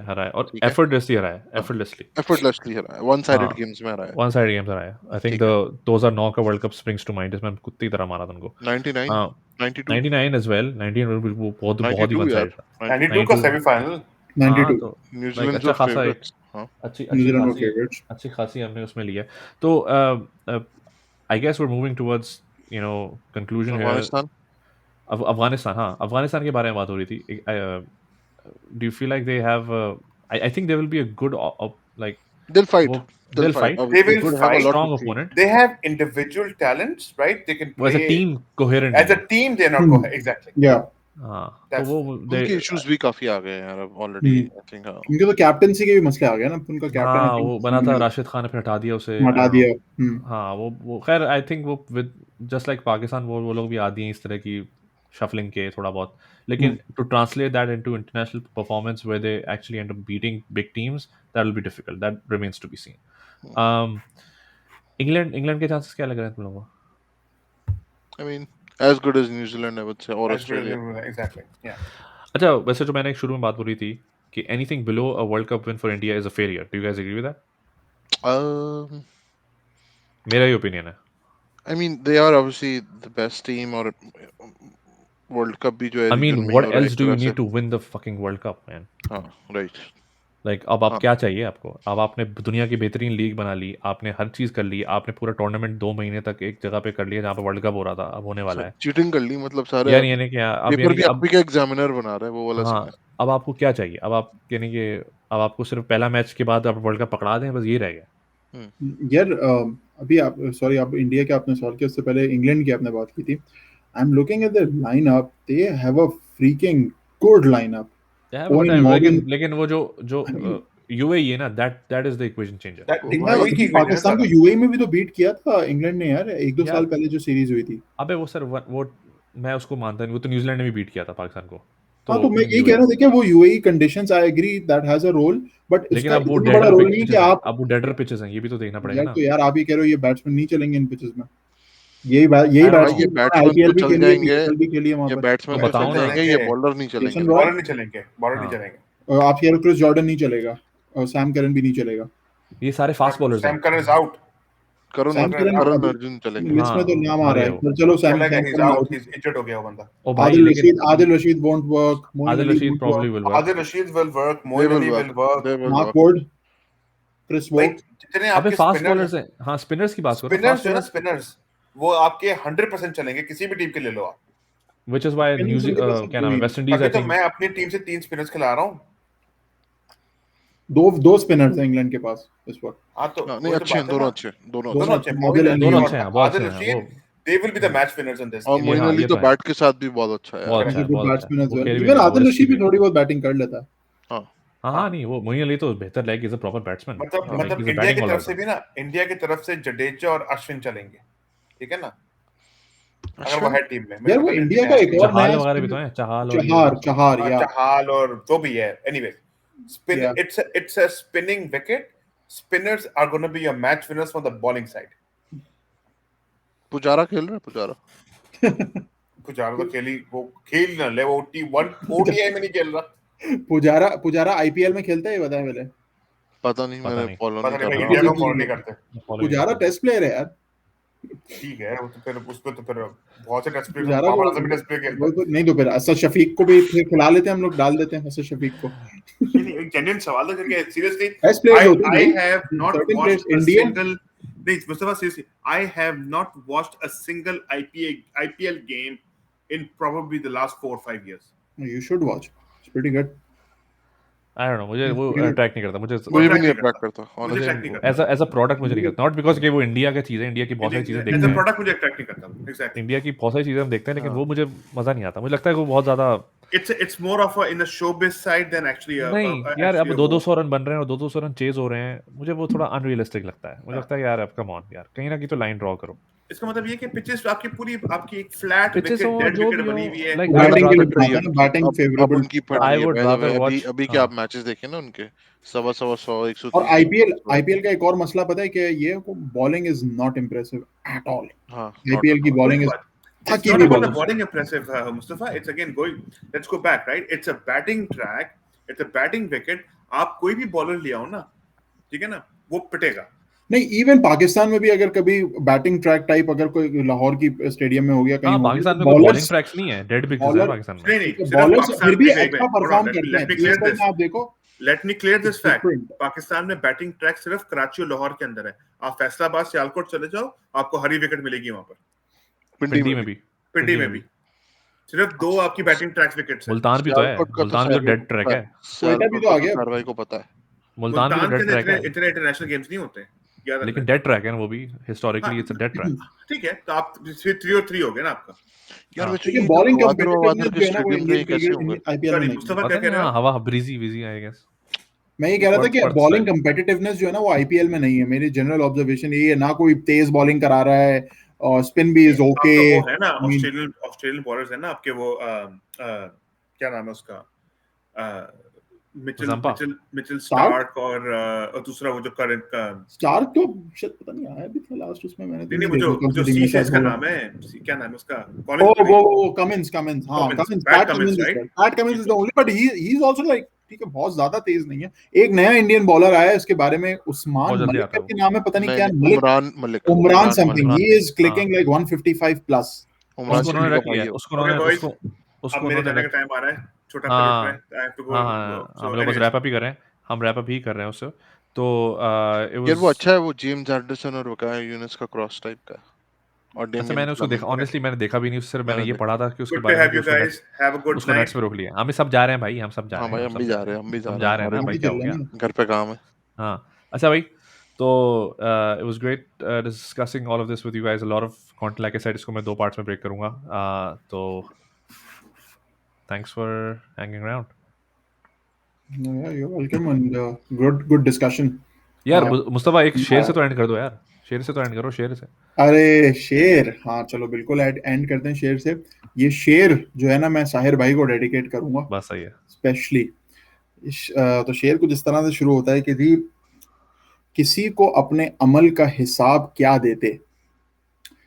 हराया और ठीक है. एफर्टलेसली हराया. एफर्टलेसली हराया. वन साइडेड हाँ. गेम्स में हराया. वन साइड गेम्स हराया. आई थिंक ठीक है. Those are knock world cup springs to mind जिसमें हम कुत्ते की तरह मारा था उनको. 99 हाँ 92 99 as well. 19 वो बहुत ही 92 वन यार. साइड. 92 का सेमीफाइनल. 92. तो न्यूजीलैंड अच्छा जो खासा फेवरेट्स. हां. New Zealand were favorites. अच्छी खासी हमने उसमें लिया. तो I guess we are moving towards, you know, conclusion here. Afghanistan. Afghanistan. हाँ, अफगानिस्तान के बारे में बात हो रही थी. Do you feel like they have I think they will be a good like They'll fight. they'll fight. They will Could have a fight. lot Strong to prove. opponent. They have individual talents, right? They can play As a team, coherent. As a team, they're not coherent. Exactly. Yeah. हाँ, तो That's- वो उनके issues भी काफी आ गए हैं यार अब ऑलरेडी. आई थिंक उनके तो कैप्टनसी के भी मसले आ गए ना. उनका कैप्टन हाँ, वो बना था राशिद खान ने, फिर हटा दिया उसे. हटा दिया. हाँ, वो खैर आई थिंक वो विद जस्ट लाइक पाकिस्तान वो लोग भी आदी हैं इस तरह की शफलिंग के थोड़ा बहुत. लेकिन to translate that into international performance where they actually end up beating big teams, that will be difficult. That remains to be seen. England के चांसेस क्या लग रहे हैं तुम लोगों को? I mean as good as New Zealand I would say or As Australia. well, exactly. Yeah. अच्छा, वैसे जो मैंने शुरू में बात बोली थी कि anything below a world cup win for India is a failure. Do you guys agree with that? मेरा ही ओपिनियन है. I mean they are obviously the best team or World Cup भी जो है I mean, region में what हो रहा है else एक do you तरह से. need to win the fucking World Cup, man? हाँ, right. लाइक अब आप हाँ। क्या चाहिए आपको? अब आपने दुनिया की बेहतरीन लीग बना ली, आपने हर चीज़ कर ली, आपने पूरा टूर्नामेंट 2 महीने तक एक जगह पे कर लिया जहाँ पे वर्ल्ड कप हो रहा था, अब होने वाला है। चीटिंग कर ली, मतलब सारे यानी यानी कि अब पेपर यानी कि भी आप अब ही का एग्जामिनर बना रहे हैं, वो वाला सीन है। हाँ, अब आपको क्या चाहिए? अब आप यानी कि अब आपको सिर्फ पहला मैच के बाद आप वर्ल्ड कप पकड़ा दें, बस ये रह गया। यार अभी आप सॉरी आप इंडिया के आपने सवाल किया, उससे पहले इंग्लैंड की आपने बात की थी। I am looking at the lineup, they have a freaking good lineup. Yeah, Eoin बताया, मॉर्गन, लेकिन वो जो आई मीन यूएई है ना, that is the equation changer. That भाई UAE की अभी equation है पाकिस्तान को सारा। यूएई में भी तो बीट किया था इंग्लैंड ने यार, 1-2 यार साल पहले जो सीरीज हुई थी। अबे वो सर वो मैं उसको मानता नहीं, वो तो न्यूजीलैंड ने भी बीट किया था पाकिस्तान को, हाँ, तो तो मैं यही कह यूएई। रहा हूँ, देखिए वो UAE conditions, I agree that has a role, but लेकिन उसका अब वो इतना बड़ा डेडर रोल नहीं है कि पिचेस हैं, आप, अब वो डेडर पिचेस हैं, ये भी तो देखना पड़ेगा यार ना। तो यार आप ये कह रहे हो ये बैट्समैन नहीं चलेंगे इन पिचेस में? यही I don't भाई know, ये बैट्समैन बैट्समैन आईपीएल तो भी चल खेली है, जाएंगे, बीएसएल भी खेली है वहां ये पर। तो बैट्समैन तो बताओ चल ना। जाएंगे, ये बॉलर नहीं जेसन चलेंगे। रॉय, बॉलर नहीं चलेंगे, बॉलर नहीं हाँ, चलेंगे। और आप कह रहे हो क्रिस जॉर्डन नहीं चलेगा, और सैम करन भी नहीं चलेगा। ये सारे फास्ट बॉलर्स सैम हैं। Curran is out. Karun Sam Curran is Curran out. Karun अभी अर्जुन चलेंगे। लिस्ट में तो हाँ, नाम आ मर रहा गया है, वो। पर चलो सैम चला गया, Sam he's Curran out, out. he's injured हो गया वो बंदा। ओ भाई, लेकिन Adil Rashid won't work, Moeen Adil Ali Rashid won't probably work, will work. Adil Rashid will work, they Moeen will Ali will work, work। They will mark work. Wood, Chris भाई वोक। जितने अबे आपके फास्ट स्पिनर्स बॉलर्स हैं। हाँ, स्पिनर्स की बात करो ना, स्पिनर्स फास्ट जो है ना बॉलर्स, स्पिनर्स, वो आपके 100% चलेंगे, किसी भी टीम के ले लो आप। व्हिच इज व्हाई स्पिनर्स उनके पास क्या नाम है, वेस्ट इंडीज अभी आई तो थिंक। मैं अपनी टीम से 3 स्पिनर्स खिला रहा हूँ। दो स्पिनर्स हैं इंग्लैंड के पास इस वक्त। हाँ तो हाँ, नहीं वही तो अच्छे हैं, बात है दोनों ना, अच्छे हैं, दोनों दोनों अच्छे दोनों हैं। अच्छे, अच्छे, मोइन आदिल अली दोनों रशीद, अच्छे और हैं, बहुत अच्छे आदिल हैं वो। Rashid, they will be the match winners in this और game। मोइन हाँ, अली ये तो तो है, बैट के साथ भी बहुत अच्छा है यार। बहुत he's अच्छा a है, good बहुत अच्छा है, batsman as वो well. खेल भी Even लेता है, वो आदिल रिस्की रशीद भी भी है। थोड़ी बहुत बैटिंग कर लेता है। हाँ हाँ हाँ, नहीं वो मोइन अली तो बेहतर like is a proper batsman. मतलब हाँ। मतलब इज अ इंडिया की बैटिंग तरफ से ऑलराउंडर। भी ना, इंडिया की तरफ से जडेजा और अश्विन चलेंगे, ठीक है ना, अगर वो अश्विन है टीम में। मेरे यार को वो पता नहीं इंडिया टीम का है एक नहीं और है। चहाल नया वगैरह भी तो स्पिनर, है, चहाल और ये चहार या चहाल और जो भी है, एनीवे स्पिन, या it's a spinning wicket. Spinners are going to be your match winners from the bowling side. Pujara खेल रहा है, पुजारा। पुजारा तो खेली, वो खेल ना ले, वो T1 ODI में नहीं खेल रहा। पुजारा आईपीएल में खेलता है, ये बताया मैंने। पता नहीं, पता मैंने नहीं, फॉलो पता नहीं नहीं कर भाई, रहा इंडिया हूँ। को फॉलो नहीं करते। फॉलो ही नहीं पुजारा करता। टेस्ट प्लेयर है यार। ठीक है, वो तो फिर उसको तो फिर बहुत से टेस्ट प्लेयर, पुजारा को बाबर आजम भी टेस्ट प्ले खेलता वो है। तो नहीं, तो फिर असद शफीक को भी फिर खिला लेते हैं हम लोग, डाल देते हैं असद शफीक को। नहीं नहीं, एक जेन्युइन सवाल था, क्योंकि सीरियसली टेस्ट प्लेयर्स होते हैं I भाई, have not certain watched players a Indian. single, नहीं Mustafa, seriously I have not watched a single IPL game in probably the last 4 or 5 years. You should watch, it's pretty good. I don't know, मुझे वो Pretty good. Attract नहीं करता, मुझे वो मुझे भी attract नहीं नहीं अट्रैक्ट करता, करता मुझे ऑनेस्टली। attract नहीं करता। एज अ प्रोडक्ट मुझे नहीं करता, नॉट बिकॉज कि वो इंडिया की चीज़ है, इंडिया की बहुत सारी चीज़ें एज देखते अ हैं, प्रोडक्ट मुझे अट्रैक्ट नहीं करता, एग्जैक्टली। इंडिया की बहुत सारी चीज़ें हम देखते हैं, लेकिन हाँ। वो मुझे मज़ा नहीं आता, मुझे लगता है कि वो बहुत ज़्यादा It's more of a in the showbiz side than actually नहीं यार। अब actually a 200 रन बन रहे हैं और 200 रन चेज हो रहे हैं, मुझे वो थोड़ा अनरियलिस्टिक लगता है। मुझे हाँ। लगता है यार अब कम ऑन यार, कहीं ना कहीं तो लाइन ड्रॉ करो। इसका मतलब ये कि पिचेस आपकी पूरी, आपकी एक फ्लैट पिचेस विकेट, हो डेड जो विकेट भी हो, बनी हुई है। लाइक आई वुड बैटिंग के लिए रादर बनाता है ना, बैटिंग अब फेवरेबल। उनकी पड़ आई रही है would buy the way. Rather अभी वॉच। अभी के आप मैचेस देखें ना उनके, 100 100 और 130 आईपीएल का एक और मसला पता है कि ये bowling is not impressive at all. हाँ, आईपीएल की कोई बॉलिंग इज बात, it's थकी not हुई about the bowling. bowling impressive, Mustafa. It's again going, let's go back, right? It's a batting track, it's a batting wicket. आप कोई भी bowler ले आओ ना, ठीक है ना, वो पिटेगा। नहीं, इवन पाकिस्तान में भी अगर कभी बैटिंग ट्रैक टाइप अगर कोई लाहौर की स्टेडियम में हो गया, कहीं हाँ, हो पाकिस्तान गया, में कोई बॉलिंग बॉलर्स ट्रैक्स नहीं है, डेड पिचेस है बॉलर पाकिस्तान में। नहीं नहीं, सिर्फ बॉलर्स पाकिस्तान फिर भी में, अच्छा परफॉर्म करते हैं। let me clear PSL this. में आप देखो, Let me clear this It's fact. different. Pakistan में बैटिंग ट्रैक सिर्फ कराची और लाहौर के अंदर है। आप फैसलाबाद, सियालकोट चले जाओ, आपको हरी विकेट मिलेगी वहां पर। पिंडी में भी, पिंडी में भी सिर्फ 2 आपकी बैटिंग ट्रैक विकेट्स है। मुल्तान भी तो है, सियालकोट का तो मुल्तान भी तो सारे डेड को ट्रैक पता है, है। कोयटा भी सियालकोट तो आ का तो गया। कार्रवाई को पता है। मुल्तान भी तो मुल्तान के डेड ट्रैक अंदर है, इतने इंटरनेशनल गेम्स नहीं होते, याद लेकिन रखना। डेड ट्रैक है ना वो भी, historically it's a dead track. ठीक है, तो आप 3 हो गया ना आपका। यार हाँ। वैसे लेकिन ये बॉलिंग जो गवादर कम्पिटिटिवनेस के जो है ना वो स्टेडियम थे, इंडियन ये कैसे क्रिकेट होंगे? आईपीएल में सॉरी नहीं है। मुस्तफा, क्या पता कह नहीं, रहे हो हाँ, आप? हवा ब्रीजी विजी आई गेस। मैं ये कह रहा था कि पर्थ बॉलिंग स्टाइल। कम्पिटिटिवनेस जो है ना वो आईपीएल में नहीं है। मेरी जनरल ऑब्जर्वेशन यही है, ना कोई तेज बॉलिंग करा रहा है और स्पिन भी इज ओके। आपका वो है ना, आई मीन ऑस्ट्रेलियन बॉलर्स है ना आपके, वो क्या नाम है उसका, Mitchell Zampa. Mitchell Mitchell Starc Starc और दूसरा वो जो करंट का, स्टार्क तो शायद पता नहीं आया भी था लास्ट उसमें, मैंने तो नहीं नहीं वो देखा कौन जो सी टीम सी में से था इसका वो। नाम है, क्या नाम है उसका, ओ कॉलिंस तो नहीं, वो कमिंस हाँ Cummins, Cummins, PAT PAT Cummins, Cummins right? PAT Cummins is the only, but he is also like, ठीक है, बहुत ज्यादा तेज नहीं है। एक नया इंडियन बॉलर आया है, उसके बारे में उस्मान बहुत जल्दी मलिक आता है वो। करके नाम है, पता नहीं नहीं क्या नहीं, Malik, Umran Malik, Umran something, Umran, he is हाँ, क्लिकिंग लाइक 155 प्लस। उमरान उसको शरीफ उन्होंने का रख लिया भाई है, है वो। उसको ओके उन्होंने बॉयज, अब उसको मेरे उन्होंने जाने का रख। टाइम आ रहा है, छोटा हाँ सा रुक रहा है, आई हैव टू गो। हाँ हाँ, सो हम लोग बस एनीवेज, रैप अप ही करें। हम रैप अप ही कर रहे हैं उससे। तो इट यार वाज वो अच्छा है, वो जेम्स एंडरसन और वकाया यूनुस का क्रॉस टाइप का, और अच्छा डेमियन मैंने उसको देखा, फ्लेमिंग का। ऑनेस्टली मैंने देखा भी नहीं उससे, मैंने मैंने ये देखा। पढ़ा था कि उसके Good to बारे में have कि you उसको guys. Have a good उसको नेट्स night. पे रोक लिया। हम सब जा रहे हैं भाई, हम सब जा हाँ रहे भाई हैं, हम भी जा रहे हैं, हम भी जा हम रहे जा हैं, रहे हैं हमारे ना हम भाई, भी क्या चल हो रहे गया। हैं ना। घर पे काम है। हाँ अच्छा भाई, तो it was great discussing all of this with you guys. A lot of content, like I said, इसको मैं 2 पार्ट्स में ब्रेक करूंगा। तो thanks for hanging around. Yeah, you're welcome and good discussion. यार Uh, मुस्तफा एक शेर से तो एंड कर दो यार, शेर से तो एंड करो, शेर से। अरे शेर, हाँ चलो बिल्कुल एंड करते हैं शेर से। ये शेर जो है ना, मैं साहिर भाई को डेडिकेट करूंगा बस सही है। स्पेशली। तो शेर कुछ इस तरह से शुरू होता है कि जी, किसी को अपने अमल का हिसाब क्या देते।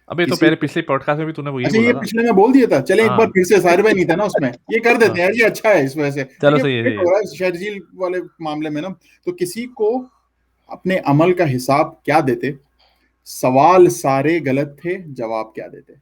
अबे तो किसी पहले पिछले पॉडकास्ट में भी तूने वो यही अच्छा, ये बोला था। पिछले में बोल दिया था। चले एक बार हाँ फिर से, साहिर भाई नहीं था ना उसमें, ये कर देते हाँ हैं यार, ये अच्छा है इस वजह से, चलो क्योंकि सही है, फिट हो रहा है शर्जील वाले मामले में ना। तो किसी को अपने अमल का हिसाब क्या देते, सवाल सारे गलत थे, जवाब क्या देते।